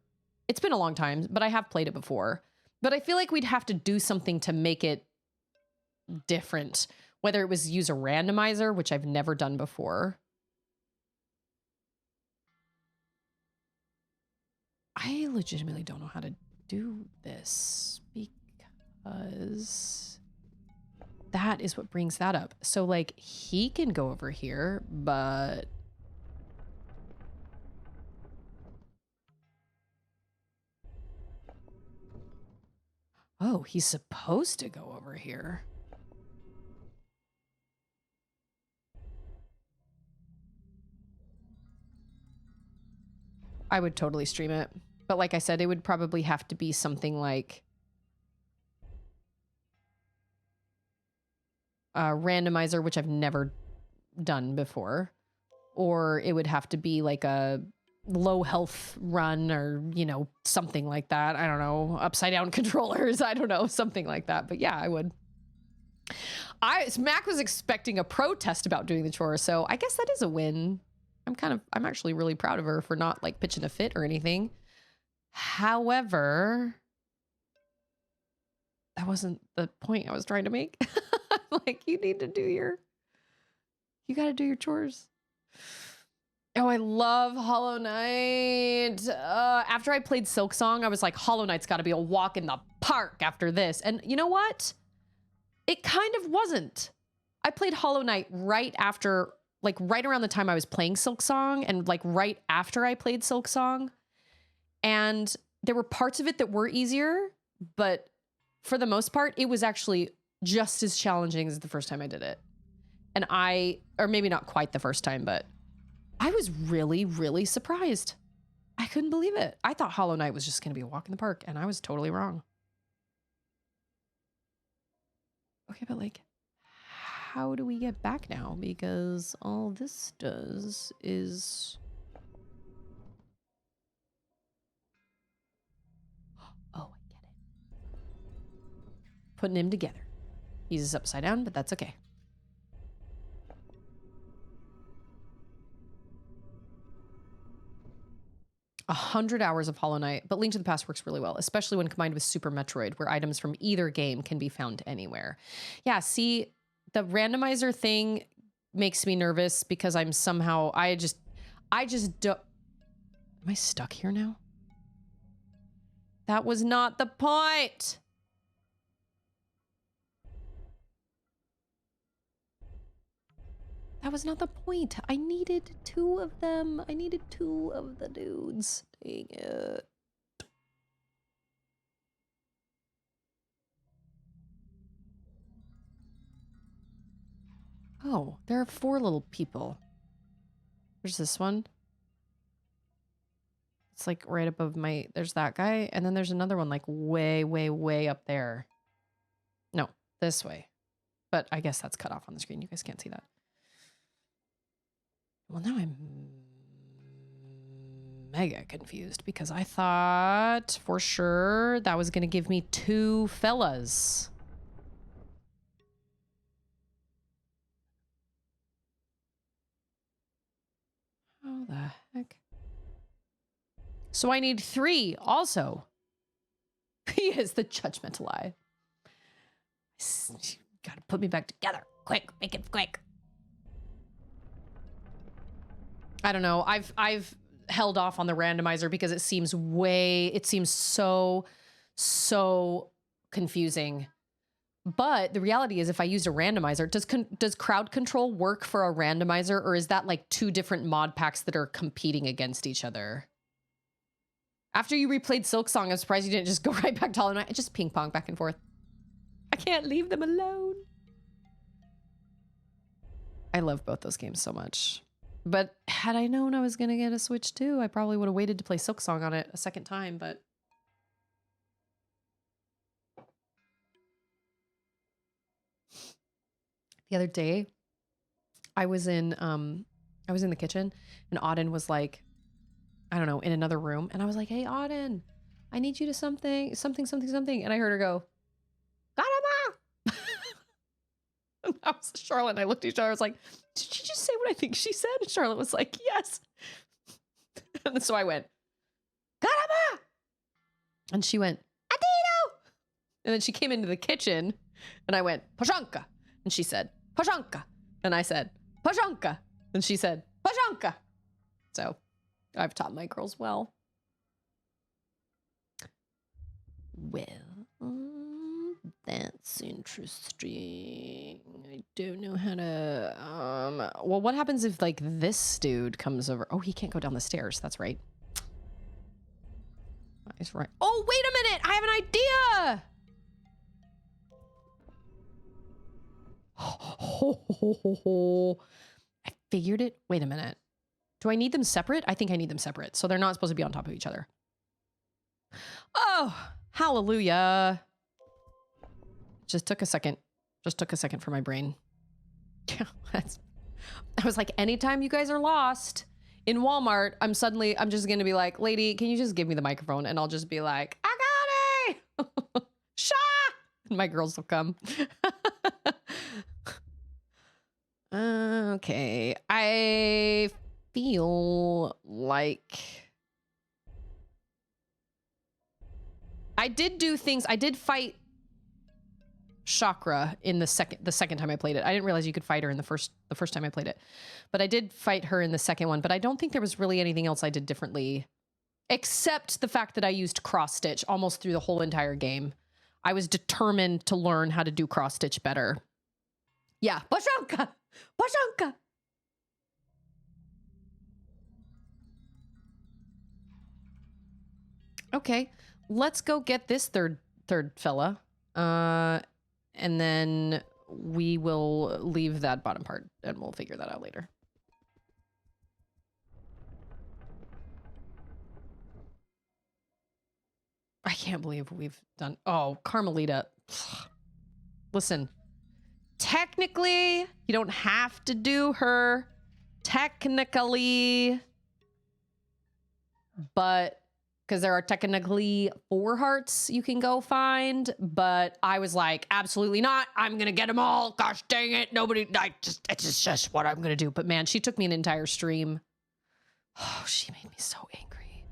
It's been a long time, but I have played it before. But I feel like we'd have to do something to make it different. Whether it was use a randomizer, which I've never done before. I legitimately don't know how to do this because that is what brings that up. So like he can go over here, but oh, he's supposed to go over here. I would totally stream it. But like I said, it would probably have to be something like a randomizer, which I've never done before. Or it would have to be like a low health run or, you know, something like that. I don't know. Upside down controllers. I don't know. Something like that. But yeah, I would. Mac was expecting a protest about doing the chores. So I guess that is a win. I'm actually really proud of her for not like pitching a fit or anything. However, that wasn't the point I was trying to make. Like, you got to do your chores. Oh, I love Hollow Knight. After I played Silk Song, I was like, Hollow Knight's got to be a walk in the park after this. And you know what? It kind of wasn't. I played Hollow Knight right after, like right around the time I was playing Silksong and like right after I played Silksong. And there were parts of it that were easier, but for the most part, it was actually just as challenging as the first time I did it. And or maybe not quite the first time, but I was really, really surprised. I couldn't believe it. I thought Hollow Knight was just going to be a walk in the park, and I was totally wrong. Okay, but like, how do we get back now? Because all this does is... Oh, I get it. Putting him together. He's upside down, but that's okay. A 100 hours of Hollow Knight, but Link to the Past works really well, especially when combined with Super Metroid, where items from either game can be found anywhere. Yeah, see, the randomizer thing makes me nervous because I'm somehow, I just don't... Am I stuck here now? That was not the point! That was not the point. I needed 2 of them. I needed 2 of the dudes. Dang it. Oh, there are 4 little people. There's this one. It's like right above my... There's that guy. And then there's another one like way, way, way up there. No, this way. But I guess that's cut off on the screen. You guys can't see that. Well, now I'm mega confused because I thought for sure that was going to give me 2 fellas. How the heck? So I need 3 also. He is the judgmental eye. Gotta put me back together. Quick, make it quick. I don't know. I've held off on the randomizer because it seems so confusing. But the reality is if I used a randomizer, does crowd control work for a randomizer, or is that like 2 different mod packs that are competing against each other? After you replayed Silksong, I'm surprised you didn't just go right back to Hollow Knight. Just ping pong back and forth. I can't leave them alone. I love both those games so much. But had I known I was going to get a Switch too, I probably would have waited to play Silksong on it a second time, but... The other day, I was in the kitchen, and Auden was like, I don't know, in another room, and I was like, hey, Auden, I need you to something. And I heard her go, Garama! And I was Charlotte, and I looked at each other, I was like, did she just say what I think she said? And Charlotte was like, yes. And so I went, Garama! And she went, Adino! And then she came into the kitchen, and I went, Pashanka! And she said, Pashanka! And I said, Pashanka! And she said, Pashanka! So, I've taught my girls well. Well, that's interesting. I don't know how to, well, what happens if, like, this dude comes over? Oh, he can't go down the stairs. That's right. That's right. Oh, wait a minute! I have an idea! I figured it. Wait a minute. Do I need them separate? I think I need them separate. So they're not supposed to be on top of each other. Oh, hallelujah. Just took a second. Just took a second for my brain. Yeah, I was like, anytime you guys are lost in Walmart, I'm just going to be like, lady, can you just give me the microphone? And I'll just be like, I got it. Sha! And my girls will come. Okay. I feel like I did do things. I did fight Chakra in the second time I played it. I didn't realize you could fight her in the first time I played it. But I did fight her in the second one, but I don't think there was really anything else I did differently except the fact that I used cross stitch almost through the whole entire game. I was determined to learn how to do cross stitch better. Yeah, Pashanka! Pashanka! Okay, let's go get this third fella. And then we will leave that bottom part and we'll figure that out later. I can't believe we've done... Oh, Carmelita. Listen, technically, you don't have to do her. Technically. But... because there are technically 4 hearts you can go find. But I was like, absolutely not. I'm going to get them all. Gosh dang it. It's just what I'm going to do. But man, she took me an entire stream. Oh, she made me so angry.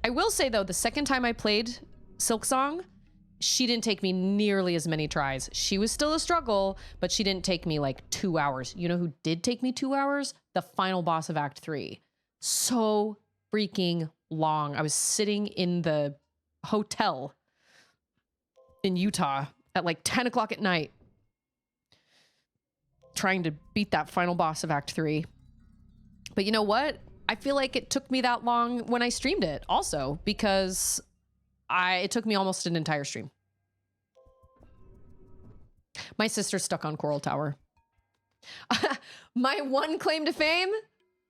I will say, though, the second time I played Silksong, she didn't take me nearly as many tries. She was still a struggle, but she didn't take me like 2 hours. You know who did take me 2 hours? The final boss of Act 3. So freaking long. I was sitting in the hotel in Utah at like 10 o'clock at night trying to beat that final boss of Act 3. But you know what? I feel like it took me that long when I streamed it also, because it took me almost an entire stream. My sister's stuck on Coral Tower. My one claim to fame,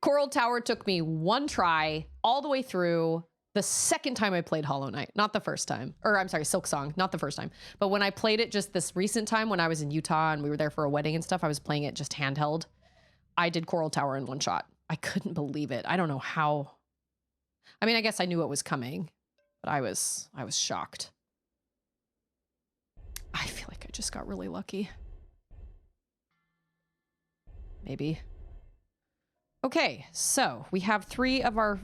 Coral Tower took me 1 try all the way through the second time I played Hollow Knight. Not the first time. Or I'm sorry, Silksong, not the first time. But when I played it just this recent time when I was in Utah and we were there for a wedding and stuff, I was playing it just handheld. I did Coral Tower in 1 shot. I couldn't believe it. I don't know how. I mean, I guess I knew it was coming, but I was shocked. I feel like I just got really lucky. Maybe. Okay, so we have 3 of our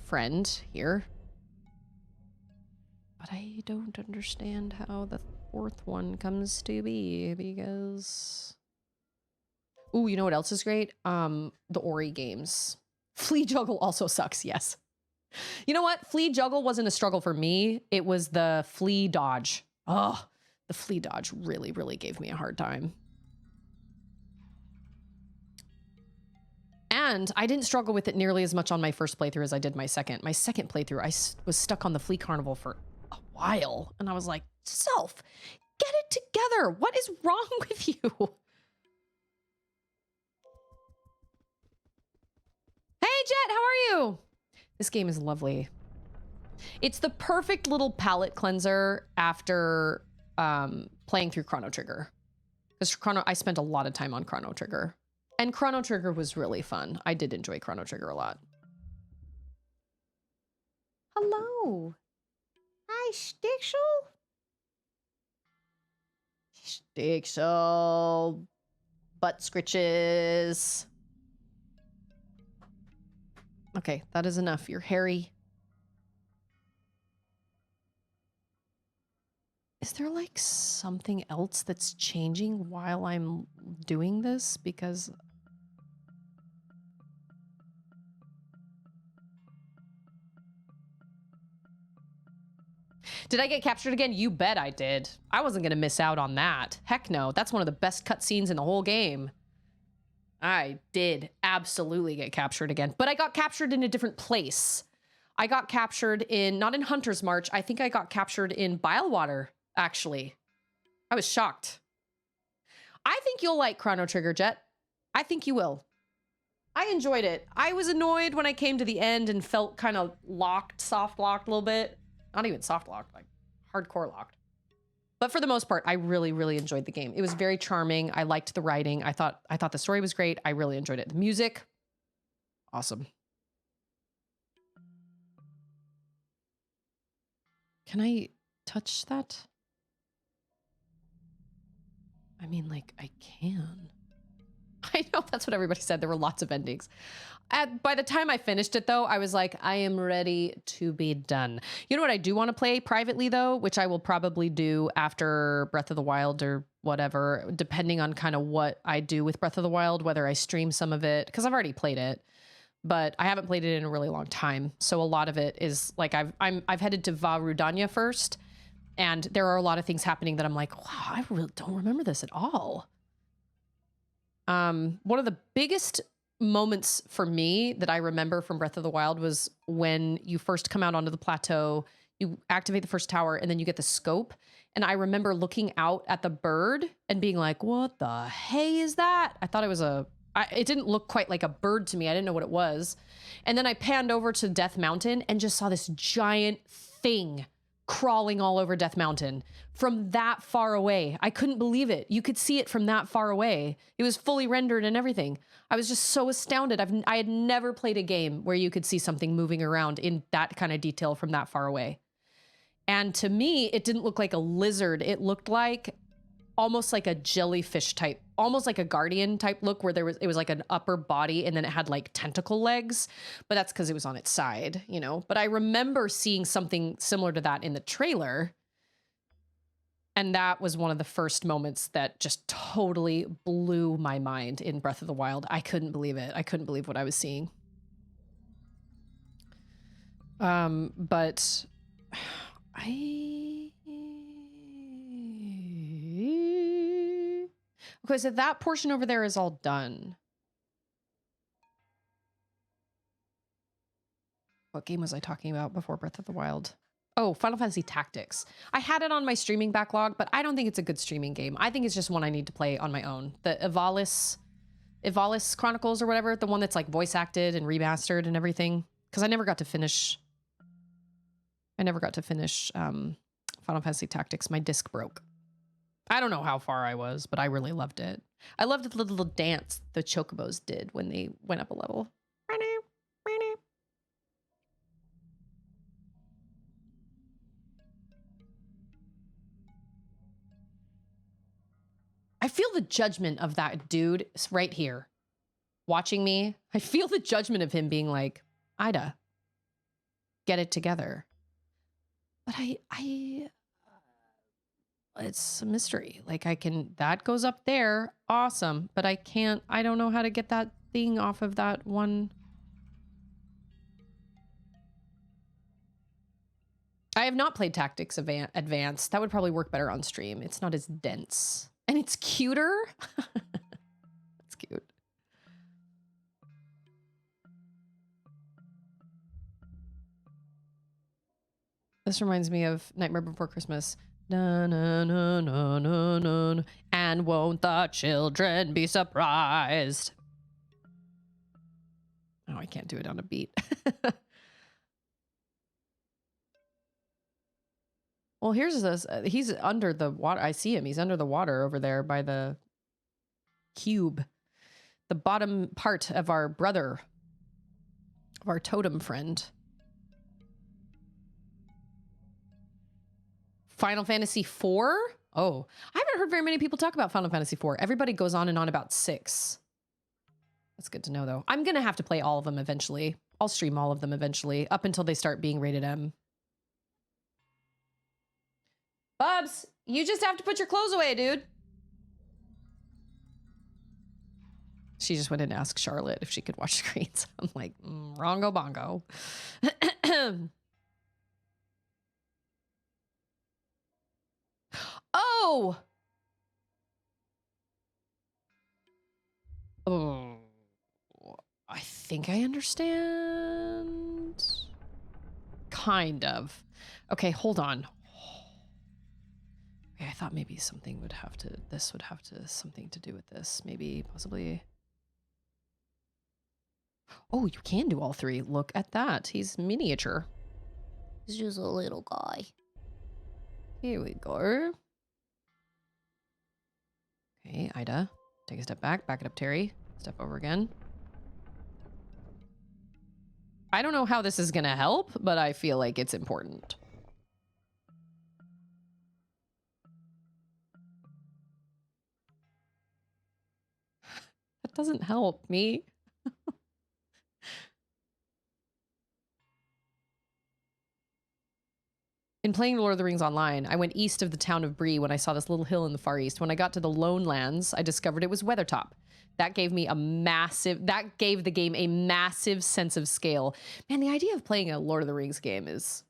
friend here. But I don't understand how the 4th one comes to be, because... Ooh, you know what else is great? The Ori games. Flea Juggle also sucks, yes. You know what? Flea Juggle wasn't a struggle for me. It was the Flea Dodge. Oh, the Flea Dodge really, really gave me a hard time. And I didn't struggle with it nearly as much on my first playthrough as I did my second. My second playthrough, I was stuck on the Flea Carnival for a while. And I was like, Self, get it together. What is wrong with you? Hey, Jet, how are you? This game is lovely. It's the perfect little palate cleanser after playing through Chrono Trigger. Because I spent a lot of time on Chrono Trigger. And Chrono Trigger was really fun. I did enjoy Chrono Trigger a lot. Hello. Hi, Stixel. Stixel. Butt scritches. Okay, that is enough. You're hairy. Is there like something else that's changing while I'm doing this? Because... Did I get captured again? You bet I did. I wasn't going to miss out on that. Heck no. That's one of the best cutscenes in the whole game. I did absolutely get captured again. But I got captured in a different place. I got captured in... Not in Hunter's March. I think I got captured in Bilewater, actually. I was shocked. I think you'll like Chrono Trigger, Jet. I think you will. I enjoyed it. I was annoyed when I came to the end and felt kind of locked, soft locked a little bit. Not even soft locked, like hardcore locked. But for the most part, I really, really enjoyed the game. It was very charming. I liked the writing. I thought the story was great. I really enjoyed it. The music, awesome. Can I touch that? I mean, like, I can. I know that's what everybody said. There were lots of endings. By the time I finished it, though, I was like, I am ready to be done. You know what I do want to play privately, though, which I will probably do after Breath of the Wild or whatever, depending on kind of what I do with Breath of the Wild, whether I stream some of it, because I've already played it, but I haven't played it in a really long time. So a lot of it is like I've headed to Va Rudania first, And there are a lot of things happening that I'm like, wow, I really don't remember this at all. One of the biggest moments for me that I remember from Breath of the Wild was when you first come out onto the plateau, you activate the first tower, and then you get the scope. And I remember looking out at the bird and being like, what the hey is that? I thought it was it didn't look quite like a bird to me. I didn't know what it was. And then I panned over to Death Mountain and just saw this giant thing crawling all over Death Mountain from that far away. I couldn't believe it. You could see it from that far away. It was fully rendered and everything. I was just so astounded. I had never played a game where you could see something moving around in that kind of detail from that far away. And to me, it didn't look like a lizard. It looked like almost like a jellyfish type, almost like a guardian type look where it was like an upper body and then it had like tentacle legs, but that's because it was on its side, you know? But I remember seeing something similar to that in the trailer. And that was one of the first moments that just totally blew my mind in Breath of the Wild. I couldn't believe it. I couldn't believe what I was seeing. But okay, so that portion over there is all done. What game was I talking about before Breath of the Wild? Oh, Final Fantasy Tactics. I had it on my streaming backlog, but I don't think it's a good streaming game. I think it's just one I need to play on my own. The Ivalice Chronicles or whatever, the one that's like voice acted and remastered and everything. Because I never got to finish Final Fantasy Tactics. My disc broke. I don't know how far I was, but I really loved it. I loved the little dance the chocobos did when they went up a level. I feel the judgment of that dude right here watching me. I feel the judgment of him being like, Ida, get it together. But it's a mystery. Like that goes up there. Awesome. But I don't know how to get that thing off of that one. I have not played Tactics Advanced. That would probably work better on stream. It's not as dense. And it's cuter. It's cute. This reminds me of Nightmare Before Christmas. Na, na, na, na, na, na. And won't the children be surprised? Oh, I can't do it on a beat. Well, here's this. He's under the water. I see him. He's under the water over there by the cube. The bottom part of our brother. Of our totem friend. Final Fantasy IV? Oh, I haven't heard very many people talk about Final Fantasy IV. Everybody goes on and on about 6. That's good to know, though. I'm going to have to play all of them eventually. I'll stream all of them eventually, up until they start being rated M. Bubs, you just have to put your clothes away, dude. She just went in and asked Charlotte if she could watch screens. I'm like, wrongo bongo. Oh! Oh. I think I understand. Kind of. Okay, hold on. Okay, I thought maybe something would have to, something to do with this. Maybe, possibly. Oh, you can do all 3. Look at that. He's miniature. He's just a little guy. Here we go. Okay, Ida. Take a step back. Back it up, Terry. Step over again. I don't know how this is going to help, but I feel like it's important. That doesn't help me. In playing Lord of the Rings Online, I went east of the town of Bree when I saw this little hill in the far east. When I got to the Lone Lands, I discovered it was Weathertop. That gave the game a massive sense of scale. Man, the idea of playing a Lord of the Rings game is...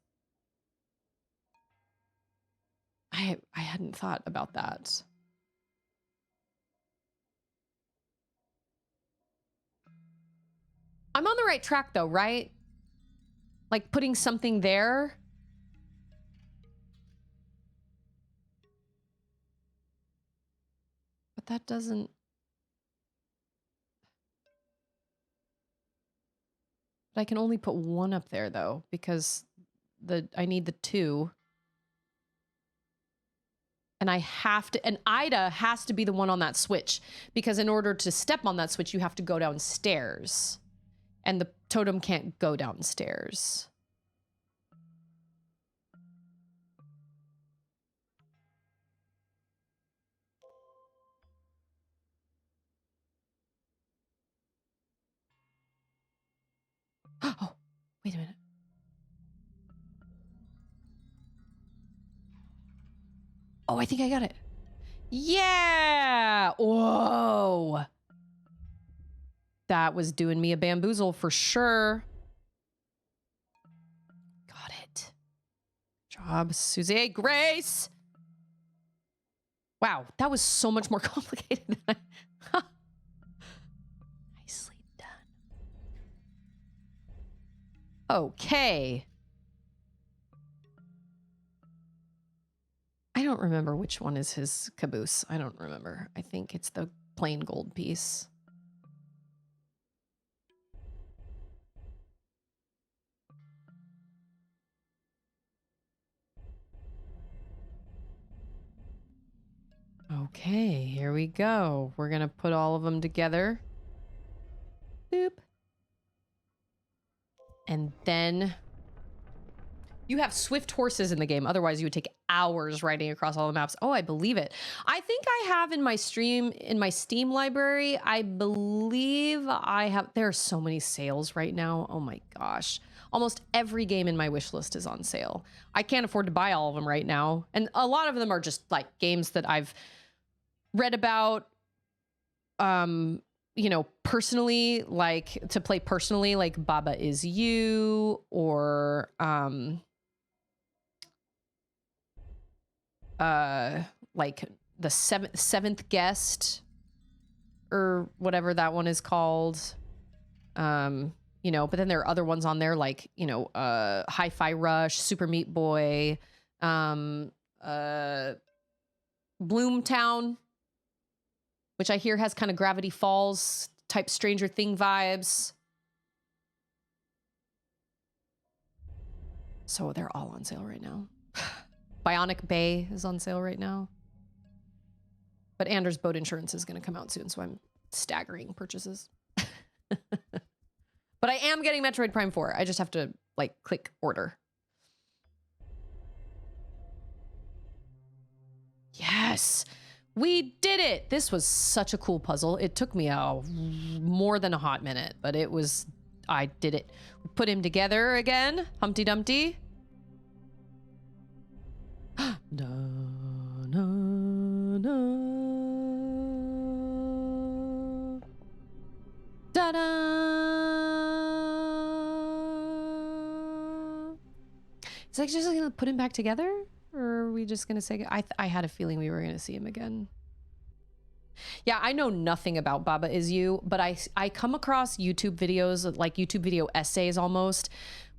I hadn't thought about that. I'm on the right track though, right? Like putting something there. But that doesn't... But I can only put one up there though, because I need the two. And I have to, and Ida has to be the one on that switch, because in order to step on that switch, you have to go downstairs. And the totem can't go downstairs. Oh, wait a minute. Oh, I think I got it. Yeah! Whoa! That was doing me a bamboozle for sure. Got it. Job, Suzie Grace! Wow, that was so much more complicated than I... Nicely done. Okay. I don't remember which one is his caboose. I don't remember. I think it's the plain gold piece. Okay, here we go. We're gonna put all of them together. Boop. And then you have swift horses in the game. Otherwise, you would take hours riding across all the maps. Oh, I believe it. I think I have in my Steam library, I believe I have, there are so many sales right now. Oh my gosh. Almost every game in my wish list is on sale. I can't afford to buy all of them right now. And a lot of them are just like games that I've read about, you know, personally, like to play personally, like Baba Is You, or like the seventh guest, or whatever that one is called. You know, but then there are other ones on there like, you know, Hi-Fi Rush, Super Meat Boy, Bloomtown, which I hear has kind of Gravity Falls type Stranger Thing vibes. So they're all on sale right now. Bionic Bay is on sale right now. But Anders' boat insurance is going to come out soon, so I'm staggering purchases. But I am getting Metroid Prime 4. I just have to, like, click order. Yes! We did it! This was such a cool puzzle. It took me more than a hot minute, but it was... I did it. We put him together again. Humpty Dumpty. Da, na, na. Da-da! Is that just gonna put him back together? Or are we just gonna say... I had a feeling we were gonna see him again. Yeah, I know nothing about Baba Is You, but I come across YouTube videos, like YouTube video essays almost,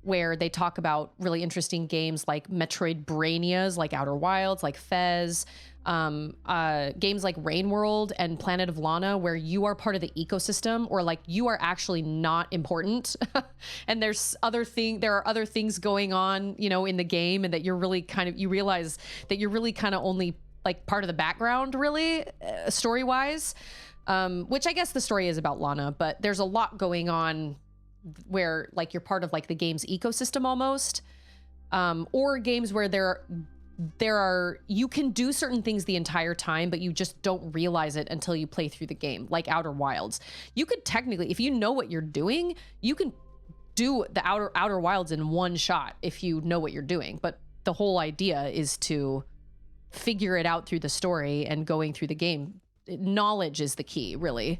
where they talk about really interesting games like Metroid Brainias, like Outer Wilds, like Fez, games like Rain World and Planet of Lana, where you are part of the ecosystem, or like you are actually not important. And there are other things going on, you know, in the game, and that you're really kind of, you realize that you're really kind of only like part of the background, really, story-wise, which I guess the story is about Lana, but there's a lot going on where like you're part of like the game's ecosystem almost, or games where you can do certain things the entire time, but you just don't realize it until you play through the game, like Outer Wilds. You could technically, if you know what you're doing, you can do the Outer Wilds in one shot if you know what you're doing, but the whole idea is to figure it out through the story and going through the game. Knowledge is the key, really.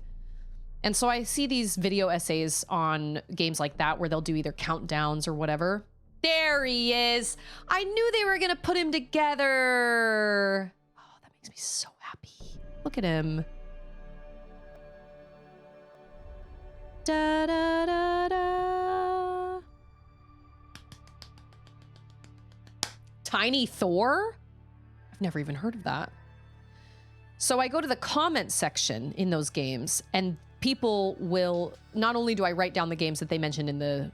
And so I see these video essays on games like that where they'll do either countdowns or whatever. There he is. I knew they were going to put him together. Oh, that makes me so happy. Look at him. Da, da, da, da. Tiny Thor? I've never even heard of that. So I go to the comment section in those games, and people will, not only do I write down the games that they mentioned in the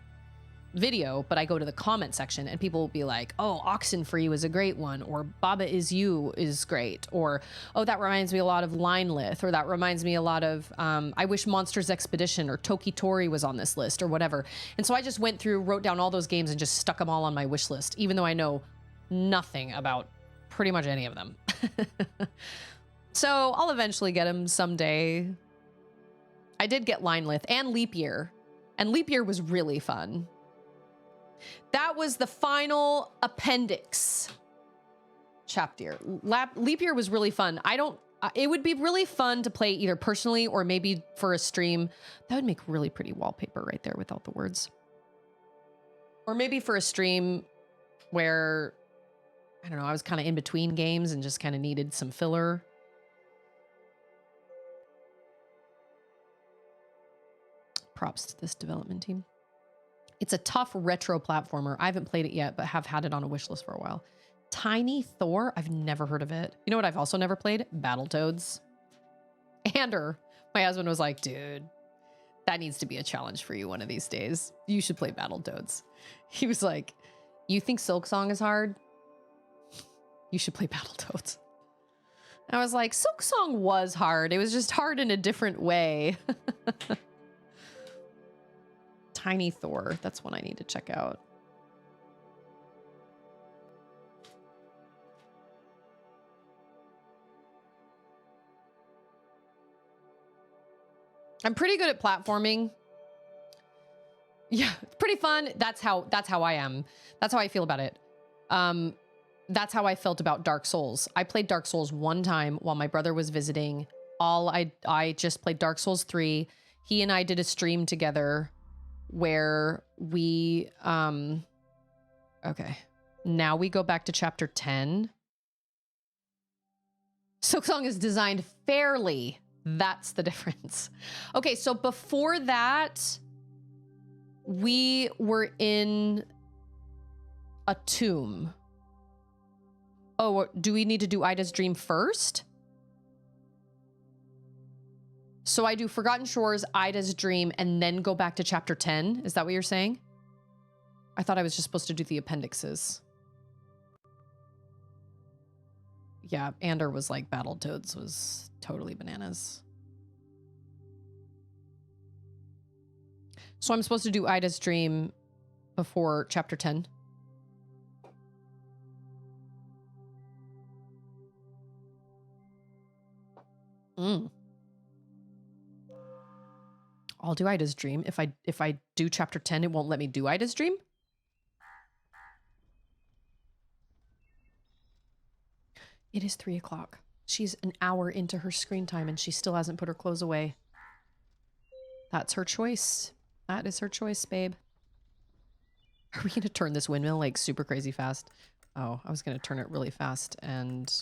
video, but I go to the comment section and people will be like, oh, Oxenfree was a great one, or Baba Is You is great, or oh, that reminds me a lot of Linelith, or that reminds me a lot of I wish Monsters Expedition or Toki Tori was on this list, or whatever. And so I just went through, wrote down all those games and just stuck them all on my wish list, even though I know nothing about pretty much any of them. So I'll eventually get them someday. I did get Linelith and Leap Year, and Leap Year was really fun. That was the final Appendix chapter. Leap Year was really fun. It would be really fun to play either personally or maybe for a stream. That would make really pretty wallpaper right there without the words. Or maybe for a stream where, I don't know, I was kind of in between games and just kind of needed some filler. Props to this development team. It's a tough retro platformer. I haven't played it yet, but have had it on a wish list for a while. Tiny Thor? I've never heard of it. You know what I've also never played? Battletoads. Ander, my husband, was like, dude, that needs to be a challenge for you one of these days. You should play Battletoads. He was like, you think Silksong is hard? You should play Battletoads. And I was like, Silksong was hard. It was just hard in a different way. Tiny Thor. That's one I need to check out. I'm pretty good at platforming. Yeah, it's pretty fun. That's how I am. That's how I feel about it. That's how I felt about Dark Souls. I played Dark Souls one time while my brother was visiting. I just played Dark Souls 3. He and I did a stream together where we, okay. Now we go back to chapter 10. Silksong is designed fairly. That's the difference. Okay, so before that, we were in a tomb. Oh, do we need to do Ida's Dream first? So I do Forgotten Shores, Ida's Dream, and then go back to chapter 10? Is that what you're saying? I thought I was just supposed to do the appendixes. Yeah, Ander was like, Battletoads was totally bananas. So I'm supposed to do Ida's Dream before chapter 10? I'll do Ida's Dream. If I do chapter 10, it won't let me do Ida's Dream? It is 3 o'clock. She's an hour into her screen time and she still hasn't put her clothes away. That's her choice. That is her choice, babe. Are we going to turn this windmill like super crazy fast? Oh, I was going to turn it really fast and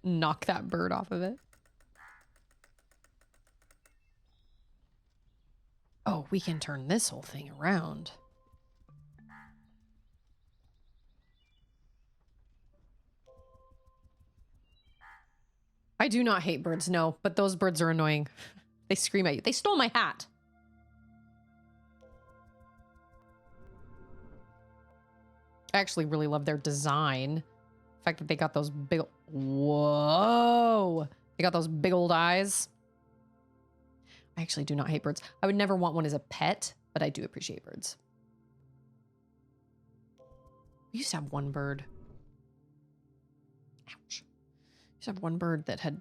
knock that bird off of it. Oh, we can turn this whole thing around. I do not hate birds, no, but those birds are annoying. They scream at you. They stole my hat. I actually really love their design. The fact that they got those big... Whoa! They got those big old eyes. I actually do not hate birds. I would never want one as a pet, but I do appreciate birds. We used to have one bird. Ouch. We used to have one bird that had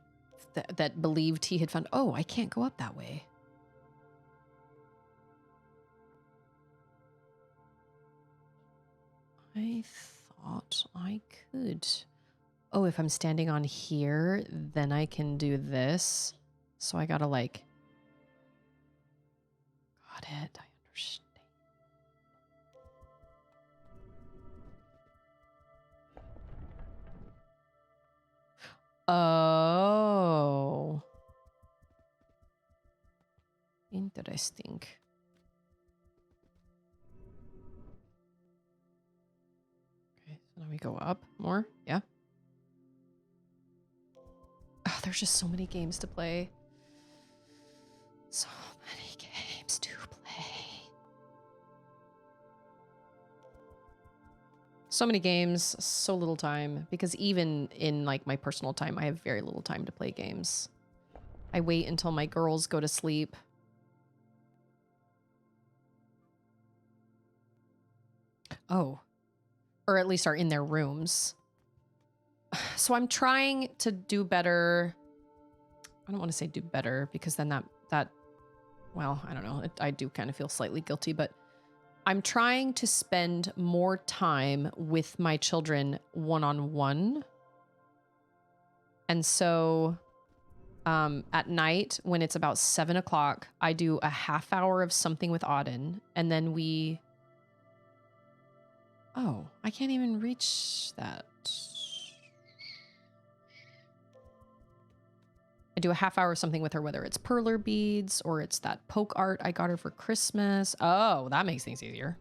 that believed he had found... Oh, I can't go up that way. I thought I could. Oh, if I'm standing on here, then I can do this. So I gotta like... Got it. I understand. Oh. Interesting. Okay, so now we go up more. Yeah. Oh, there's just so many games to play. So many games to play. So many games, so little time. Because even in like my personal time, I have very little time to play games. I wait until my girls go to sleep. Oh. Or at least are in their rooms. So I'm trying to do better. I don't want to say do better because then that well, I don't know. I do kind of feel slightly guilty, but I'm trying to spend more time with my children one-on-one. And so at night when it's about 7 o'clock, I do a half hour of something with Auden, and then we... Oh, I can't even reach that. I do a half hour of something with her, whether it's perler beads or it's that poke art I got her for Christmas. Oh, that makes things easier.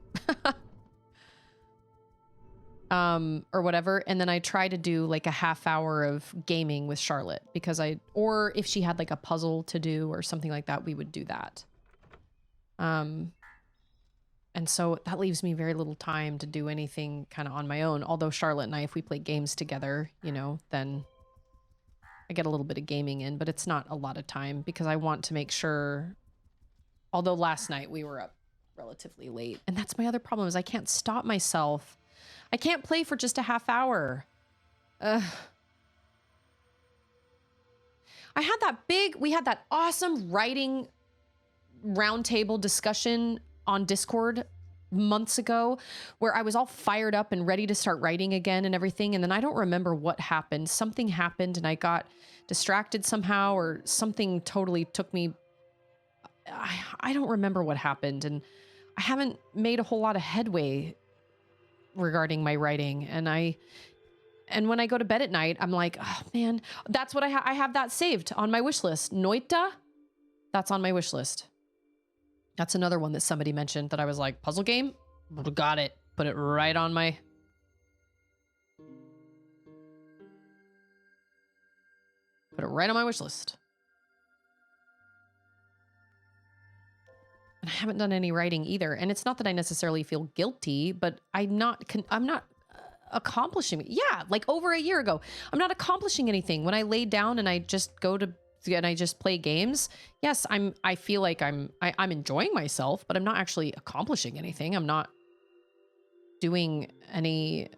Or whatever. And then I try to do like a half hour of gaming with Charlotte because or if she had like a puzzle to do or something like that, we would do that. And so that leaves me very little time to do anything kind of on my own. Although Charlotte and I, if we play games together, you know, then I get a little bit of gaming in, but it's not a lot of time because I want to make sure, although last night we were up relatively late, and that's my other problem is I can't stop myself. I can't play for just a half hour. I had we had that awesome writing roundtable discussion on Discord months ago where I was all fired up and ready to start writing again and everything. And then I don't remember what happened. Something happened and I got distracted somehow or something totally took me. I don't remember what happened. And I haven't made a whole lot of headway regarding my writing. And when I go to bed at night, I'm like, oh man, that's what I have that saved on my wish list. Noita, that's on my wish list. That's another one that somebody mentioned that I was like, puzzle game? Got it. Put it right on my... Put it right on my wish list. And I haven't done any writing either. And it's not that I necessarily feel guilty, but I'm not accomplishing... Yeah, like over a year ago. I'm not accomplishing anything. When I lay down and I just go to... and I just play games. Yes, I feel like I'm enjoying myself, but I'm not actually accomplishing anything. I'm not doing any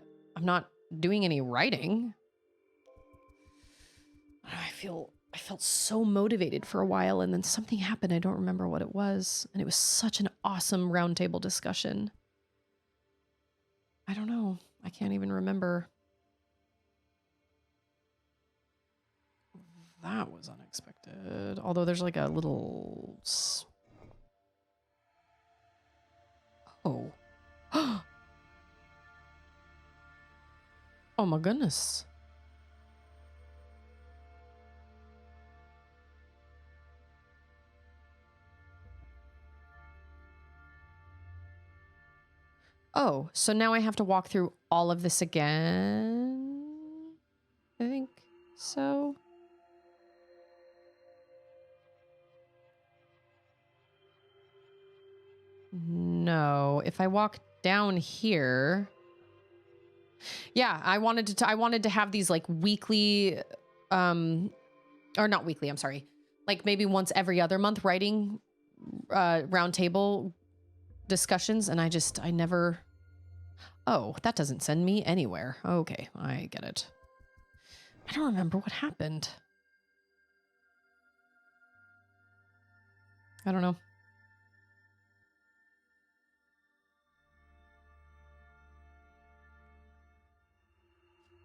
writing. I felt so motivated for a while and then something happened. I don't remember what it was. And it was such an awesome roundtable discussion. I don't know. I can't even remember. That was unexpected. Although there's like a little... Oh. Oh my goodness. Oh, so now I have to walk through all of this again? I think so. No, if I walk down here... Yeah, I wanted to have these like weekly, or not weekly, I'm sorry. Like maybe once every other month writing roundtable discussions, and I never... Oh, that doesn't send me anywhere. Okay, I get it. I don't remember what happened. I don't know.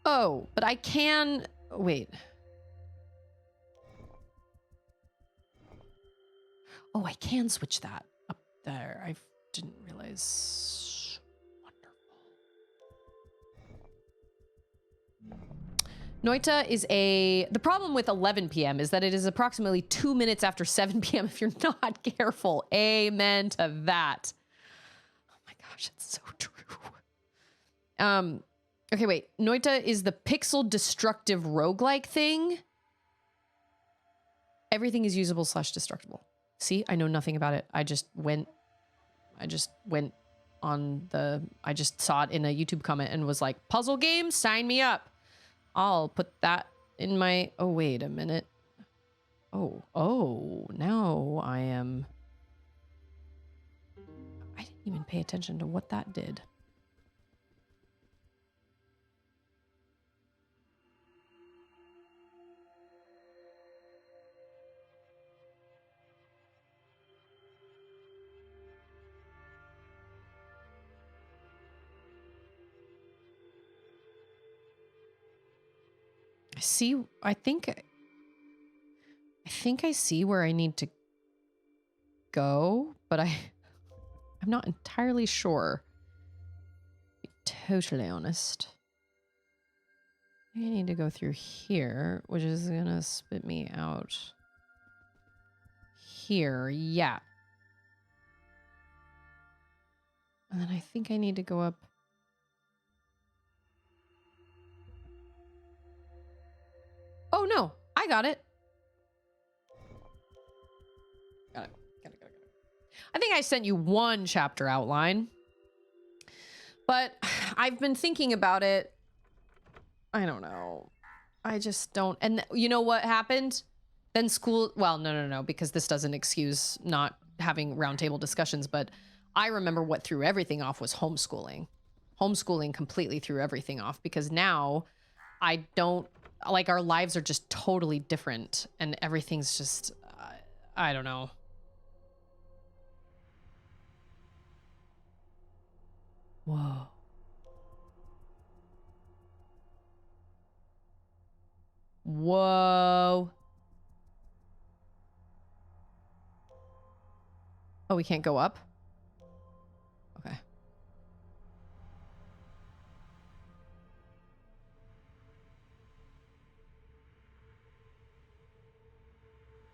Oh, but I can... Wait. Oh, I can switch that up there. I didn't realize. Wonderful. Noita is the problem with 11 p.m. is that it is approximately 2 minutes after 7 p.m. if you're not careful. Amen to that. Oh my gosh, it's so true. Okay, wait. Noita is the pixel destructive roguelike thing. Everything is usable / destructible. See, I know nothing about it. I just went on I just saw it in a YouTube comment and was like, puzzle game, sign me up. I'll put that in my, oh, wait a minute. Oh, now I didn't even pay attention to what that did. I think I see where I need to go, but I'm not entirely sure. To be totally honest. I need to go through here, which is gonna spit me out here. Yeah. And then I think I need to go up. Oh no, I got it. Got it. I think I sent you one chapter outline, but I've been thinking about it. I don't know. I just don't. And you know what happened? Then school, well, no, because this doesn't excuse not having roundtable discussions, but I remember what threw everything off was homeschooling. Homeschooling completely threw everything off because now I don't, like, our lives are just totally different and everything's just, I don't know. Whoa. Whoa. Oh, we can't go up? Okay.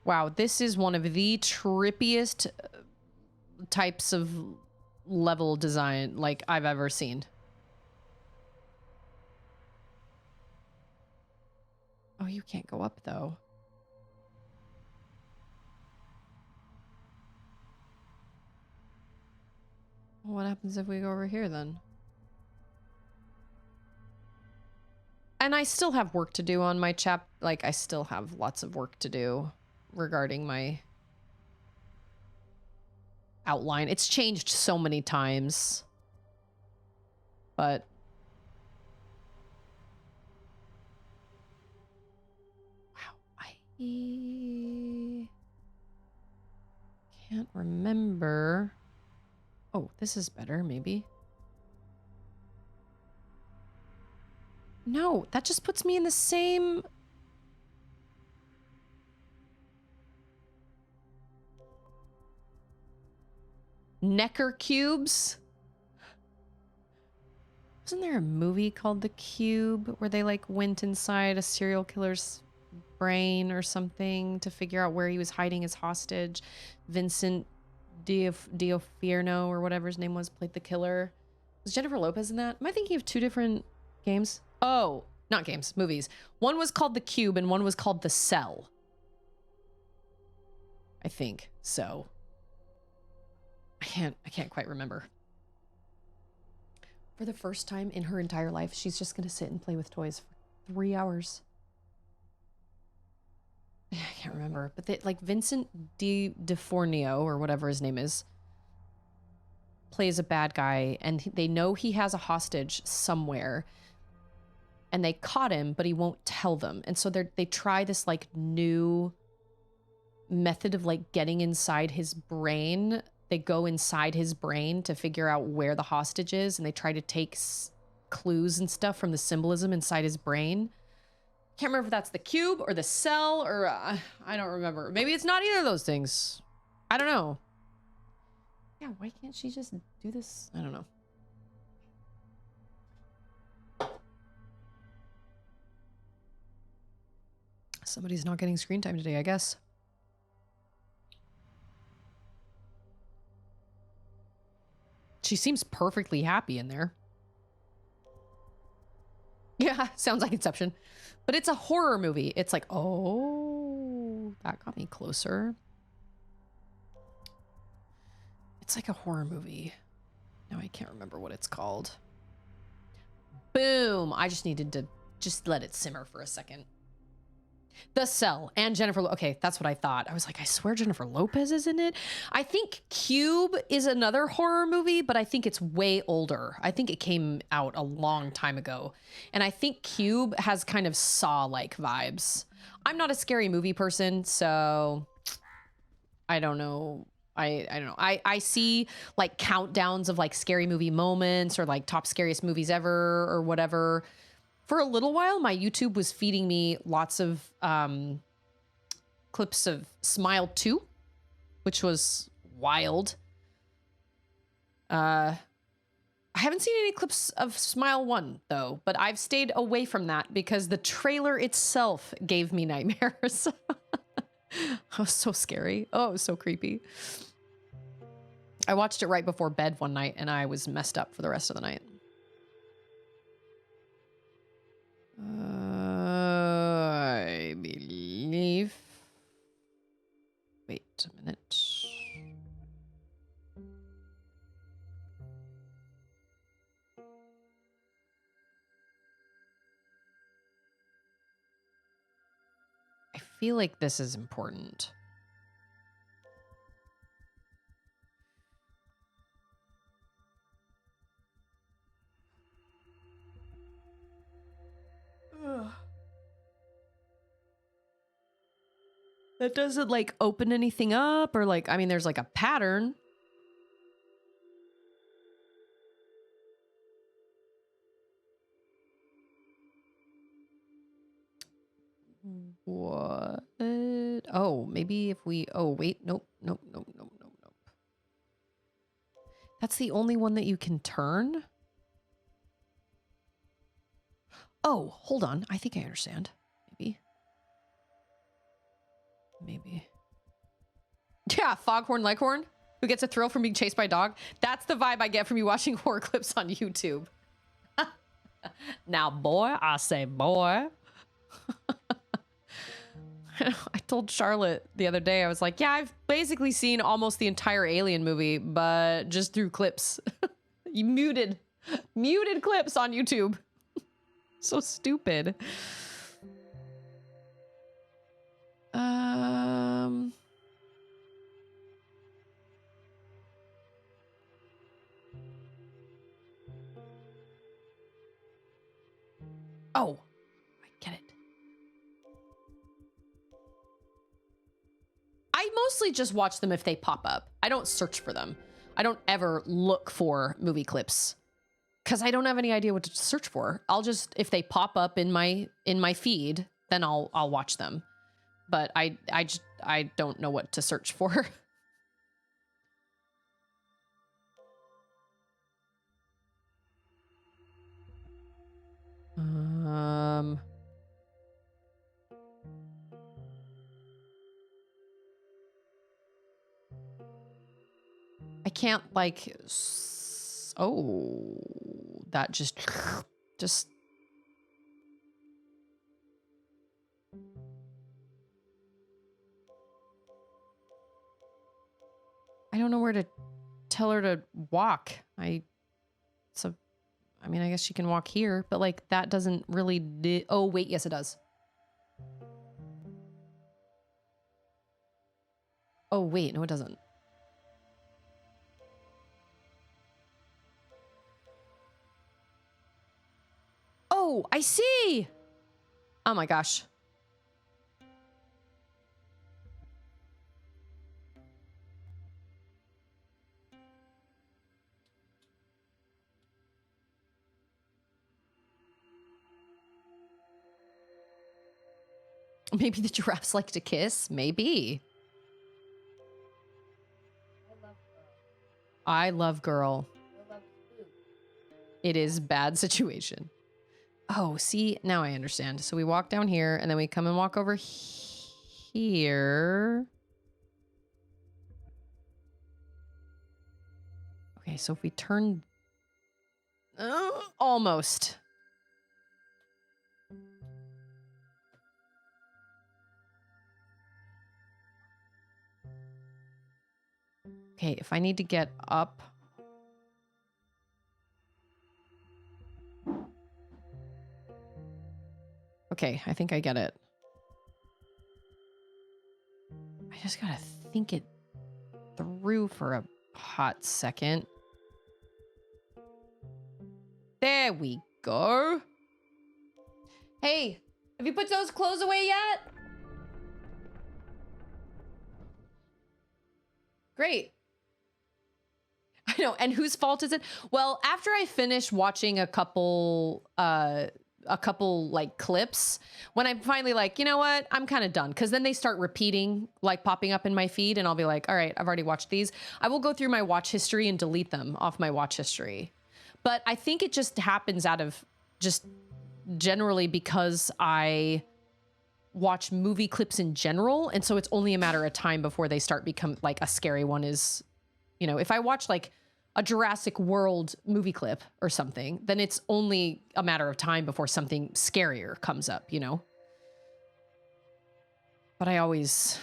Wow, this is one of the trippiest types of level design like I've ever seen. Oh, you can't go up though. What happens if we go over here then? And I still have work to do on my like I still have lots of work to do regarding my outline. It's changed so many times. But wow, I can't remember. Oh, this is better, maybe. No, that just puts me in the same... Necker cubes? Wasn't there a movie called The Cube where they like went inside a serial killer's brain or something to figure out where he was hiding his hostage? Vincent D'Onofrio or whatever his name was played the killer. Was Jennifer Lopez in that? Am I thinking of two different games? Oh, not games, movies. One was called The Cube and one was called The Cell. I think so. I can't quite remember. For the first time in her entire life, she's just gonna sit and play with toys for 3 hours. I can't remember, but they, like Vincent D'Onofrio or whatever his name is, plays a bad guy, and they know he has a hostage somewhere, and they caught him, but he won't tell them, and so they try this like new method of like getting inside his brain. They go inside his brain to figure out where the hostage is, and they try to take clues and stuff from the symbolism inside his brain. Can't remember if that's the cube or the cell or I don't remember. Maybe it's not either of those things. I don't know. Yeah, why can't she just do this? I don't know. Somebody's not getting screen time today, I guess. She seems perfectly happy in there. Yeah, sounds like Inception. But it's a horror movie. It's like, oh, that got me closer. It's like a horror movie. Now I can't remember what it's called. Boom. I just needed to just let it simmer for a second. The Cell and Jennifer. Okay, that's what I thought. I was like, I swear Jennifer Lopez is in it. I think Cube is another horror movie, but I think it's way older. I think it came out a long time ago. And I think Cube has kind of Saw-like vibes. I'm not a scary movie person, so I don't know. I don't know. I see like countdowns of like scary movie moments or like top scariest movies ever or whatever. For a little while, my YouTube was feeding me lots of clips of Smile 2, which was wild. I haven't seen any clips of Smile 1, though, but I've stayed away from that because the trailer itself gave me nightmares. It was so scary. Oh, it was so creepy. I watched it right before bed one night, and I was messed up for the rest of the night. I believe. Wait a minute. I feel like this is important. Ugh. That doesn't like open anything up or like, I mean, there's like a pattern. What? Oh, maybe if we, oh, wait, nope. That's the only one that you can turn? Oh, hold on. I think I understand. Maybe. Yeah, Foghorn Leghorn, who gets a thrill from being chased by a dog. That's the vibe I get from you watching horror clips on YouTube. Now, boy, I say boy. I told Charlotte the other day, I was like, yeah, I've basically seen almost the entire Alien movie, but just through clips. You muted clips on YouTube. So stupid. Oh, I get it. I mostly just watch them if they pop up. I don't search for them. I don't ever look for movie clips because I don't have any idea what to search for. I'll just, if they pop up in my feed, then I'll watch them. But I don't know what to search for. I can't like, oh, that just. I don't know where to tell her to walk. I mean, I guess she can walk here, but like that doesn't really oh, wait, yes, it does. Oh, wait, no, it doesn't. Oh, I see. Oh my gosh. Maybe the giraffes like to kiss. Maybe. I love girl. It is bad situation. Oh, see, now I understand. So we walk down here and then we come and walk over here. Okay, so if we turn... almost. Okay, if I need to get up... Okay, I think I get it. I just gotta think it through for a hot second. There we go. Hey, have you put those clothes away yet? Great. I know, and whose fault is it? Well, after I finish watching a couple like clips, when I'm finally like, you know what, I'm kind of done, because then they start repeating, like popping up in my feed, and I'll be like, all right, I've already watched these. I will go through my watch history and delete them off my watch history. But I think it just happens out of just generally because I watch movie clips in general, and so it's only a matter of time before they start become like a scary one is, you know, if I watch like a Jurassic World movie clip or something, then it's only a matter of time before something scarier comes up, you know? But I always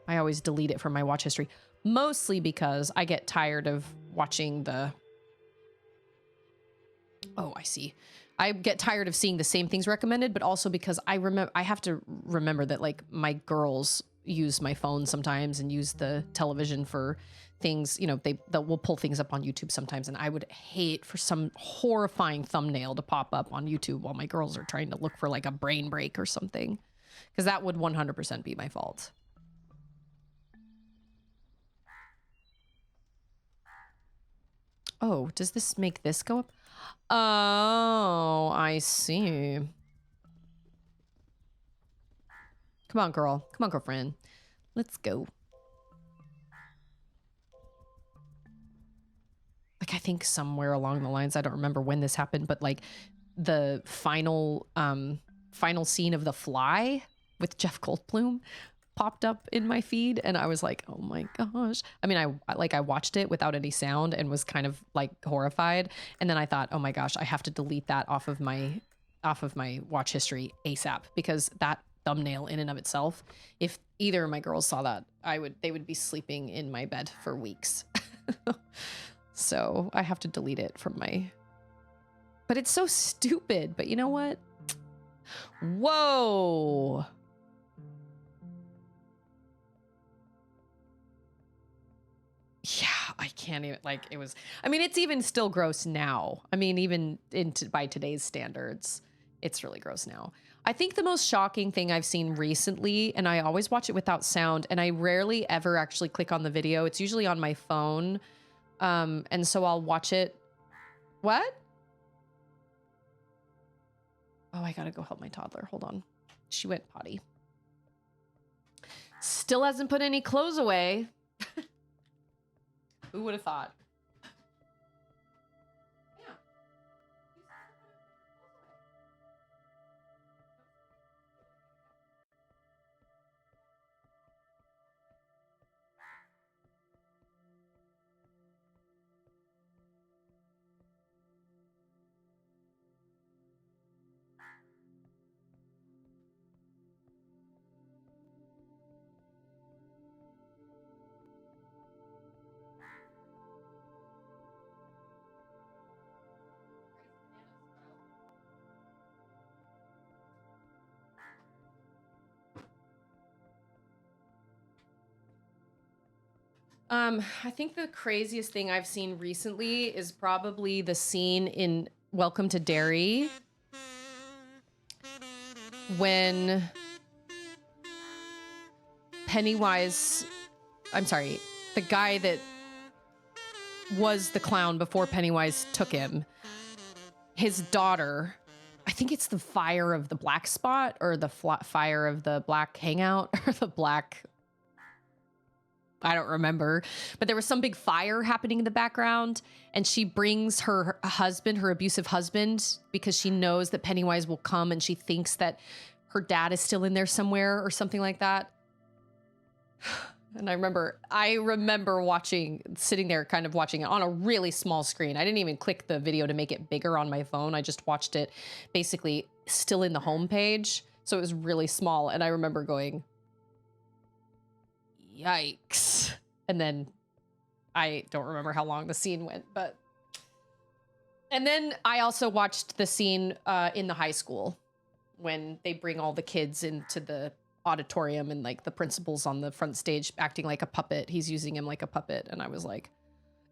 delete it from my watch history, mostly because I get tired of watching the... Oh, I see. I get tired of seeing the same things recommended, but also because I have to remember that like my girls use my phone sometimes and use the television for things, you know, they will pull things up on YouTube sometimes, and I would hate for some horrifying thumbnail to pop up on YouTube while my girls are trying to look for like a brain break or something, because that would 100% be my fault. Oh, does this make this go up? Oh, I see. Come on, girl. Come on, girlfriend. Let's go. Like, I think somewhere along the lines, I don't remember when this happened, but like the final scene of The Fly with Jeff Goldblum popped up in my feed, and I was like, oh my gosh. I mean, I watched it without any sound and was kind of like horrified, and then I thought, oh my gosh, I have to delete that off of my watch history ASAP, because that thumbnail in and of itself, if either of my girls saw that, they would be sleeping in my bed for weeks. So I have to delete it from my... But it's so stupid. But you know what? Whoa. Yeah, I can't even, like, it was... I mean, it's even still gross now. I mean, even by today's standards, it's really gross now. I think the most shocking thing I've seen recently, and I always watch it without sound, and I rarely ever actually click on the video. It's usually on my phone. And so I'll watch it. What? Oh, I gotta go help my toddler. Hold on. She went potty. Still hasn't put any clothes away. Who would have thought? I think the craziest thing I've seen recently is probably the scene in Welcome to Derry when Pennywise, I'm sorry, the guy that was the clown before Pennywise took him, his daughter, I think it's the fire of the black spot or the fire of the black hangout or the black... I don't remember, but there was some big fire happening in the background, and she brings her husband, her abusive husband, because she knows that Pennywise will come, and she thinks that her dad is still in there somewhere or something like that. And I remember sitting there kind of watching it on a really small screen. I didn't even click the video to make it bigger on my phone. I just watched it basically still in the home page. So it was really small. And I remember going, yikes. And then I don't remember how long the scene went, but. And then I also watched the scene in the high school when they bring all the kids into the auditorium and like the principal's on the front stage acting like a puppet. He's using him like a puppet. And I was like,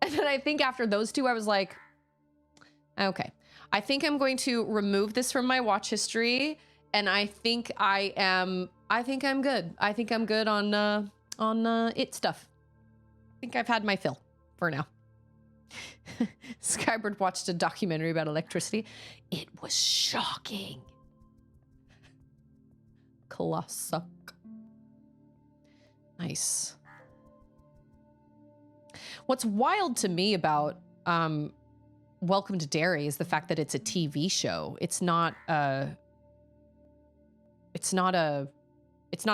and then I think after those two, I was like, okay, I think I'm going to remove this from my watch history. And I think I'm good. I think I'm good on it stuff. I think I've had my fill for now. Skybird watched a documentary about electricity. It was shocking. Classic. Nice. What's wild to me about Welcome to Derry is the fact that it's a TV show. It's not a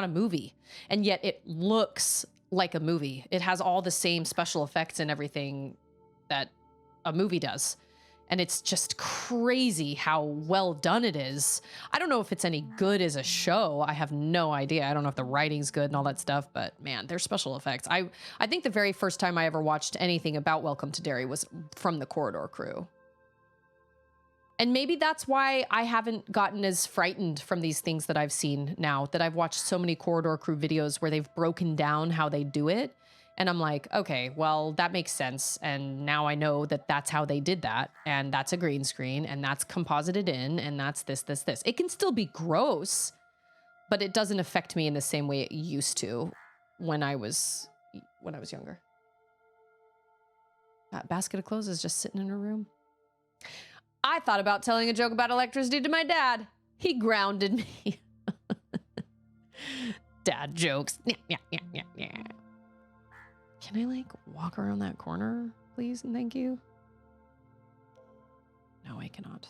movie, and yet it looks like a movie. It has all the same special effects and everything that a movie does. And it's just crazy how well done it is. I don't know if it's any good as a show. I have no idea. I don't know if the writing's good and all that stuff, but man, there's special effects. I think the very first time I ever watched anything about Welcome to Derry was from the Corridor Crew. And maybe that's why I haven't gotten as frightened from these things that I've seen now, that I've watched so many Corridor Crew videos where they've broken down how they do it. And I'm like, okay, well, that makes sense. And now I know that that's how they did that. And that's a green screen and that's composited in and that's this. It can still be gross, but it doesn't affect me in the same way it used to when I was younger. That basket of clothes is just sitting in her room. I thought about telling a joke about electricity to my dad. He grounded me. Dad jokes. Yeah. Can I like walk around that corner, please and thank you? No, I cannot.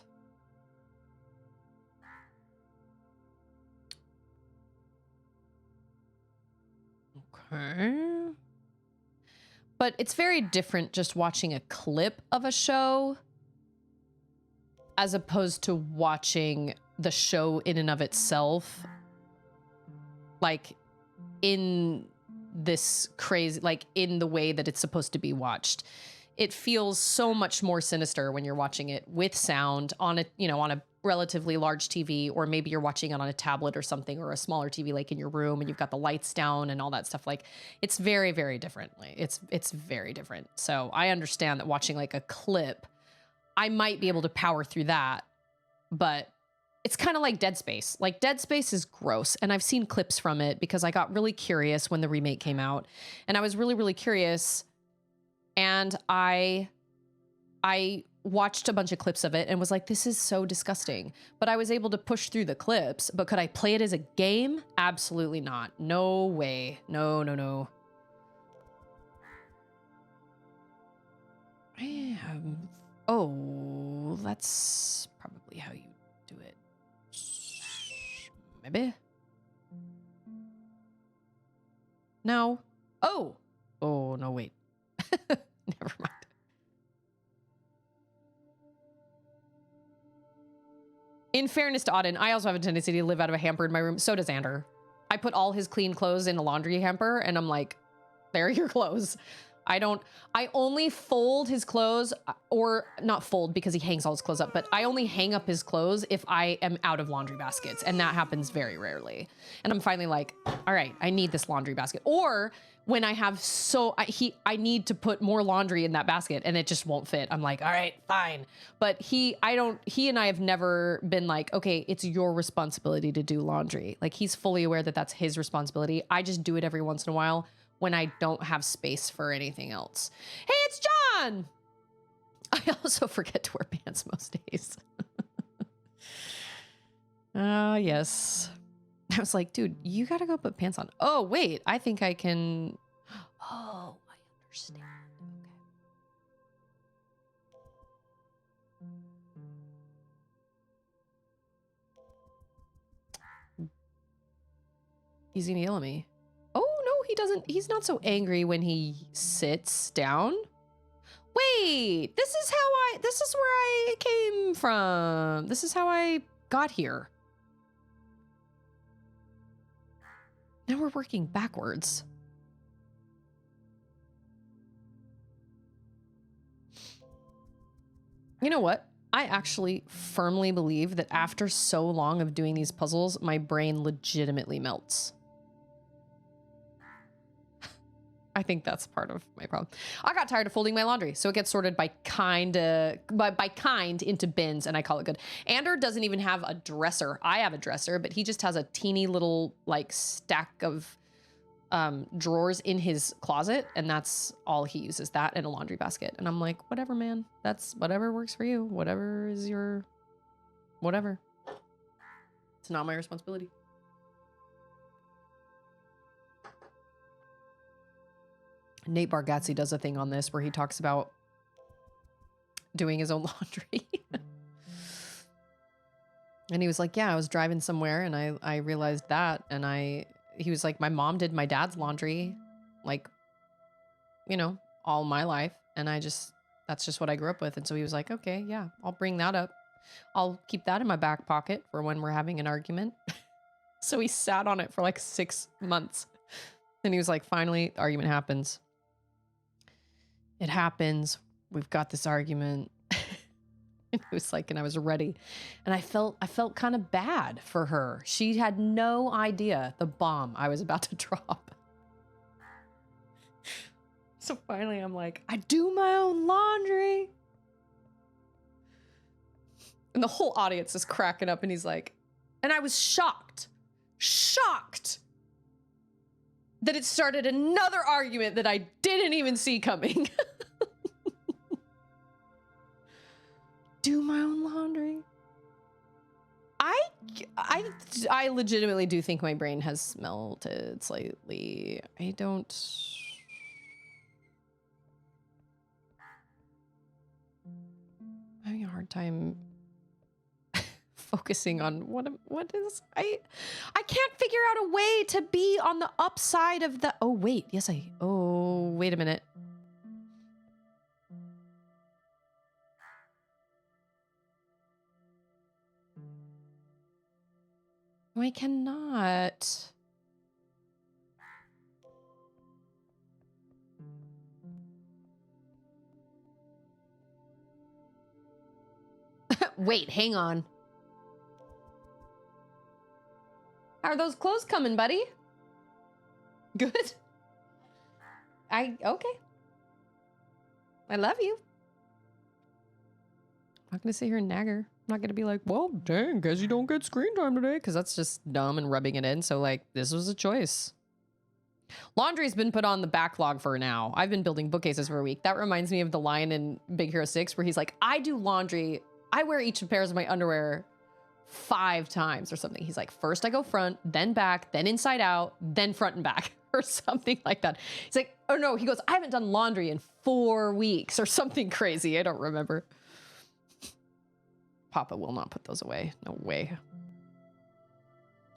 Okay. But it's very different just watching a clip of a show as opposed to watching the show in and of itself. Like in this crazy, like in the way that it's supposed to be watched. It feels so much more sinister when you're watching it with sound on a, on a relatively large TV, or maybe you're watching it on a tablet or something, or a smaller TV like in your room and you've got the lights down and all that stuff. Like it's very, very different. It's very different. So I understand that watching like a clip, I might be able to power through that, but it's kind of like Dead Space. Like Dead Space is gross. And I've seen clips from it because I got really curious when the remake came out, and I was really, really curious. And I watched a bunch of clips of it and was like, this is so disgusting. But I was able to push through the clips. But could I play it as a game? Absolutely not. No way. No. Oh, that's probably how you do it. Maybe. No. Oh, no, wait. Never mind. In fairness to Auden, I also have a tendency to live out of a hamper in my room. So does Ander. I put all his clean clothes in a laundry hamper and I'm like, there are your clothes. I only fold his clothes, or not fold because he hangs all his clothes up, but I only hang up his clothes if I am out of laundry baskets. And that happens very rarely. And I'm finally like, all right, I need this laundry basket. Or when I have I need to put more laundry in that basket and it just won't fit. I'm like, all right, fine. But he and I have never been like, okay, it's your responsibility to do laundry. Like he's fully aware that that's his responsibility. I just do it every once in a while when I don't have space for anything else. Hey, it's John. I also forget to wear pants most days. Yes. I was like, dude, you gotta go put pants on. Oh, wait, I think I can. Oh, I understand. Okay. He's gonna yell at me. Oh, no, he doesn't. He's not so angry when he sits down. Wait, this is where I came from. This is how I got here. Now we're working backwards. You know what? I actually firmly believe that after so long of doing these puzzles, my brain legitimately melts. I think that's part of my problem. I got tired of folding my laundry, so it gets sorted by kind into bins, and I call it good. Ander doesn't even have a dresser. I have a dresser, but he just has a teeny little like stack of drawers in his closet, and that's all he uses, that and a laundry basket. And I'm like, whatever, man. That's whatever works for you. Whatever is your whatever. It's not my responsibility. Nate Bargatze does a thing on this where he talks about doing his own laundry. And he was like, yeah, I was driving somewhere and I realized that. And he was like, my mom did my dad's laundry, like, you know, all my life. And that's just what I grew up with. And so he was like, okay, yeah, I'll bring that up. I'll keep that in my back pocket for when we're having an argument. So he sat on it for like 6 months. And he was like, finally, the argument happens. It happens. We've got this argument. And it was like, and I was ready. And I felt kind of bad for her. She had no idea the bomb I was about to drop. So finally I'm like, I do my own laundry. And the whole audience is cracking up and he's like, and I was shocked that it started another argument that I didn't even see coming. Do my own laundry. I legitimately do think my brain has melted slightly. I'm having a hard time focusing on what is I can't figure out a way to be on the upside of the wait a minute. I cannot. Wait, hang on. How are those clothes coming, buddy? Good. Okay. I love you. I'm not gonna sit here and nag her. I'm not gonna be like, well, dang, guess you don't get screen time today, because that's just dumb and rubbing it in. So like, this was a choice. Laundry's been put on the backlog for now. I've been building bookcases for a week. That reminds me of the line in Big Hero 6 where he's like, I do laundry. I wear each pairs of my underwear 5 times or something. He's like, first I go front, then back, then inside out, then front and back or something like that. He's like, oh no, he goes, I haven't done laundry in 4 weeks or something crazy. I don't remember. Papa will not put those away. No way.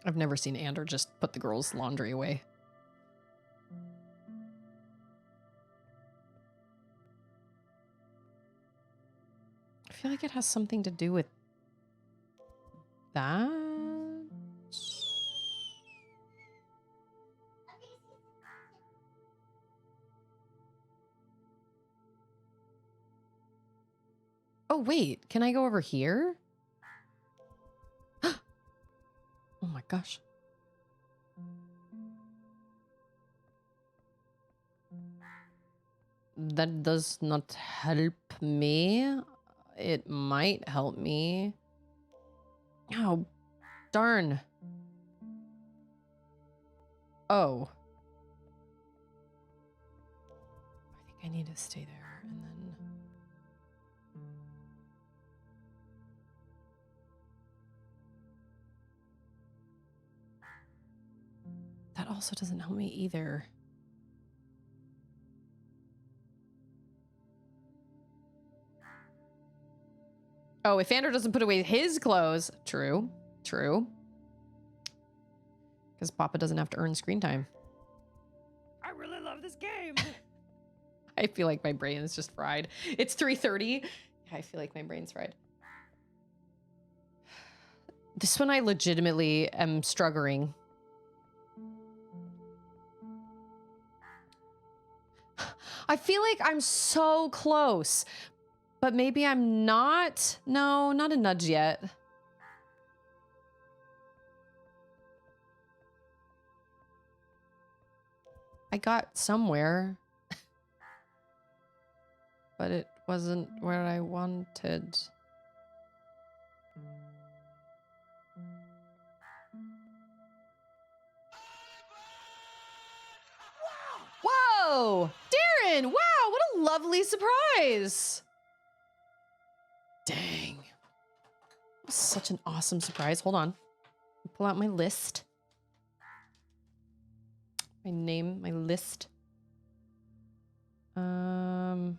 I've never seen Ander just put the girls' laundry away. I feel like it has something to do with that. Oh, wait, can I go over here? Oh my gosh. That does not help me. It might help me. Oh, darn. Oh. I think I need to stay there and then... That also doesn't help me either. Oh, if Andrew doesn't put away his clothes. True. True. Because Papa doesn't have to earn screen time. I really love this game. I feel like my brain is just fried. It's 3:30. I feel like my brain's fried. This one I legitimately am struggling. I feel like I'm so close, but maybe I'm not. No, not a nudge yet. I got somewhere, but it wasn't where I wanted. Whoa! Darren! Wow, what a lovely surprise! Dang. Such an awesome surprise. Hold on. Pull out my list. My name, my list. I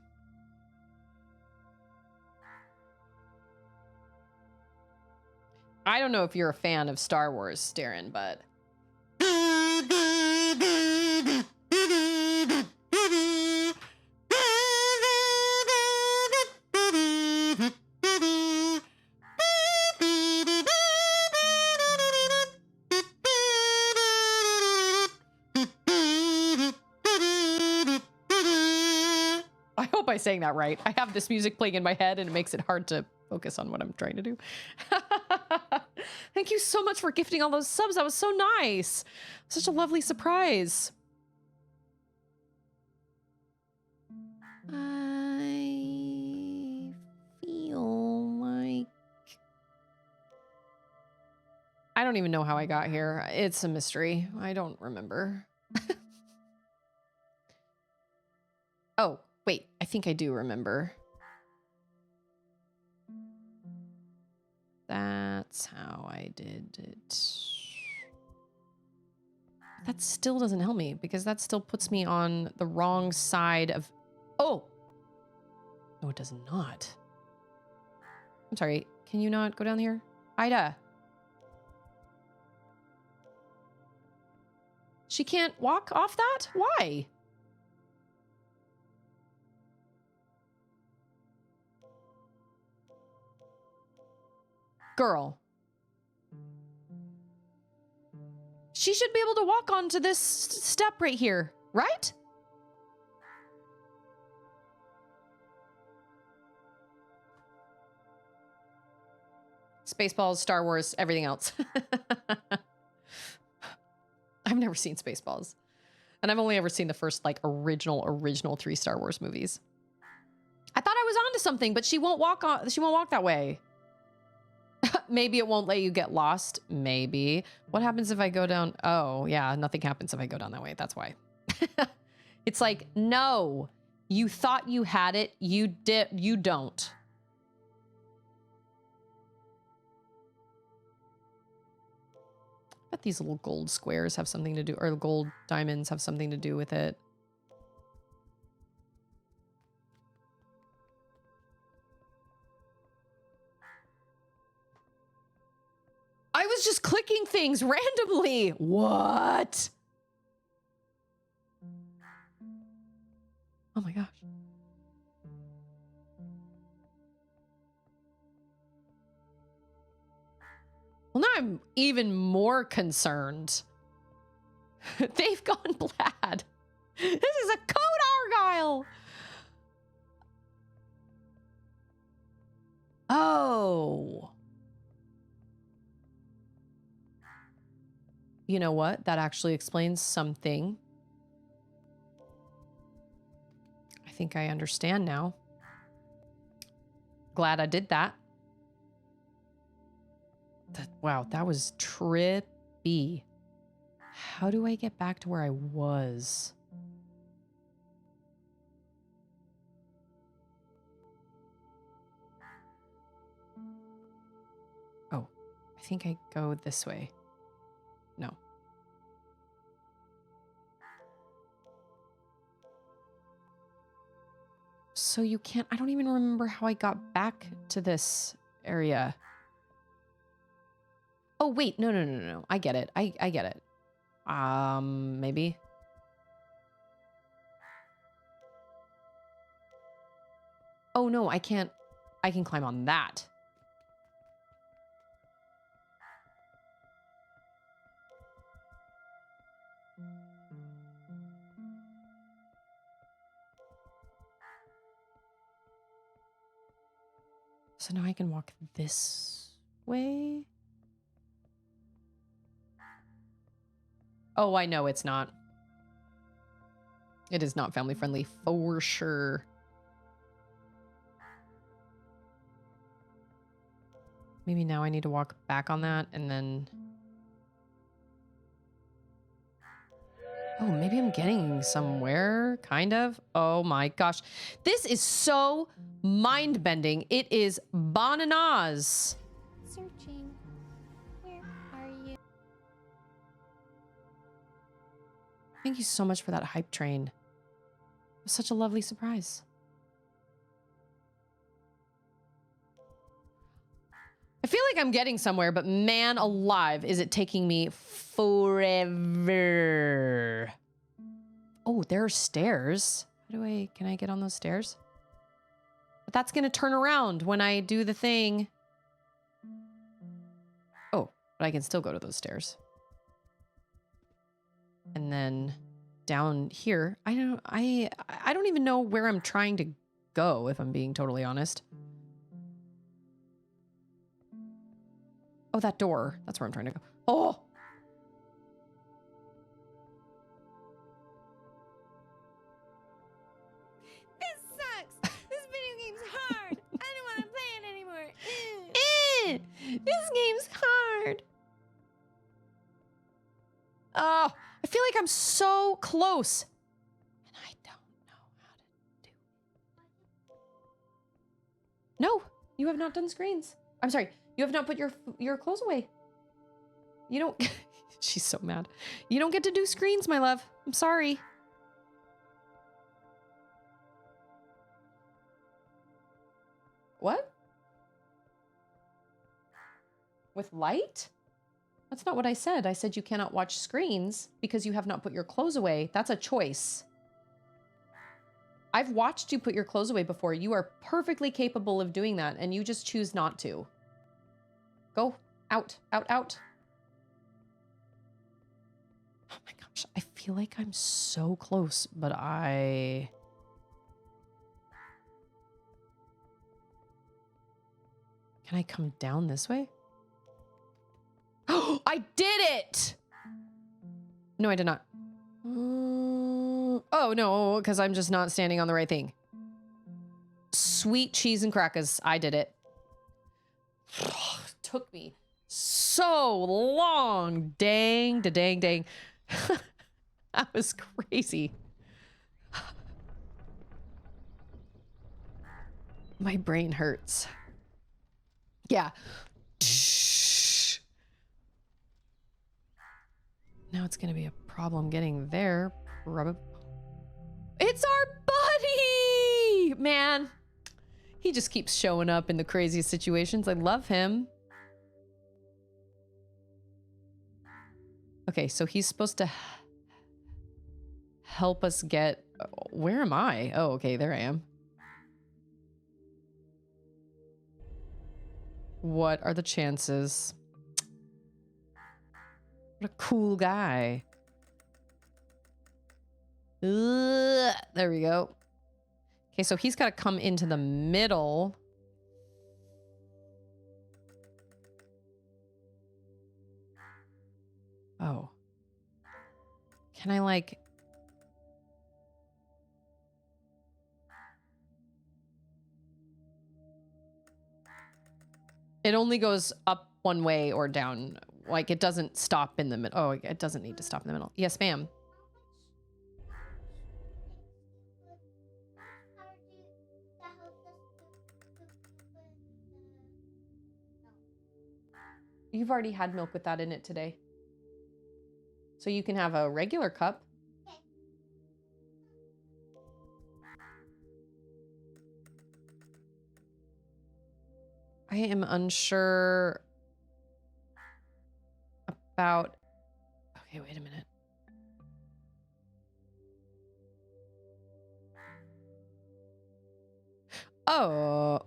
don't know if you're a fan of Star Wars, Darren, but... I hope I sang that right. I have this music playing in my head and it makes it hard to focus on what I'm trying to do. Thank you so much for gifting all those subs. That was so nice. Such a lovely surprise. I feel like... I don't even know how I got here. It's a mystery. I don't remember. Oh, wait. I think I do remember. That's how I did it. That still doesn't help me because that still puts me on the wrong side of... Oh! No, it does not. I'm sorry. Can you not go down here? Ida. She can't walk off that? Why? Girl. She should be able to walk onto this step right here, right? Spaceballs, Star Wars, everything else. I've never seen Spaceballs. And I've only ever seen the first, like, original 3 Star Wars movies. I thought I was onto something, but she won't walk that way. Maybe it won't let you get lost. Maybe. What happens if I go down? Oh, yeah, nothing happens if I go down that way. That's why. It's like, no, you thought you had it. You don't. I bet these little gold squares have something to do, or gold diamonds have something to do with it. I was just clicking things randomly. What? Oh my gosh. Well, now I'm even more concerned. They've gone plaid. This is a code Argyle. Oh. You know what? That actually explains something. I think I understand now. Glad I did that. Wow, that was trippy. How do I get back to where I was? Oh, I think I go this way. No. So you can't... I don't even remember how I got back to this area. Oh, wait. No, no, no, no, no. I get it. I get it. Maybe. Oh, no, I can't. I can climb on that. So now I can walk this way. Oh, I know it's not. It is not family friendly for sure. Maybe now I need to walk back on that and then... Oh, maybe I'm getting somewhere, kind of. Oh my gosh. This is so mind-bending. It is bananas. Searching. Where are you? Thank you so much for that hype train. It was such a lovely surprise. I feel like I'm getting somewhere, but man alive, is it taking me forever. Oh, there are stairs. How do I, can I get on those stairs? But that's gonna turn around when I do the thing. Oh, but I can still go to those stairs. And then down here, I don't even know where I'm trying to go, if I'm being totally honest. Oh, that door. That's where I'm trying to go. Oh! This sucks. This video game's hard. I don't want to play it anymore. This game's hard. Oh, I feel like I'm so close. And I don't know how to do it. No, you have not done screens. I'm sorry. You have not put your clothes away. You don't... She's so mad. You don't get to do screens, my love. I'm sorry. What? With light? That's not what I said. I said you cannot watch screens because you have not put your clothes away. That's a choice. I've watched you put your clothes away before. You are perfectly capable of doing that, and you just choose not to. Go. Out. Out. Out. Oh my gosh. I feel like I'm so close, but I... Can I come down this way? Oh, I did it! No, I did not. Oh, no, because I'm just not standing on the right thing. Sweet cheese and crackers. I did it. Took me so long. Dang, dang, dang. That was crazy. My brain hurts. Yeah. Now it's going to be a problem getting there. It's our buddy! Man, he just keeps showing up in the craziest situations. I love him. Okay, so he's supposed to help us get... Where am I? Oh, okay, there I am. What are the chances? What a cool guy. Ugh, there we go. Okay, so he's got to come into the middle. Oh. Can I, like... It only goes up one way or down. Like, it doesn't stop in the middle. Oh, it doesn't need to stop in the middle. Yes, ma'am. You've already had milk with that in it today. So you can have a regular cup. I am unsure about... Okay, wait a minute. Oh,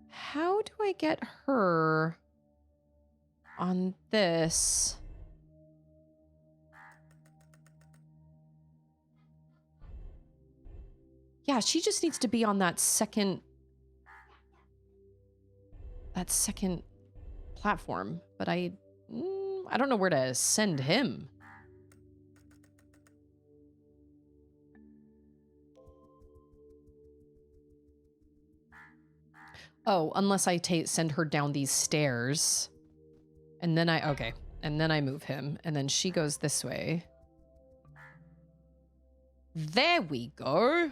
how do I get her on this? Yeah, she just needs to be on that second platform, but I don't know where to send him. Oh, unless I send her down these stairs. And then okay. And then I move him. And then she goes this way. There we go.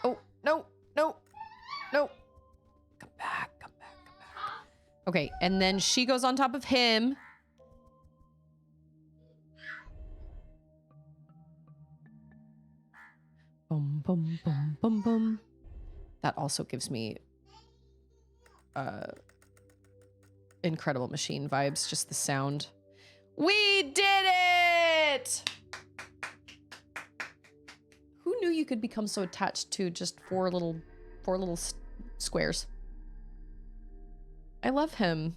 Oh, no, no, no. Come back, come back, come back. Okay, and then she goes on top of him. Boom, boom, boom, boom, boom. That also gives me Incredible Machine vibes, just the sound. We did it! Who knew you could become so attached to just four little squares? I love him.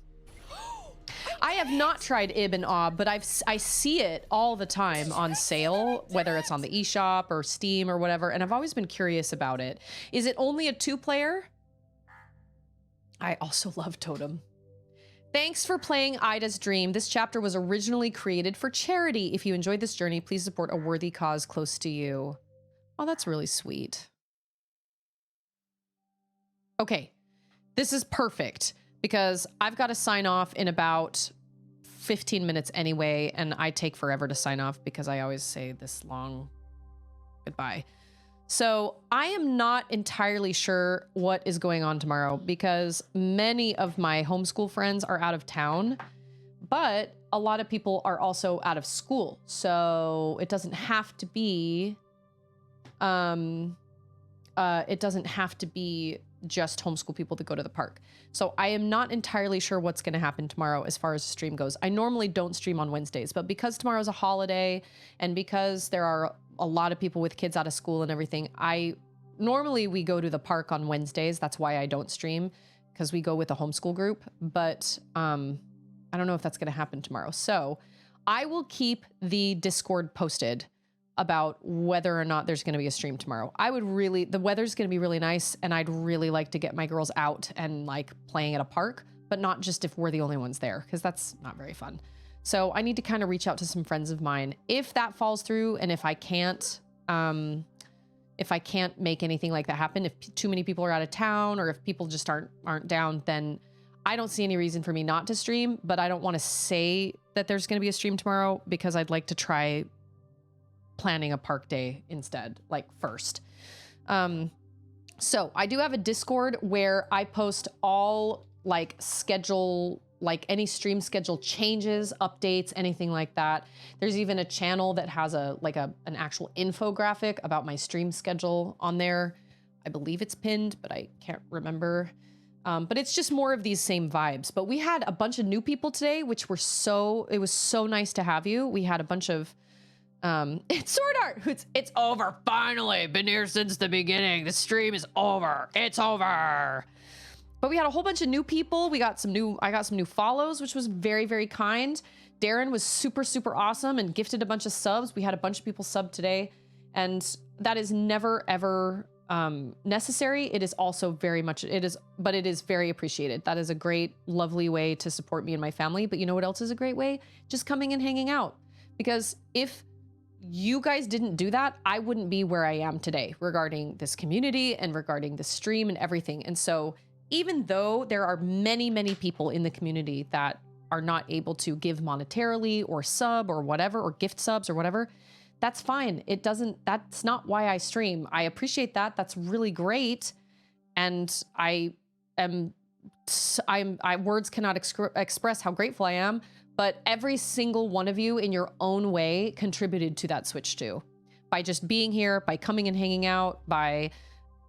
I have not tried Ib and Ob, but I see it all the time on sale, whether it's on the eShop or Steam or whatever, and I've always been curious about it. Is it only a 2-player? I also love Totem. Thanks for playing Ida's Dream. This chapter was originally created for charity. If you enjoyed this journey, please support a worthy cause close to you. Oh, that's really sweet. Okay, this is perfect because I've got to sign off in about 15 minutes anyway, and I take forever to sign off because I always say this long goodbye. So I am not entirely sure what is going on tomorrow because many of my homeschool friends are out of town, but a lot of people are also out of school. So it doesn't have to be, just homeschool people that go to the park. So I am not entirely sure what's going to happen tomorrow as far as the stream goes. I normally don't stream on Wednesdays, but because tomorrow's a holiday and because there are a lot of people with kids out of school and everything, normally we go to the park on Wednesdays. That's why I don't stream, because we go with a homeschool group, but I don't know if that's going to happen tomorrow. So I will keep the Discord posted about whether or not there's going to be a stream tomorrow. The weather's going to be really nice, and I'd really like to get my girls out and like playing at a park, but not just if we're the only ones there, because that's not very fun. So I need to kind of reach out to some friends of mine. If that falls through, and if I can't make anything like that happen, if too many people are out of town, or if people just aren't down, then I don't see any reason for me not to stream, but I don't want to say that there's going to be a stream tomorrow because I'd like to try planning a park day instead, like first. So I do have a Discord where I post all like schedule, like any stream schedule changes, updates, anything like that. There's even a channel that has an actual infographic about my stream schedule on there. I believe it's pinned, but I can't remember. But it's just more of these same vibes. But we had a bunch of new people today, which it was so nice to have you. We had a bunch of it's Sword Art. It's over. Finally, been here since the beginning. The stream is over. It's over. But we had a whole bunch of new people. I got some new follows, which was very, very kind. Darren was super, super awesome and gifted a bunch of subs. We had a bunch of people sub today, and that is never ever necessary. It is also but it is very appreciated. That is a great, lovely way to support me and my family. But you know what else is a great way? Just coming and hanging out. Because if you guys didn't do that, I wouldn't be where I am today regarding this community and regarding the stream and everything. And so even though there are many, many people in the community that are not able to give monetarily or sub or whatever, or gift subs or whatever, that's fine. That's not why I stream. I appreciate that. That's really great. And I am words cannot express how grateful I am, but every single one of you in your own way contributed to that switch too. By just being here, by coming and hanging out, by,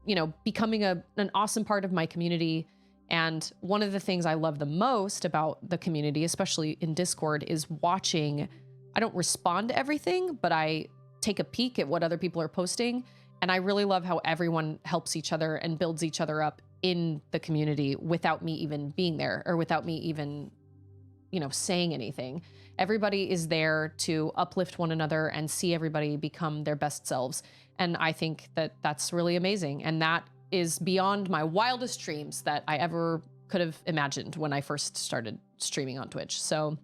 you know, becoming an awesome part of my community. And one of the things I love the most about the community, especially in Discord, is watching. I don't respond to everything, but I take a peek at what other people are posting. And I really love how everyone helps each other and builds each other up in the community without me even being there or without me even, you know, saying anything. Everybody is there to uplift one another and see everybody become their best selves. And I think that that's really amazing. And that is beyond my wildest dreams that I ever could have imagined when I first started streaming on Twitch. So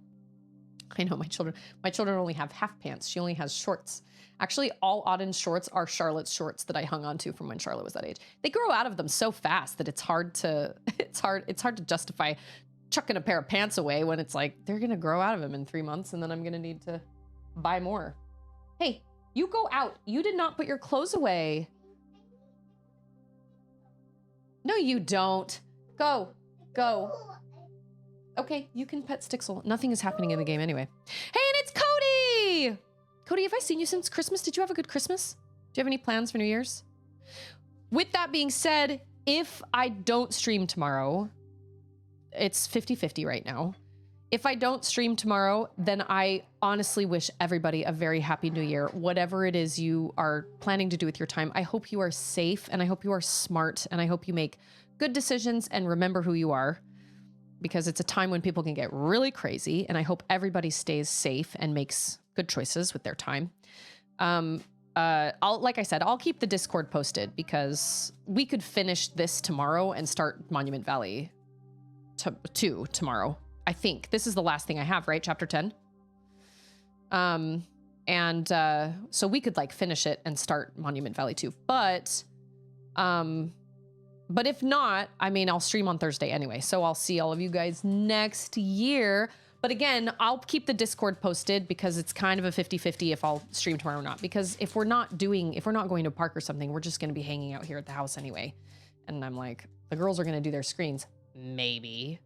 I know my children only have half pants. She only has shorts. Actually, all Auden's shorts are Charlotte's shorts that I hung on to from when Charlotte was that age. They grow out of them so fast that it's hard to justify chucking a pair of pants away when it's like, they're gonna grow out of them in 3 months and then I'm gonna need to buy more. Hey, you go out. You did not put your clothes away. No, you don't. Go. Okay, you can pet Stixel. Nothing is happening in the game anyway. Hey, and it's Cody! Cody, have I seen you since Christmas? Did you have a good Christmas? Do you have any plans for New Year's? With that being said, if I don't stream tomorrow, it's 50-50 right now. If I don't stream tomorrow, then I honestly wish everybody a very happy new year. Whatever it is you are planning to do with your time, I hope you are safe and I hope you are smart and I hope you make good decisions and remember who you are, because it's a time when people can get really crazy, and I hope everybody stays safe and makes good choices with their time. Like I said, I'll keep the Discord posted because we could finish this tomorrow and start Monument Valley 2 tomorrow. I think this is the last thing I have, right? Chapter 10. So we could like finish it and start Monument Valley 2. But if not, I mean, I'll stream on Thursday anyway. So I'll see all of you guys next year. But again, I'll keep the Discord posted because it's kind of a 50-50 if I'll stream tomorrow or not. Because if we're not going to a park or something, we're just going to be hanging out here at the house anyway. And I'm like, the girls are going to do their screens. Maybe.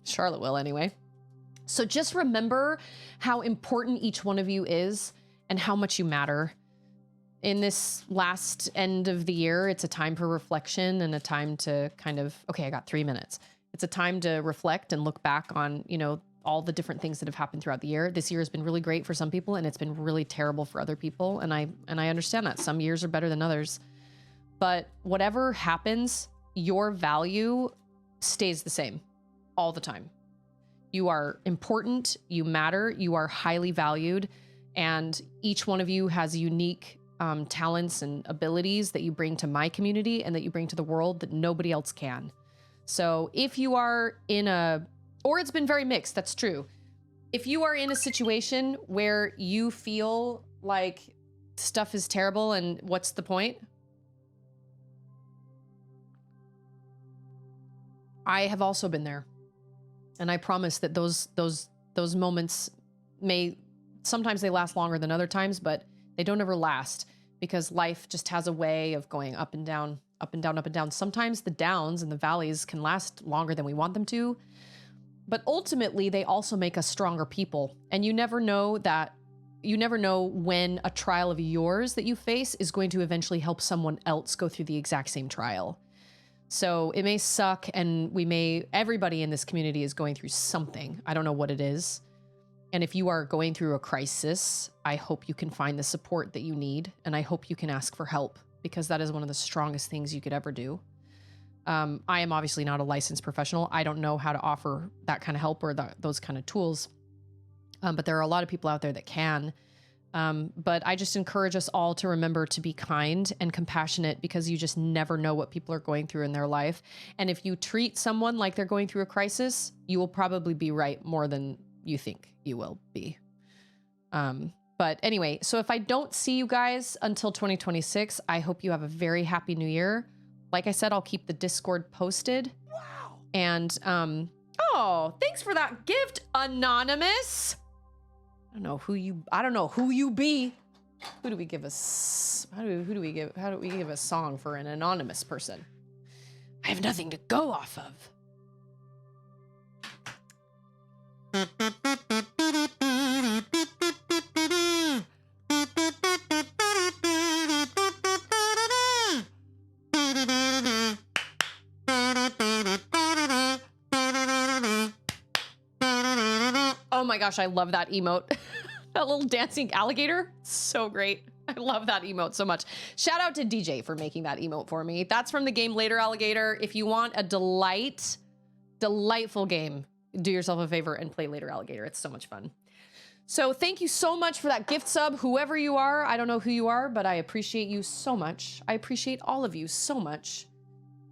Charlotte will anyway. So just remember how important each one of you is and how much you matter. In this last end of the year, it's a time for reflection and a time to kind of, okay, I got 3 minutes. It's a time to reflect and look back on, you know, all the different things that have happened throughout the year. This year has been really great for some people and it's been really terrible for other people. And I understand that some years are better than others, but whatever happens, your value stays the same all the time. You are important, you matter, you are highly valued, and each one of you has unique talents and abilities that you bring to my community and that you bring to the world that nobody else can. So if you are or it's been very mixed, that's true. If you are in a situation where you feel like stuff is terrible and what's the point? I have also been there. And I promise that those moments sometimes they last longer than other times, but they don't ever last because life just has a way of going up and down, up and down, up and down. Sometimes the downs and the valleys can last longer than we want them to, but ultimately they also make us stronger people. And you never know when a trial of yours that you face is going to eventually help someone else go through the exact same trial. So it may suck and everybody in this community is going through something. I don't know what it is. And if you are going through a crisis, I hope you can find the support that you need. And I hope you can ask for help because that is one of the strongest things you could ever do. I am obviously not a licensed professional. I don't know how to offer that kind of help or those kind of tools. But there are a lot of people out there that can. But I just encourage us all to remember to be kind and compassionate because you just never know what people are going through in their life. And if you treat someone like they're going through a crisis, you will probably be right more than you think you will be. But anyway, so if I don't see you guys until 2026, I hope you have a very happy new year. Like I said, I'll keep the Discord posted. Wow. And, oh, thanks for that gift, Anonymous. I don't know who you be. Who do we give a song for an anonymous person? I have nothing to go off of. Oh my gosh, I love that emote. That little dancing alligator, so great. I love that emote so much. Shout out to DJ for making that emote for me. That's from the game Later Alligator. If you want a delightful game, do yourself a favor and play Later Alligator. It's so much fun. So thank you so much for that gift sub, whoever you are. I don't know who you are, but I appreciate you so much. I appreciate all of you so much.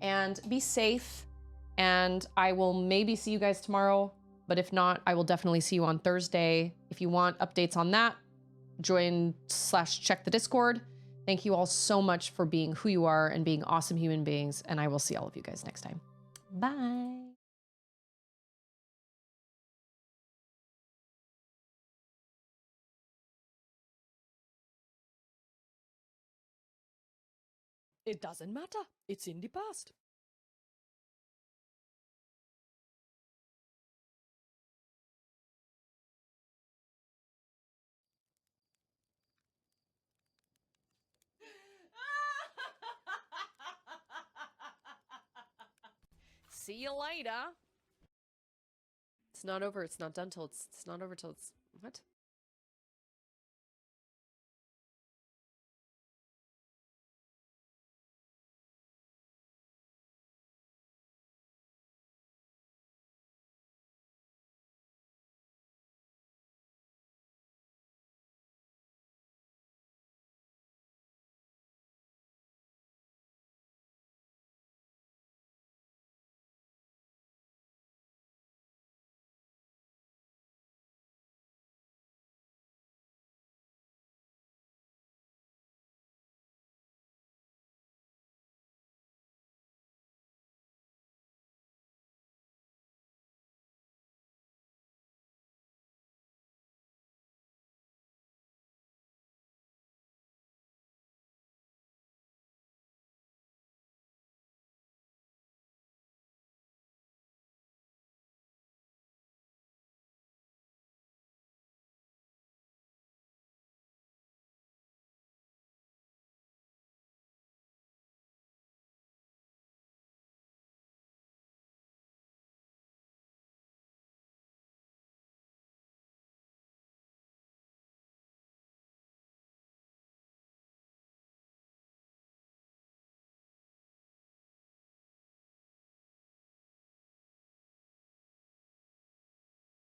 And be safe. And I will maybe see you guys tomorrow. But if not, I will definitely see you on Thursday. If you want updates on that, join/check the Discord. Thank you all so much for being who you are and being awesome human beings. And I will see all of you guys next time. Bye. It doesn't matter. It's in the past. See you later. It's not over. It's not done till it's not over till it's what?